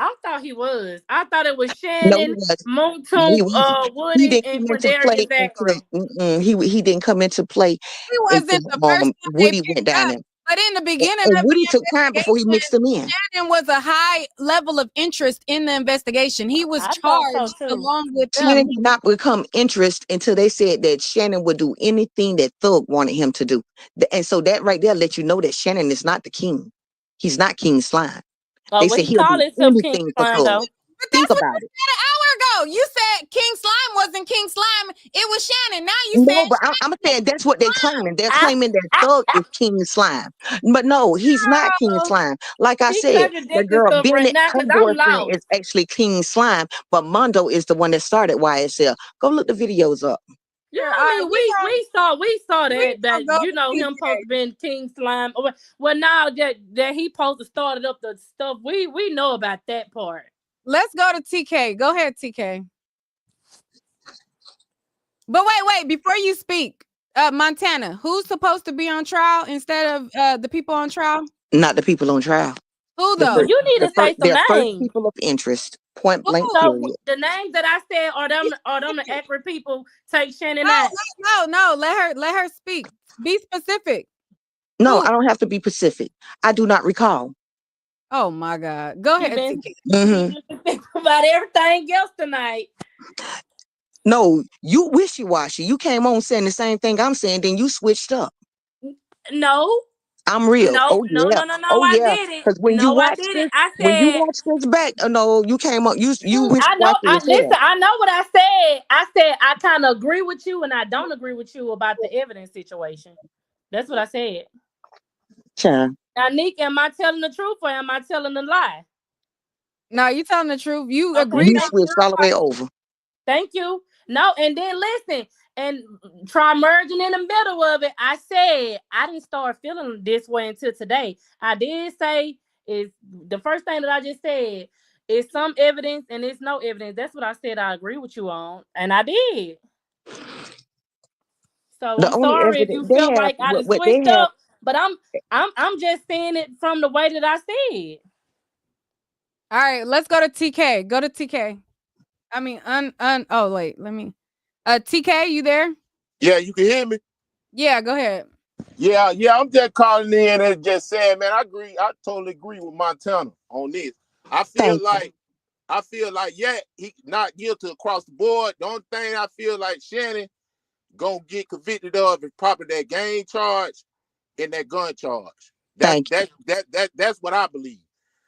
I thought he was. I thought it was Shannon, Moontonk, Woody, and Quindarius Zackram. He didn't come into play. He wasn't the first Woody went down there. But in the beginning, and Woody took time before he mixed them in. Shannon was a high level of interest in the investigation. He was charged along with them. Shannon did not become interest until they said that Shannon would do anything that Thug wanted him to do. And so that right there let you know that Shannon is not the king. He's not King Slime. They said he'll do anything for Thug. Think about it. An hour ago, you said King Slime wasn't King Slime. It was Shannon. Now you said. No, but I'm saying that's what they're claiming. They're claiming that Thug is King Slime. But no, he's not King Slime. Like I said, the girl Bennett, her boyfriend is actually King Slime, but Mondo is the one that started YSL. Go look the videos up. Yeah, I mean, we saw that you know him supposed to be King Slime. Well, now that he supposed to started up the stuff, we know about that part. Let's go to TK. Go ahead, TK. But wait, before you speak, Montana, who's supposed to be on trial instead of the people on trial? Not the people on trial. Who though? You need to say some names. People of interest. Point blank. So the names that I said are them the accurate people. Take Shannon out. No. Let her speak. Be specific. No, I don't have to be specific. I do not recall. Oh my God. Go ahead. About everything else tonight. No, you wishy-washy. You came on saying the same thing I'm saying, then you switched up. No. I'm real. No, I did it. Because when you watch this back, no, you came up. You I know. Listen, I know what I said. I said I kind of agree with you, and I don't agree with you about the evidence situation. That's what I said. Sure. Now, Nick, am I telling the truth or am I telling a lie? No, you telling the truth. You agree. You switched all the way over. Thank you. No, and then listen. And try merging in the middle of it. I said I didn't start feeling this way until today. I did say is the first thing that I just said is some evidence and it's no evidence. That's what I said. I agree with you on, and I did. So I'm sorry if you felt like I just switched up, but I'm just saying it from the way that I said. All right, let's go to TK. Go to TK. I mean, oh wait, let me. TK, you there? Yeah, you can hear me. Yeah, go ahead. Yeah, I'm just calling in and just saying, man, I totally agree with Montana on this. I feel like, yeah, he not guilty across the board. The only thing I feel like Shannon gonna get convicted of is probably that gang charge and that gun charge. That's what I believe,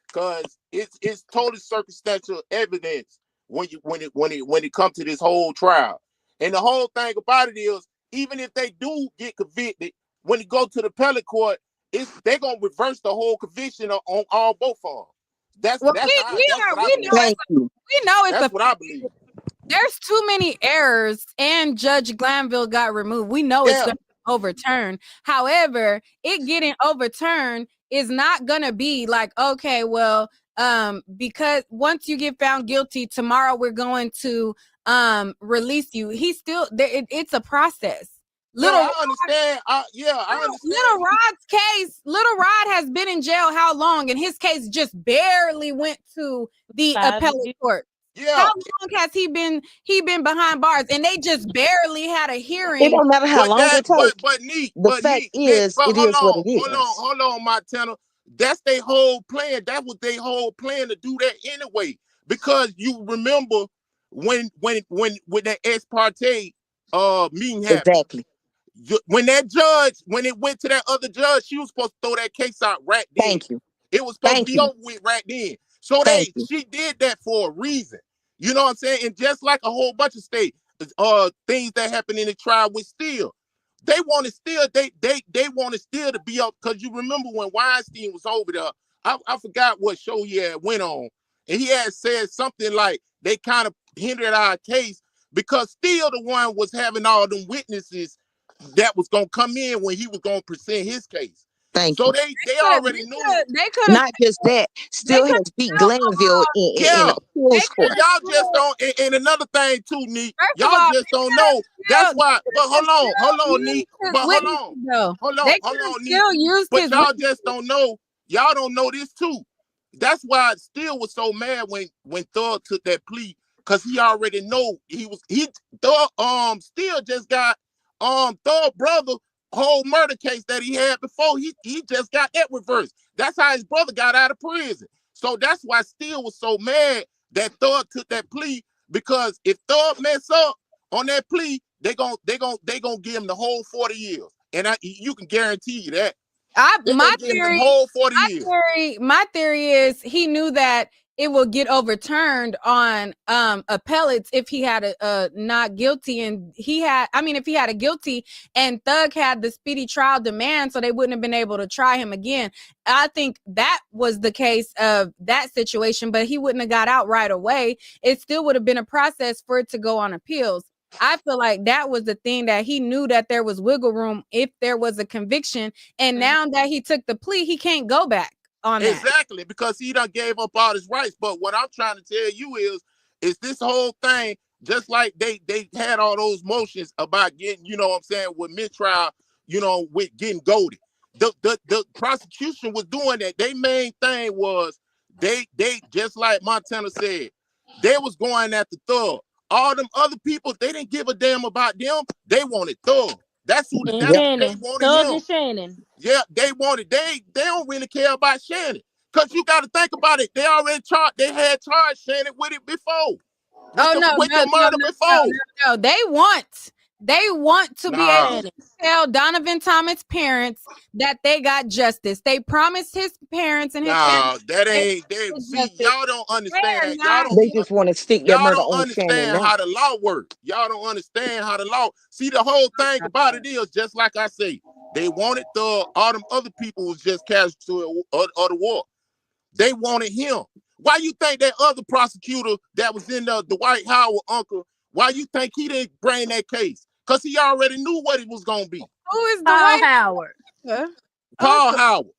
because it's totally circumstantial evidence when it comes to this whole trial. And the whole thing about it is, even if they do get convicted, when it go to the appellate court, they're gonna reverse the whole conviction on all both of them. We know it's what I believe. There's too many errors, and Judge Glanville got removed. We know it's going to be overturned. However, it getting overturned is not gonna be like, okay, well, because once you get found guilty, tomorrow we're going to release you. He's still there. It's a process. I understand. I understand. Little Rod's case, Little Rod has been in jail how long? And his case just barely went to the appellate court. Yeah. How long has he been behind bars? And they just barely had a It hearing. don't matter how long it takes. The fact is, but it is what it is. hold on, Montana. That's their whole plan. That was their whole plan to do that anyway. Because you remember when that ex parte meeting happened. Exactly. When it went to that other judge, she was supposed to throw that case out right then. Thank you. It was supposed to be over with right then. So she did that for a reason. You know what I'm saying? And just like a whole bunch of things that happen in the trial with Steele, they wanted Steele, they wanted Steele to be up, because you remember when Weinstein was over there, I forgot what show he had went on, and he had said something like they kind of hindered our case because Steele the one was having all them witnesses that was gonna come in when he was gonna present his case. Thank so you. they already knew. They could Not just that, still has beat Glanville in appeals court. And y'all just don't. And another thing too, Neek. First of Y'all all, just don't know. That's why. But hold on, Neek. But hold on, Neek. But y'all just don't know. Y'all don't know this too. That's why Steele was so mad when Thug took that plea, because he already know Steele just got Thug brother whole murder case that he had before. He just got that reversed. That's how his brother got out of prison. So that's why Steele was so mad that Thug took that plea, because if Thug mess up on that plea, they gonna give him the whole 40 years. And you can guarantee you that. My theory is he knew that it will get overturned on appellates if he had a not guilty, and if he had a guilty and Thug had the speedy trial demand, so they wouldn't have been able to try him again. I think that was the case of that situation, but he wouldn't have got out right away. It still would have been a process for it to go on appeals. I feel like that was the thing, that he knew that there was wiggle room if there was a conviction, and now that he took the plea, he can't go back on that. Exactly, because he done gave up all his rights. But what I'm trying to tell you is this whole thing, just like they had all those motions about getting, you know what I'm saying, with mid-trial, you know, with getting goaded. The prosecution was doing that. Their main thing was they just like Montana said, they was going after Thug. All them other people, they didn't give a damn about them. They wanted Thug. That's who they wanted. Thug and Shannon. Yeah, they wanted. They don't really care about Shannon, because you got to think about it. They already charged. They had charged Shannon with it before. With the murder before. No, they want to be able to tell Donovan Thomas' parents that they got justice. They promised his parents and his parents. That ain't. Y'all don't understand. They just want to stick their murder don't on Shannon. understand how the law works. Y'all don't understand how the law. See, the whole thing about it is, just like I say, they wanted all them other people was just casualty of the war. They wanted him. Why you think that other prosecutor that was in the Dwight Howard uncle, why you think he didn't bring that case? Because he already knew what it was going to be. Who is Paul Howard? Paul Howard.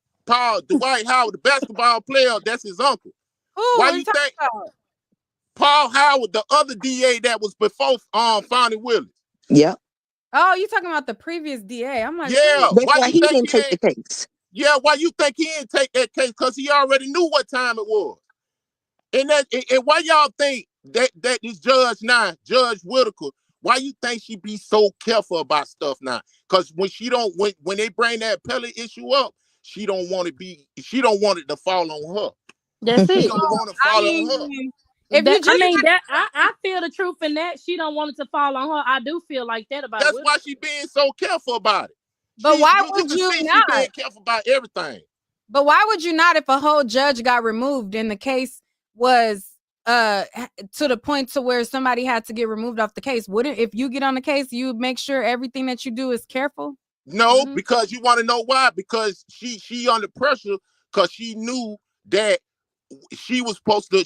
Dwight Howard, the basketball player, that's his uncle. Why you think Paul Howard, the other DA that was before Fonnie Willis? Yeah. Oh, you talking about the previous DA? I'm like, yeah. Why he didn't take the case? Yeah, why you think he didn't take that case? Because he already knew what time it was. And why y'all think that this judge now, Judge Whitaker, why you think she be so careful about stuff now? Because when they bring that appellate issue up, she don't want it to fall on her. That's it. She don't want to fall on her. I feel the truth in that. She don't want it to fall on her. I do feel like that about. That's why she being so careful about it. But why would you not? She being careful about everything. But why would you not, if a whole judge got removed and the case was to the point to where somebody had to get removed off the case? Wouldn't, if you get on the case, you make sure everything that you do is careful? No, because you want to know why? Because she under pressure, because she knew that she was supposed to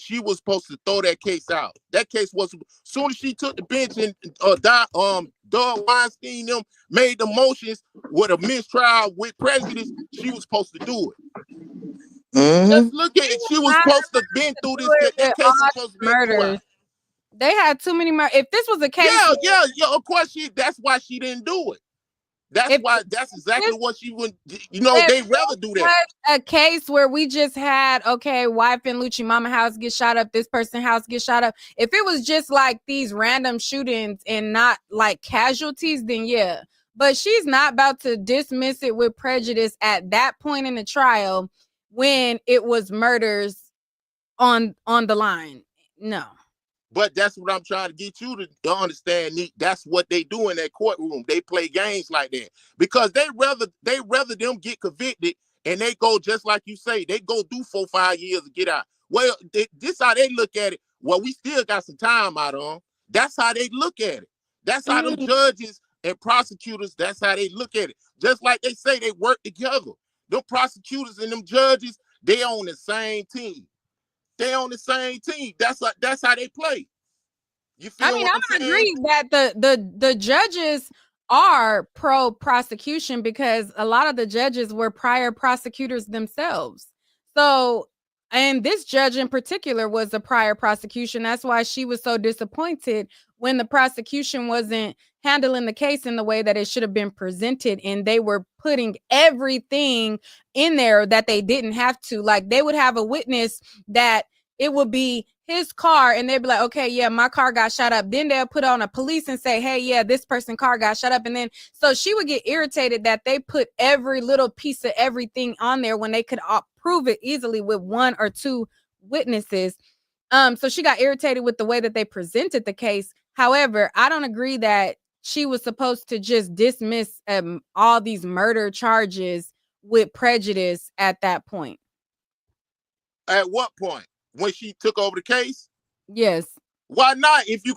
throw that case out. That case was, soon as she took the bench and Doug Weinstein them made the motions with a mistrial with prejudice, she was supposed to do it. Just look at it. She was supposed to been through this. That case was supposed to be murders. They had too many murders. If this was a case, yeah. Of course, that's why she didn't do it. That's exactly what she would. You know, they rather do that. A case where we just had, okay, wife in Lucci Mama house get shot up, this person house get shot up. If it was just like these random shootings and not like casualties, then yeah. But she's not about to dismiss it with prejudice at that point in the trial when it was murders on the line. No. But that's what I'm trying to get you to understand, Nick. That's what they do in that courtroom. They play games like that because they rather them get convicted and they go just like you say. They go do 4-5 years and get out. Well, this how they look at it. Well, we still got some time out of them. That's how they look at it. That's how them judges and prosecutors. That's how they look at it. Just like they say they work together. Them prosecutors and them judges, they on the same team. They on the same team. That's how they play. You feel? I mean, I would agree that the judges are pro prosecution because a lot of the judges were prior prosecutors themselves. So, and this judge in particular was a prior prosecution. That's why she was so disappointed when the prosecution wasn't handling the case in the way that it should have been presented, and they were putting everything in there that they didn't have to. Like, they would have a witness that it would be his car, and they'd be like, okay, yeah, my car got shot up. Then they'll put on a police and say, hey, yeah, this person's car got shot up. And then, so she would get irritated that they put every little piece of everything on there when they could prove it easily with 1 or 2 witnesses. So she got irritated with the way that they presented the case. However, I don't agree that she was supposed to just dismiss all these murder charges with prejudice at that point. At what point? When she took over the case? Yes. Why not? If you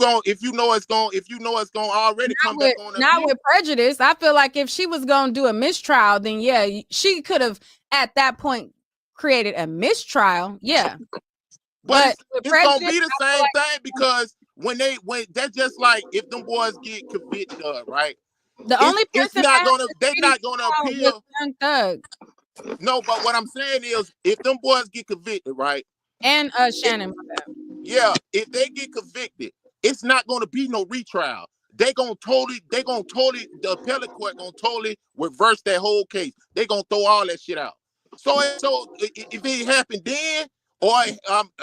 know it's going already come back on not with prejudice. I feel like if she was going to do a mistrial, then yeah, she could have at that point created a mistrial. Yeah. But it's gonna be the same thing because when that's just like if them boys get convicted, right? Only person they're not gonna appeal. Young Thug. No, but what I'm saying is if them boys get convicted, right? And Shannon. Yeah, if they get convicted, it's not gonna be no retrial. The appellate court gonna totally reverse that whole case. They're gonna throw all that shit out. So if it happened then or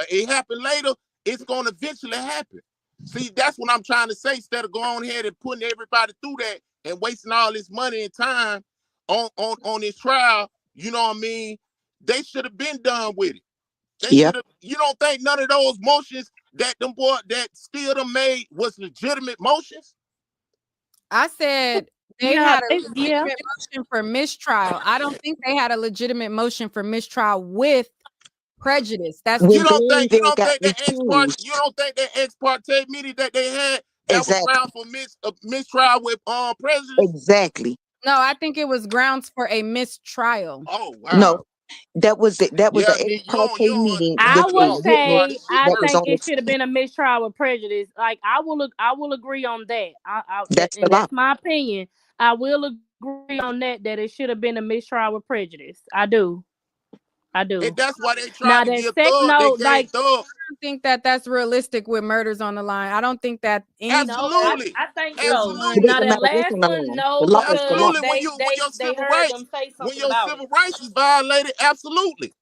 it happened later, it's gonna eventually happen. See, that's what I'm trying to say. Instead of going ahead and putting everybody through that and wasting all this money and time on this trial, you know what I mean? They should have been done with it. You don't think none of those motions that them boy that still them made was legitimate motions? I said they had a legitimate motion for mistrial. I don't think they had a legitimate motion for mistrial with prejudice. That's you don't think that ex parte meeting that they had that was ground for mistrial with prejudice? Exactly. No, I think it was grounds for a mistrial. Oh wow. No. That was the ex parte meeting. I would say I think it should have been a mistrial with prejudice. Like I will agree on that. That's my opinion. I will agree on that it should have been a mistrial with prejudice. I do. And that's why they try to get Thug. I don't think that that's realistic with murders on the line. I don't think that absolutely. I think so. Now that last one, no, absolutely. When your civil rights is violated, absolutely.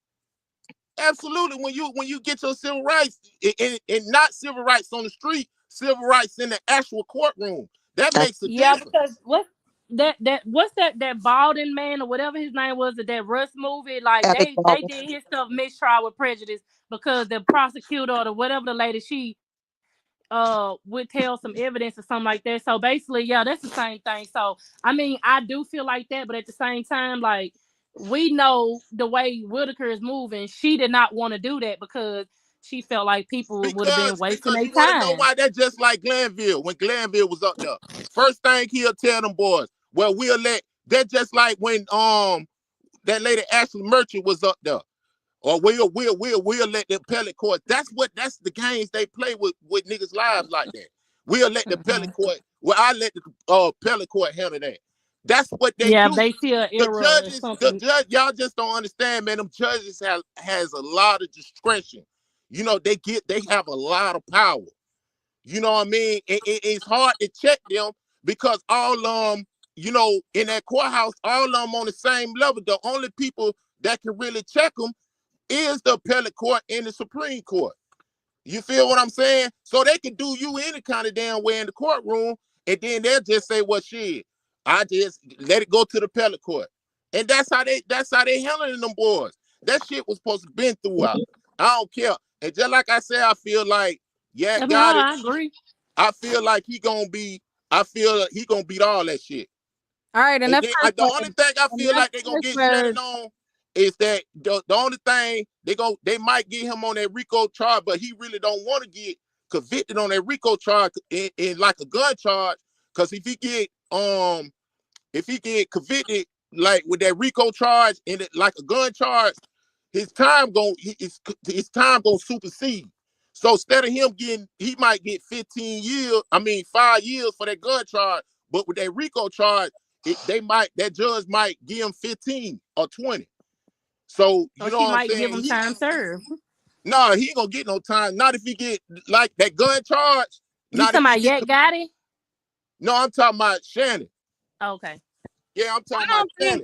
Absolutely. When you get your civil rights and not civil rights on the street, civil rights in the actual courtroom, that makes a difference. Because what's that Baldwin man or whatever his name was at that Russ movie? Like they did his stuff mistrial with prejudice because the prosecutor or whatever the lady, she withheld some evidence or something like that. So basically, yeah, that's the same thing. So I mean, I do feel like that, but at the same time, like we know the way Whitaker is moving, she did not want to do that because she felt like people would have been wasting their time. You know why? That's just like Glanville. When Glanville was up there, first thing he'll tell them boys, well, we'll let. That's just like when that lady Ashley Merchant was up there, or we'll let the appellate court. That's the games they play with niggas' lives like that. We'll let the appellate court. Well, I let the appellate court handle that. That's what they do. Yeah, they see an error. The judge, y'all just don't understand, man. Them judges has a lot of discretion. You know, they have a lot of power. You know what I mean? It's hard to check them because all you know, in that courthouse, all of them on the same level. The only people that can really check them is the appellate court and the Supreme Court. You feel what I'm saying? So they can do you any kind of damn way in the courtroom, and then they'll just say, well, shit, I just let it go to the appellate court. And that's how they handling them boys. That shit was supposed to been throughout. I don't care. And just like I said, I feel like, yeah, No, got it. I agree. I feel like he gonna beat all that shit. All right, And enough. then, the only thing I feel like they're gonna get shitted on is that the only thing they might get him on that RICO charge, but he really don't want to get convicted on that RICO charge in like a gun charge, because if he get convicted like with that RICO charge and like a gun charge, his time gonna supersede. So instead of him he might get 5 years for that gun charge, but with that RICO charge, that judge might give him 15 or 20. So you know he what might I'm saying? give him time served. No, he ain't gonna get no time. Not if he get like that gun charge. You talking about Yet Gotti? No, I'm talking about Shannon. Okay. Yeah, I'm talking about Shannon.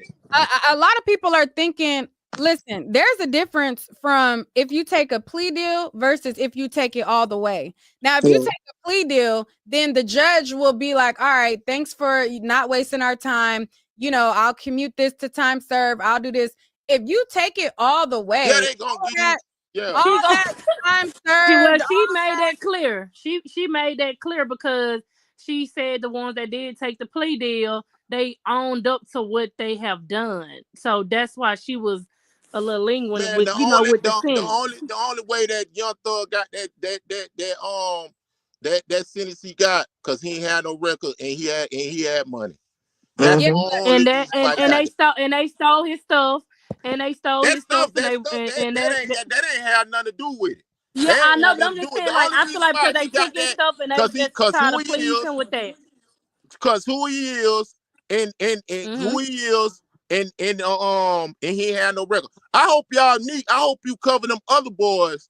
A lot of people are thinking, listen, there's a difference from if you take a plea deal versus if you take it all the way. Now, if you take a plea deal, then the judge will be like, all right, thanks for not wasting our time. You know, I'll commute this to time served. I'll do this. If you take it all the way, yeah, they gonna give you. Yeah. All that time served. She made that clear. She made that clear because she said the ones that did take the plea deal, they owned up to what they have done. So that's why she was a little lingering with the only way that Young Thug got that sentence he got, because he ain't had no record and he had money. That's the only they stole his stuff. And they stole his stuff. That ain't have nothing to do with it. Yeah, I know, but I'm just saying, like, I feel like because they took his stuff and they just try to please him with that. Because who he is and who he is and he ain't had no record. I hope you cover them other boys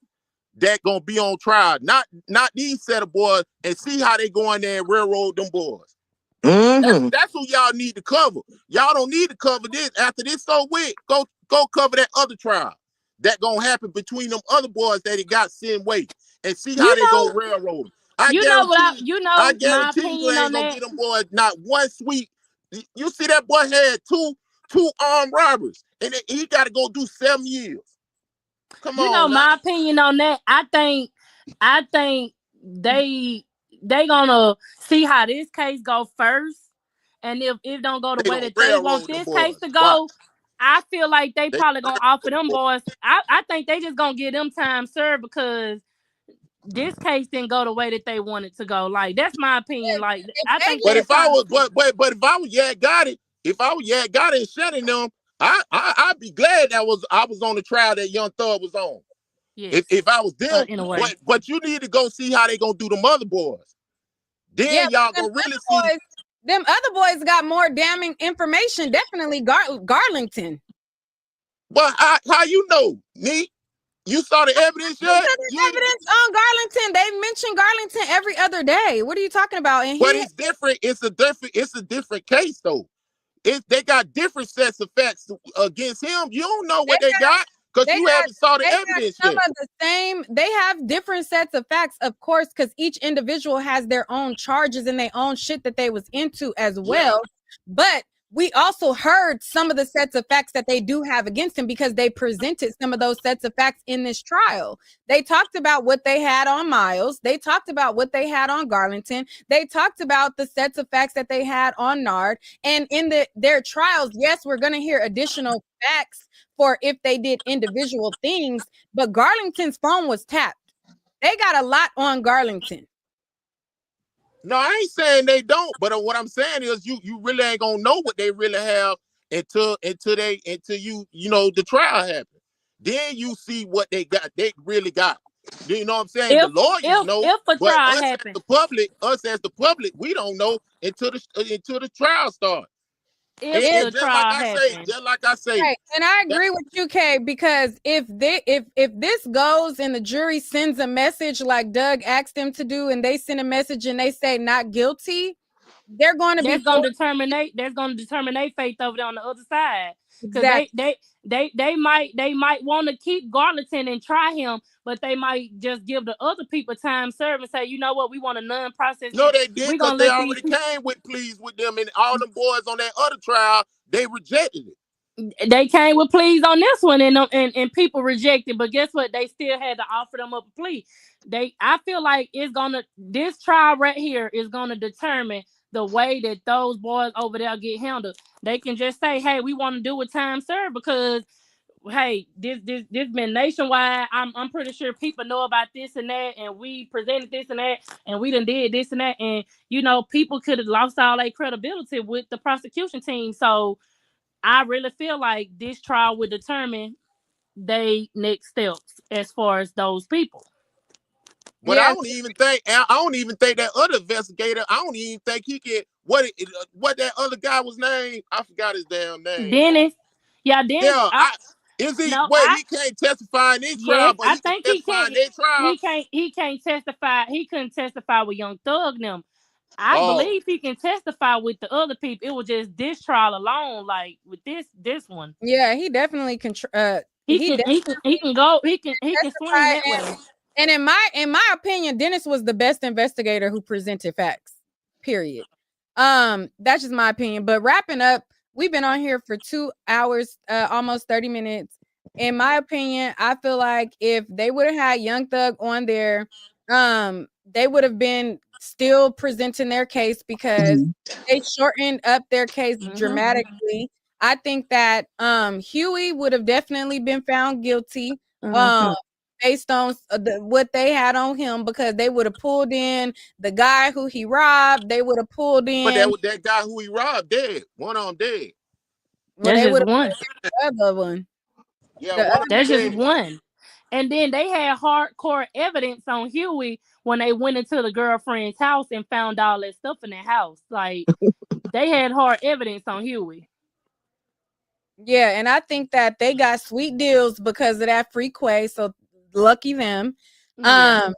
that gonna be on trial, not these set of boys, and see how they go in there and railroad them boys. That's who y'all need to cover. Y'all don't need to cover this. After this so with, go cover that other trial that gonna happen between them other boys that he got sent away, and see how they go railroad them. I guarantee you ain't gonna get them boys not one sweet. You see that boy had two armed robbers, and he got to go do 7 years. Come on. You know my opinion on that. I think they gonna see how this case go first, and if it don't go the way that they want this case to go, I feel like they probably gonna offer them boys. I think they just gonna give them time served because this case didn't go the way that they wanted to go. Like, that's my opinion. Like, I think. But if I was Yad Gotti, and Shannon them, I'd be glad I was on the trial that Young Thug was on. Yes. If I was them, in a way. But you need to go see how they gonna do them other boys. Then y'all gonna really see. Them other boys got more damning information. Definitely Garlington. But how you know, Nee? You saw the evidence yet? Evidence on Garlington. They mention Garlington every other day. What are you talking about? And but it's different. It's a different case though. They got different sets of facts against him. You don't know what they got because you haven't saw the evidence yet. Some of the same. They have different sets of facts, of course, because each individual has their own charges and their own shit that they was into as well. But we also heard some of the sets of facts that they do have against him because they presented some of those sets of facts in this trial. They talked about what they had on Miles. They talked about what they had on Garlington. They talked about the sets of facts that they had on Nard. And in their trials, yes, we're going to hear additional facts for if they did individual things, but Garlington's phone was tapped. They got a lot on Garlington. No, I ain't saying they don't, but what I'm saying is you really ain't gonna know what they really have until you know the trial happens. Then you see what they really got. You know what I'm saying? The lawyers know, but us as the public, we don't know until the trial starts. Just like I say, right. And I agree with you, Kay, because if this goes and the jury sends a message like Doug asked them to do, and they send a message and they say not guilty, they're going to be That's gonna determine their faith over there on the other side. Because exactly. they might want to keep Garlington and try him, but they might just give the other people time serve and say, you know what, we want a non-process. No, they did, We're because gonna they let these already came with pleas with them, and all them boys on that other trial, they rejected it. they came with pleas on this one, and people rejected. But guess what? They still had to offer them up a plea. I feel like this trial right here is gonna determine the way that those boys over there get handled. They can just say, "Hey, we want to do a time served," because hey, this been nationwide. I'm pretty sure people know about this and that, and we presented this and that, and we done did this and that, and people could have lost all their credibility with the prosecution team. So I really feel like this trial would determine they next steps as far as those people. But I don't even think that other investigator. I don't even think he can. What that other guy was named? I forgot his damn name. Dennis. Yeah, Dennis. Yeah, he can't testify in this trial, but I he can think testify in their trial. He can't testify. He couldn't testify with Young Thug them. I Oh. believe he can testify with the other people. It was just this trial alone, like with this one. Yeah, he definitely can. He can go. He can swing that way. And in my opinion, Dennis was the best investigator who presented facts. Period. That's just my opinion. But wrapping up, we've been on here for 2 hours, almost 30 minutes. In my opinion, I feel like if they would have had Young Thug on there, they would have been still presenting their case because they shortened up their case dramatically. I think that Huey would have definitely been found guilty. Based on what they had on him, because they would have pulled in the guy who he robbed. They would have pulled in. But that guy who he robbed dead. One of them dead. Well, they would have the other one. Yeah, that's just one. And then they had hardcore evidence on Huey when they went into the girlfriend's house and found all that stuff in their house. Like they had hard evidence on Huey. Yeah, and I think that they got sweet deals because of that free quay. So lucky them. Yeah.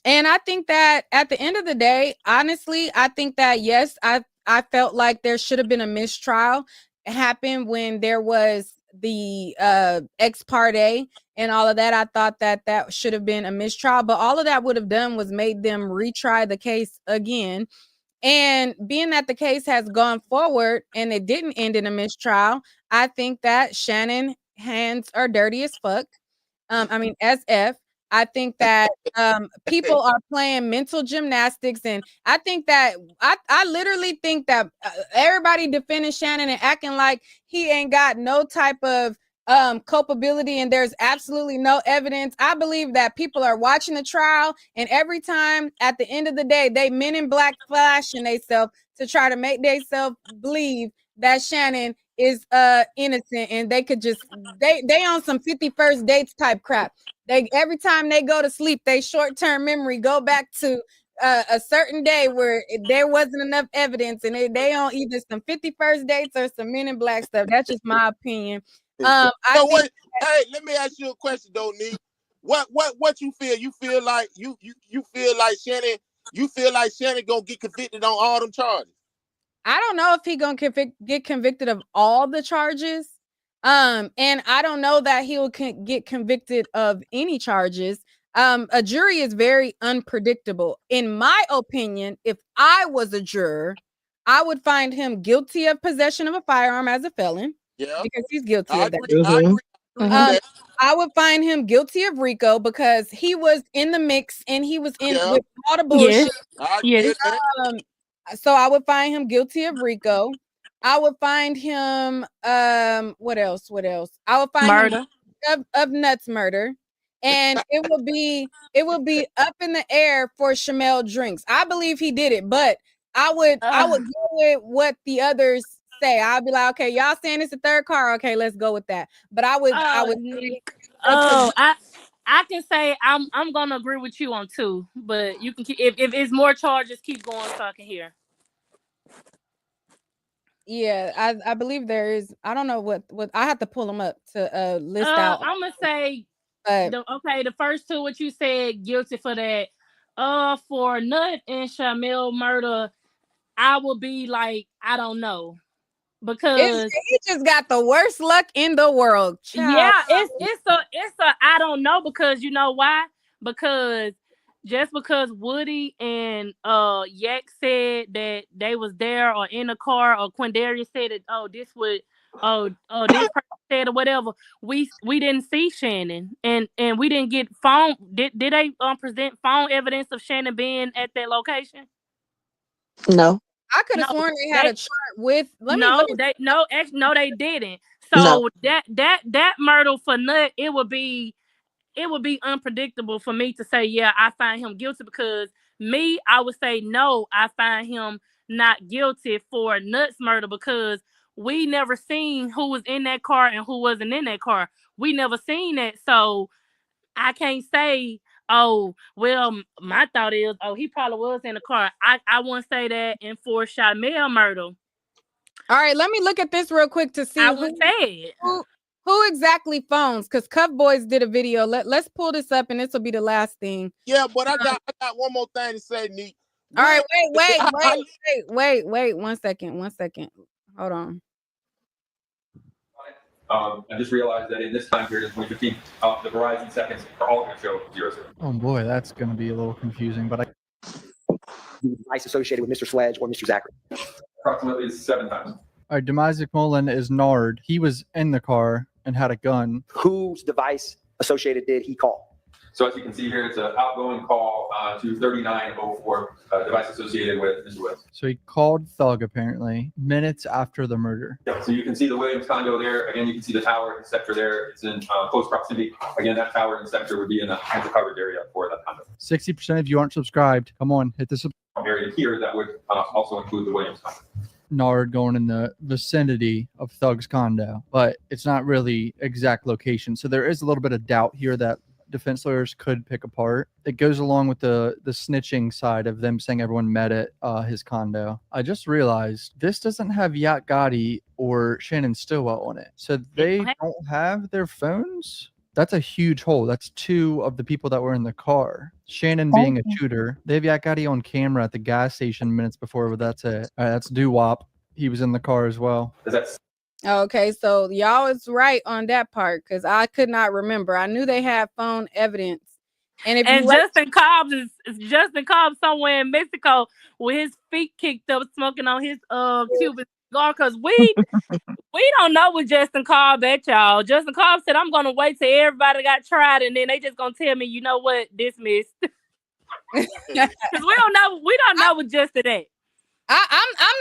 And I think that at the end of the day, honestly, I think that yes, I felt like there should have been a mistrial happen when there was the ex parte and all of that. I thought that should have been a mistrial, but all of that would have done was made them retry the case again. And being that the case has gone forward and it didn't end in a mistrial, I think that Shannon hands are dirty as fuck. SF. I think that people are playing mental gymnastics, and I think that I literally think that everybody defending Shannon and acting like he ain't got no type of culpability and there's absolutely no evidence. I believe that people are watching the trial, and every time at the end of the day, they men in black flashing themselves to try to make themselves believe that Shannon is innocent, and they could just they on some 51st dates type crap. They every time they go to sleep, they short-term memory go back to a certain day where there wasn't enough evidence, and they on either some 51st dates or some Men in Black stuff. That's just my opinion. Hey, let me ask you a question, though, Nick. What you feel? You feel like you feel like Shannon? You feel like Shannon gonna get convicted on all them charges? I don't know if he gonna get convicted of all the charges. And I don't know that he'll get convicted of any charges. A jury is very unpredictable. In my opinion, if I was a juror, I would find him guilty of possession of a firearm as a felon. Yeah, because he's guilty of that. I would find him guilty of RICO because he was in the mix and he was in with all the bullshit. Yes. So I would find him guilty of RICO. I would find him what else? I would find murder him of nuts murder. And it would be up in the air for Shamel Drinks. I believe he did it, but I would go with what the others say. I'll be like, okay, y'all saying it's the third car. Okay, let's go with that. But I would I can say I'm gonna agree with you on 2, but you can keep if it's more charges, keep going so I can hear. Yeah, I believe there is. I don't know what I have to pull them up to list out. I'm gonna say the first 2, what you said, guilty for that. For Nut and Shamel murder, I would be like, I don't know. He just got the worst luck in the world. Child. Yeah, it's a I don't know, because you know why? Because just because Woody and Yak said that they was there or in the car, or Quindarius said that this this person said or whatever, we didn't see Shannon, and we didn't get phone. Did they present phone evidence of Shannon being at that location? No. I could have No, sworn they had a chart with. Let me. No, they didn't. No. So that murder for Nut, it would be unpredictable for me to say, yeah, I find him guilty, because I would say no, I find him not guilty for Nut's murder, because we never seen who was in that car and who wasn't in that car. We never seen that. So I can't say, oh, well, my thought is, oh, he probably was in the car. I wouldn't say that. And for Shamel murder, All right, let me look at this real quick to see I would say it. Who exactly phones? Because Cuff Boys did a video. Let's pull this up, and this will be the last thing. Yeah, but I got one more thing to say, Neek. All right, wait. 1 second. Hold on. I just realized that in this time period, in 2015, the Verizon seconds are all going to show 0. Oh boy, that's going to be a little confusing, but device associated with Mr. Sledge or Mr. Zachary. Approximately 7 times. all right, Demise McMullen is Nard. He was in the car and had a gun. Whose device associated did he call? So as you can see here, it's an outgoing call to 3904, device associated with Mr. West. So he called Thug apparently minutes after the murder. Yeah, so you can see the Williams condo there. Again, you can see the tower and sector there. It's in close proximity. Again, that tower and sector would be in the covered area for that condo. 60% of you aren't subscribed. Come on, hit the Area here that would also include the Williams condo. Nard going in the vicinity of Thug's condo, but it's not really exact location. So there is a little bit of doubt here that defense lawyers could pick apart. It goes along with the snitching side of them saying everyone met at his condo. I just realized this doesn't have Yak Gotti or Shannon Stillwell on it. So they don't have their phones? That's a huge hole. That's 2 of the people that were in the car. Shannon being a shooter. They have Yak Gotti on camera at the gas station minutes before, but that's it. All right, that's Doo-Wop. He was in the car as well. Okay, so y'all is right on that part, because I could not remember. I knew they had phone evidence. And Justin Cobbs is somewhere in Mexico with his feet kicked up, smoking on his Cuban cigar, because we don't know what Justin Cobb at, y'all. Justin Cobb said, I'm gonna wait till everybody got tried, and then they just gonna tell me, you know what, dismissed. Because we don't know what Justin at. I'm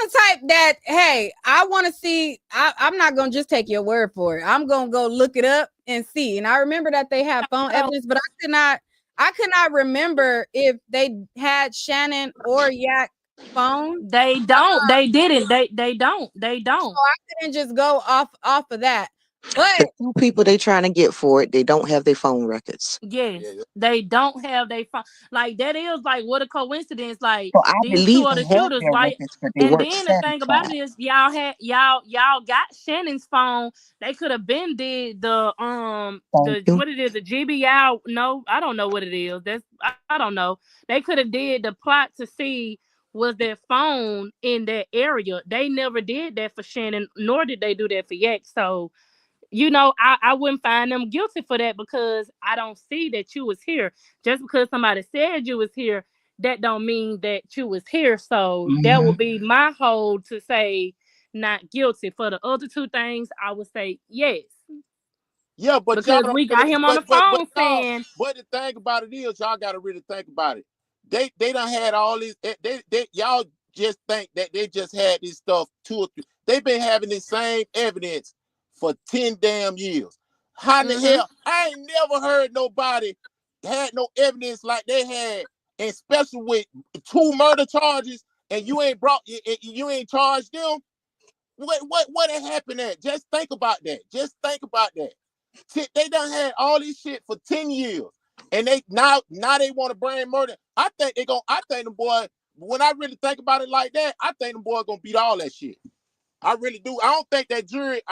the type that, hey, I want to see. I'm not gonna just take your word for it. I'm gonna go look it up and see. And I remember that they had phone evidence, but I could not remember if they had Shannon or Yak phone. They don't. They didn't. They don't. So I couldn't just go off of that. But The 2 people they trying to get for it, they don't have their phone records. yes, they don't have their phone. Like, that is like, what a coincidence. Like, So I these believe 2 are they the have shooters, their right? records, but they And weren't then the thing about satisfied. it is, y'all got Shannon's phone. They could have been did the what it is, the GBI. No, I don't know what it is. I don't know. They could have did the plot to see was their phone in that area. They never did that for Shannon, nor did they do that for Yak. So, I wouldn't find them guilty for that, because I don't see that you was here. Just because somebody said you was here, that don't mean that you was here. So that would be my hold to say not guilty. For the other 2 things, I would say yes. Yeah, but because we got him on the phone saying. But the thing about it is, y'all got to really think about it. They done had all these. They y'all just think that they just had this stuff 2 or 3. They've been having the same evidence for 10 damn years. How the hell? I ain't never heard nobody had no evidence like they had, and especially with 2 murder charges, and you ain't charged them. What happened at? Just think about that. They done had all this shit for 10 years, and they now they want to bring murder. I think the boy. When I really think about it like that, I think the boy gonna beat all that shit. I really do. I don't think that jury.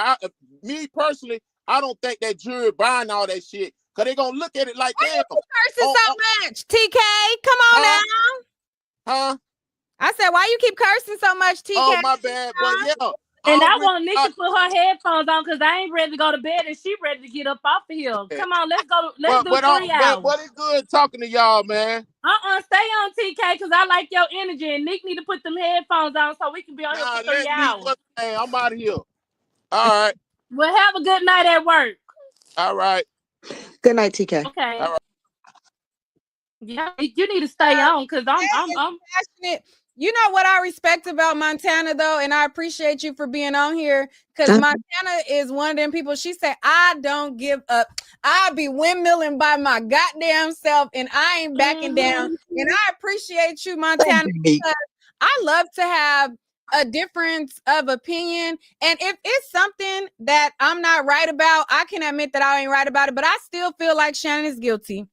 Me personally, I don't think that jury buying all that shit, because they gonna look at it like, damn. So much. TK, come on now. Huh? I said, why you keep cursing so much, TK? Oh, my bad. But yeah. And I want Nick to put her headphones on because I ain't ready to go to bed and she ready to get up off of here. Come on, let's go. Let's do 3 hours. But it's good talking to y'all, man. Stay on TK because I like your energy and Nick need to put them headphones on so we can be on here for 3 hours. I'm out of here. All right. Well, have a good night at work. All right. Good night, TK. Okay. All right. Yeah, you need to stay on because I'm passionate. You know what I respect about Montana though, and I appreciate you for being on here because Montana is one of them people. She said, "I don't give up. I'll be windmilling by my goddamn self, and I ain't backing down." And I appreciate you, Montana, because I love to have a difference of opinion. And if it's something that I'm not right about, I can admit that I ain't right about it, but I still feel like Shannon is guilty.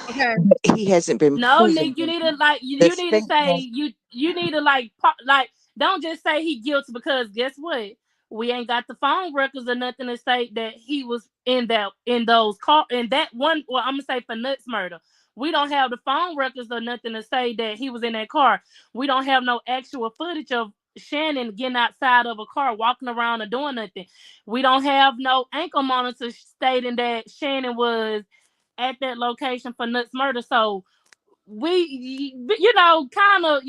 Okay. He hasn't been. No, Nick, you need to like you need to say you need to like don't just say he guilty because guess what? We ain't got the phone records or nothing to say that he was in those car in that one. Well, I'm gonna say for Nuts murder. We don't have the phone records or nothing to say that he was in that car. We don't have no actual footage of Shannon getting outside of a car, walking around or doing nothing. We don't have no ankle monitor stating that Shannon was at that location for Nuts murder. So we, kind of,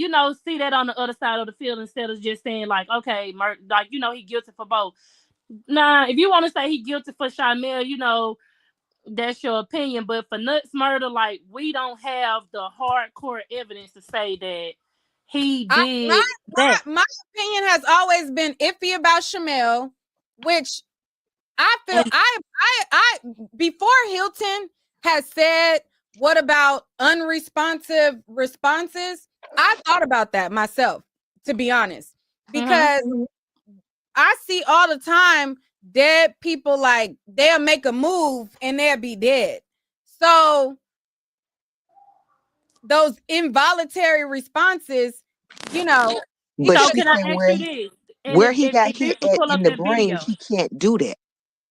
see that on the other side of the field instead of just saying like, okay, he guilty for both. Nah, if you want to say he guilty for Shamel, that's your opinion. But for Nuts murder, like we don't have the hardcore evidence to say that he did that. My opinion has always been iffy about Shamel, which I feel I before Hilton has said, what about unresponsive responses? I thought about that myself, to be honest, because I see all the time dead people, like they'll make a move and they'll be dead. So those involuntary responses, But so can I ask you this? Where he got hit in the brain, video. he can't do that.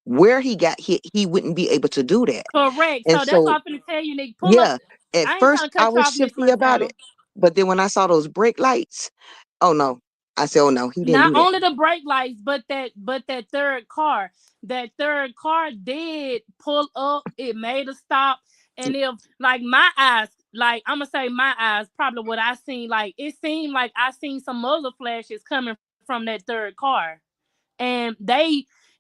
Where he got hit, he wouldn't be able to do that. Correct. And so that's what I'm going to tell you, Nick. At first I was shifty about it, but then when I saw those brake lights, oh no, I said, oh no, he didn't do Not that. only the brake lights, but that third car did pull up. It made a stop, and if like my eyes, like I'm gonna say my eyes, probably what I seen, like it seemed like I seen some muzzle flashes coming from that third car, and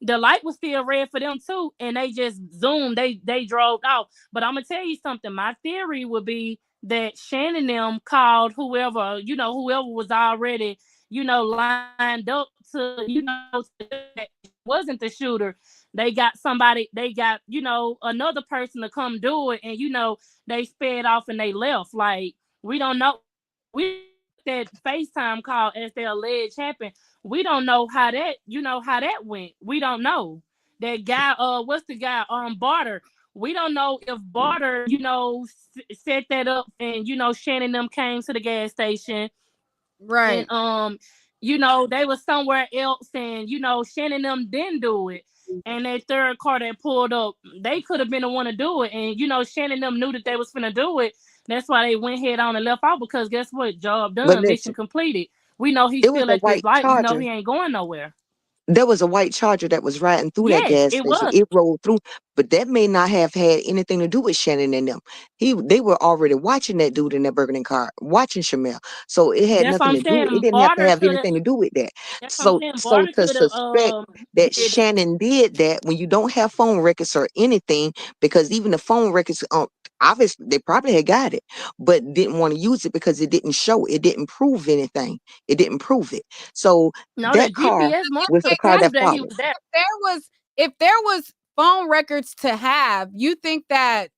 the light was still red for them too, and they just zoomed. They drove out. But I'm gonna tell you something. My theory would be that Shannon them called whoever was already lined up to wasn't the shooter. They got somebody. They got another person to come do it, and they sped off and they left. Like we don't know. We that FaceTime call as they alleged happened. We don't know how that went. We don't know. That guy, what's the guy? Barter. We don't know if Barter, set that up and Shannon them came to the gas station. Right. And they was somewhere else and Shannon them didn't do it. And that third car that pulled up, they could have been the one to do it. And Shannon them knew that they was finna do it. That's why they went head on and left out because guess what? Job done, mission completed. We know he's still at this light. We know he ain't going nowhere. There was a white Charger that was riding through that gas station. It rolled through, but that may not have had anything to do with Shannon and them. They were already watching that dude in that burgundy car, watching Shamel. So it had nothing to do. It didn't have to have anything to do with that. So to suspect that Shannon did that when you don't have phone records or anything, because even the phone records, obviously they probably had got it, but didn't want to use it because it didn't show. It didn't prove anything. It didn't prove it. So that car was the car that followed. If there was phone records to have, you think that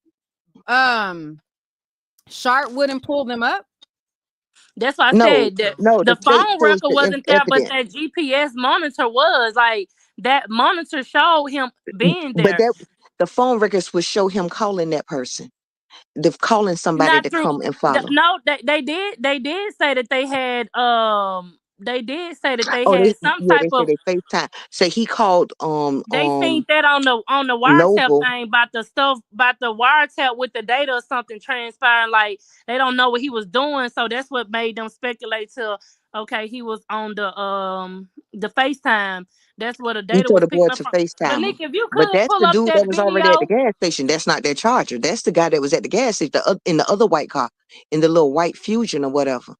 Sharp wouldn't pull them up? That's why I said that the phone record wasn't there, but that GPS monitor was. Like that monitor showed him being there. But the phone records would show him calling that person. Calling somebody to come and follow. No, they did say that they had they did say that they Oh, had some yeah, type they of. said they FaceTime. So he called They seen that on the wiretap Noble. thing about the stuff about the wiretap with the data or something transpiring. Like they don't know what he was doing, so that's what made them speculate to okay, he was on the FaceTime. That's where the He data told was the boy picking up to from. But FaceTime him. Nick, if you But could that's pull the up dude that that was already at the video, gas station. That's not that Charger. That's the guy that was at the gas station, in the other white car, in the little white Fusion or whatever.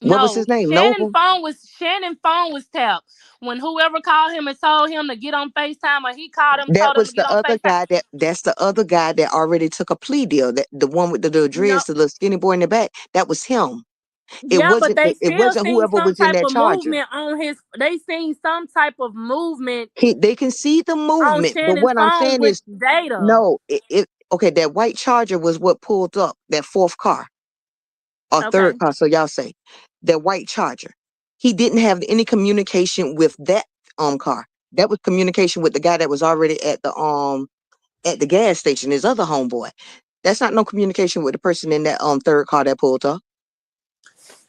What was no, his name? Shannon's Noble? phone was tapped when whoever called him and told him to get on FaceTime, or he called him, That told him to was get the on other FaceTime. guy that's the other guy that already took a plea deal. That the one with the No, dreads, the little skinny boy in the back. That was him. yeah, but they It still wasn't seen whoever some was in type that of Charger. movement on his. They seen some type of movement They can see the on movement, but Shannon's what I'm phone saying with is, data. no, okay, that white Charger was what pulled up, that fourth car or Okay. third car. So y'all say that white Charger. He didn't have any communication with that car. That was communication with the guy that was already at the gas station, his other homeboy. That's not no communication with the person in that third car that pulled up.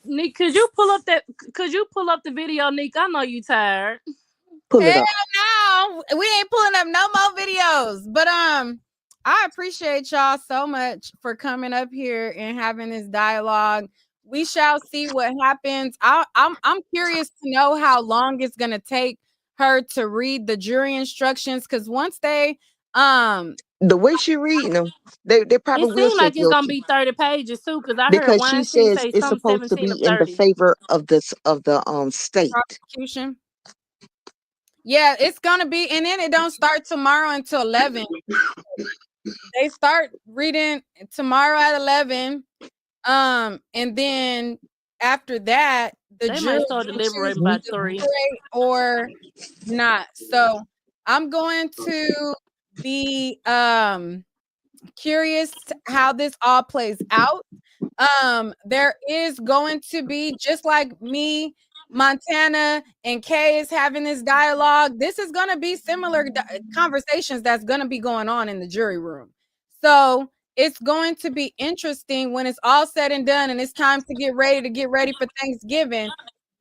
Nick, could you pull up that? Could you pull up the video, Nick? I know you tired. Pull it Hell up. no, we ain't pulling up no more videos. But I appreciate y'all so much for coming up here and having this dialogue. We shall see what happens. I'm curious to know how long it's gonna take her to read the jury instructions, because once they The way she reading them, they probably It will seemed say like it's gonna guilty be 30 pages too, because I heard because she one scene says say it's some supposed to 17 or be in the 30. favor of the state. prosecution. Yeah, it's gonna be, and then it don't start tomorrow until 11. They start reading tomorrow at 11. And then after that, the They jury might start can choose deliberating to by 3. deliberate or not. So I'm going to be curious how this all plays out. There is going to be, just like me, Montana and Kay is having this dialogue. This is going to be similar conversations that's going to be going on in the jury room. So it's going to be interesting when it's all said and done and it's time to get ready for Thanksgiving.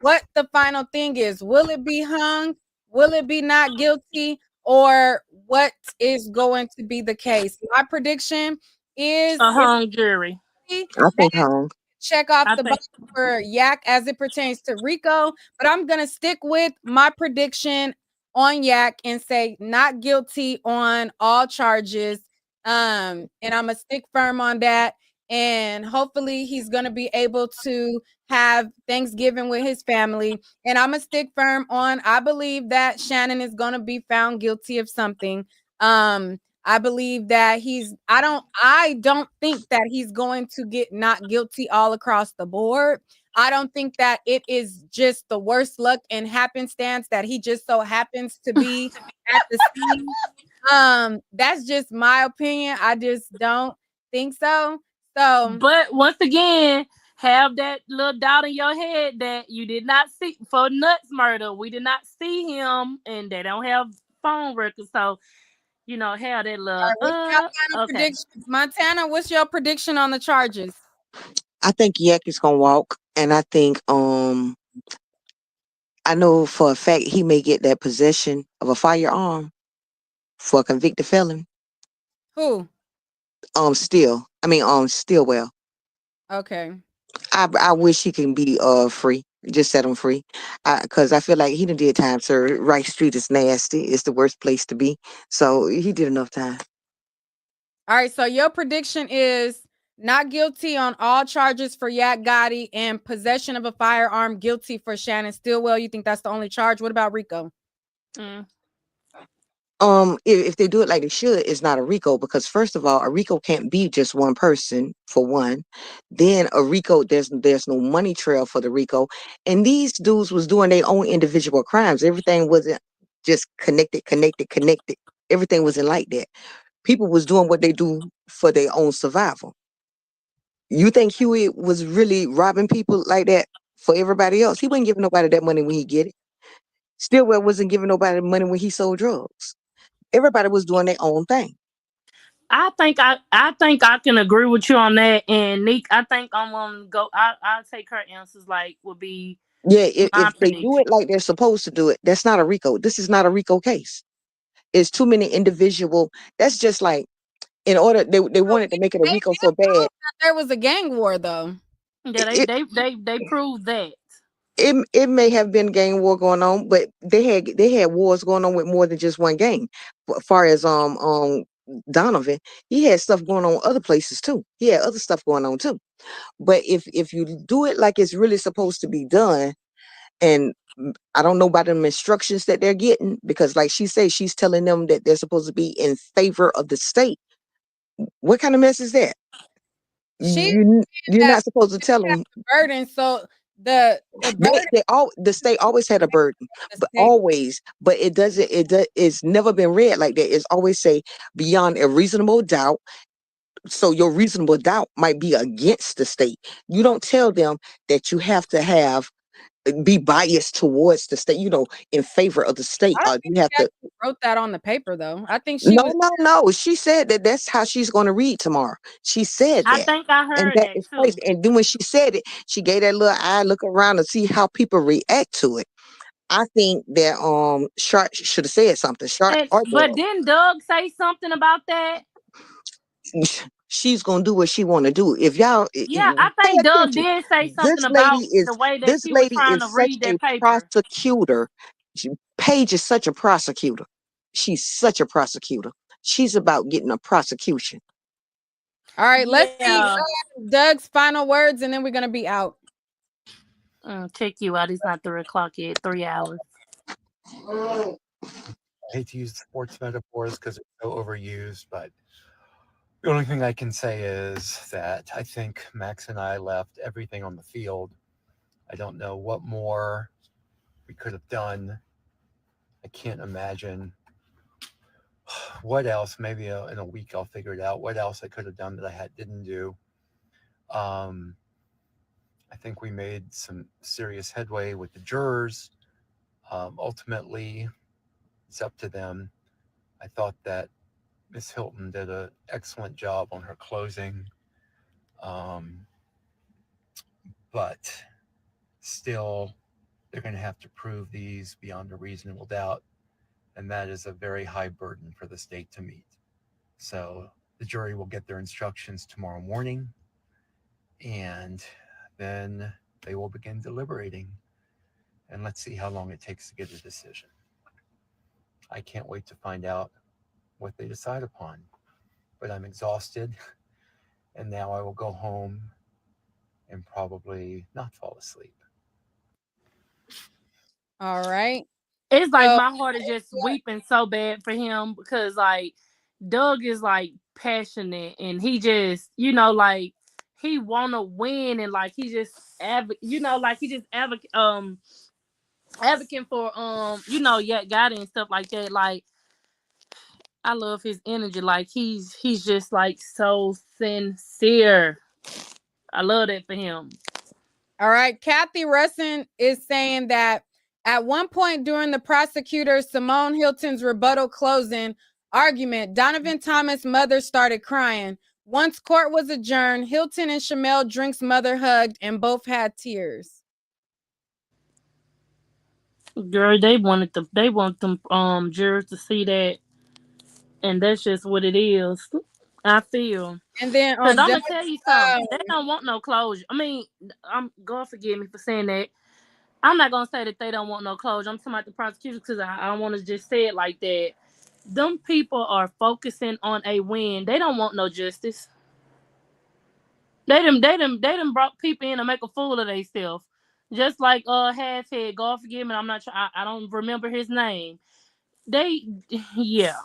What the final thing is, will it be hung? Will it be not guilty? Or what is going to be the case? My prediction is A it's hung jury. I think hung. check off I the think box for Yak as it pertains to RICO, but I'm gonna stick with my prediction on Yak and say not guilty on all charges. And I'm gonna stick firm on that. And hopefully he's gonna be able to have Thanksgiving with his family. And I'm gonna stick firm on, I believe that Shannon is gonna be found guilty of something. I believe that I don't think that he's going to get not guilty all across the board. I don't think that it is just the worst luck and happenstance that he just so happens to be at the scene. That's just my opinion. I just don't think so. So But once again, have that little doubt in your head that you did not see for Nuts murder. We did not see him, and they don't have phone records. So, have that all little right, what's your final okay. predictions? Montana, what's your prediction on the charges? I think Yak is gonna walk, and I think I know for a fact he may get that possession of a firearm for a convicted felon. Who? Stillwell. Okay. I wish he can be free. Just set him free. Cause I feel like he done did time, sir. Rice Street is nasty. It's the worst place to be. So he did enough time. All right, so your prediction is not guilty on all charges for Yak Gotti and possession of a firearm guilty for Shannon Stillwell. You think that's the only charge? What about RICO? If they do it like they should, it's not a RICO because first of all, a RICO can't be just one person for one. Then a RICO, there's no money trail for the RICO, and these dudes was doing their own individual crimes. Everything wasn't just connected. Everything wasn't like that. People was doing what they do for their own survival. You think Huey was really robbing people like that for everybody else? He wasn't giving nobody that money when he get it. Stillwell wasn't giving nobody money when he sold drugs. Everybody was doing their own thing. I think I can agree with you on that. And Nick, I think I'm gonna go. I'll take her answers like would be Yeah, my if they do prediction. it like they're supposed to do it, that's not a RICO. This is not a RICO case. It's too many individual. That's just like in order they wanted to make it a They RICO did so bad. prove that there was a gang war, though. Yeah, It they proved that. it may have been gang war going on, but they had wars going on with more than just one gang. As far as Donovan, he had stuff going on other places too. He had other stuff going on too. But if you do it like it's really supposed to be done, and I don't know about them instructions that they're getting, because like she says, she's telling them that they're supposed to be in favor of the state. What kind of mess is that? You're not supposed to tell them. Burden. So the burden The state always had a burden, the but state. it's never been read like that. It's always say beyond a reasonable doubt. So your reasonable doubt might be against the state. You don't tell them that you have to be biased towards the state, in favor of the state. I don't think You have she to. actually wrote that on the paper, though. I think she was. No. She said that that's how she's going to read tomorrow. She said I that. think I And heard that that is too. crazy. And then when she said it, she gave that little eye look around to see how people react to it. I think that Sharp should have said something. Sharp But didn't Doug say something about that? she's gonna do what she want to do. If y'all Yeah, I pay think Doug attention, did say this something about lady is the way that this she was lady trying to is such read a that paper. prosecutor. Paige is such a prosecutor. She's such a prosecutor. She's about getting a prosecution. All right, let's see Yeah. Doug's final words, and then we're gonna be out. Check you out. It's not 3:00 yet. 3 hours. I hate to use sports metaphors because they're so overused, but the only thing I can say is that I think Max and I left everything on the field. I don't know what more we could have done. I can't imagine what else. Maybe in a week I'll figure it out. What else I could have done that I didn't do. I think we made some serious headway with the jurors. Ultimately, it's up to them. I thought that Miss Hilton did an excellent job on her closing. But still, they're going to have to prove these beyond a reasonable doubt. And that is a very high burden for the state to meet. So the jury will get their instructions tomorrow morning, and then they will begin deliberating. And let's see how long it takes to get a decision. I can't wait to find out what they decide upon. But I'm exhausted, and now I will go home and probably not fall asleep. All right. It's like So my heart is just weeping so bad for him because like Doug is like passionate and he just, like he wanna win and like he just like he just advocating for yeah, God and stuff like that. Like I love his energy. Like he's just like so sincere. I love that for him. all right, Kathy Russin is saying that at one point during the prosecutor Simone Hilton's rebuttal closing argument, Donovan Thomas' mother started crying. Once court was adjourned, Hilton and Shamel Drink's mother hugged and both had tears. Girl, they want them jurors to see that, and that's just what it is. I feel. And then Cause on I'm Doug, gonna tell you something. They don't want no closure. I mean, God forgive me for saying that. I'm not gonna say that they don't want no closure. I'm talking about the prosecutors because I don't want to just say it like that. Them people are focusing on a win. They don't want no justice. They done brought people in to make a fool of themselves. Just like half head. God forgive me. I'm not sure. I don't remember his name. Yeah.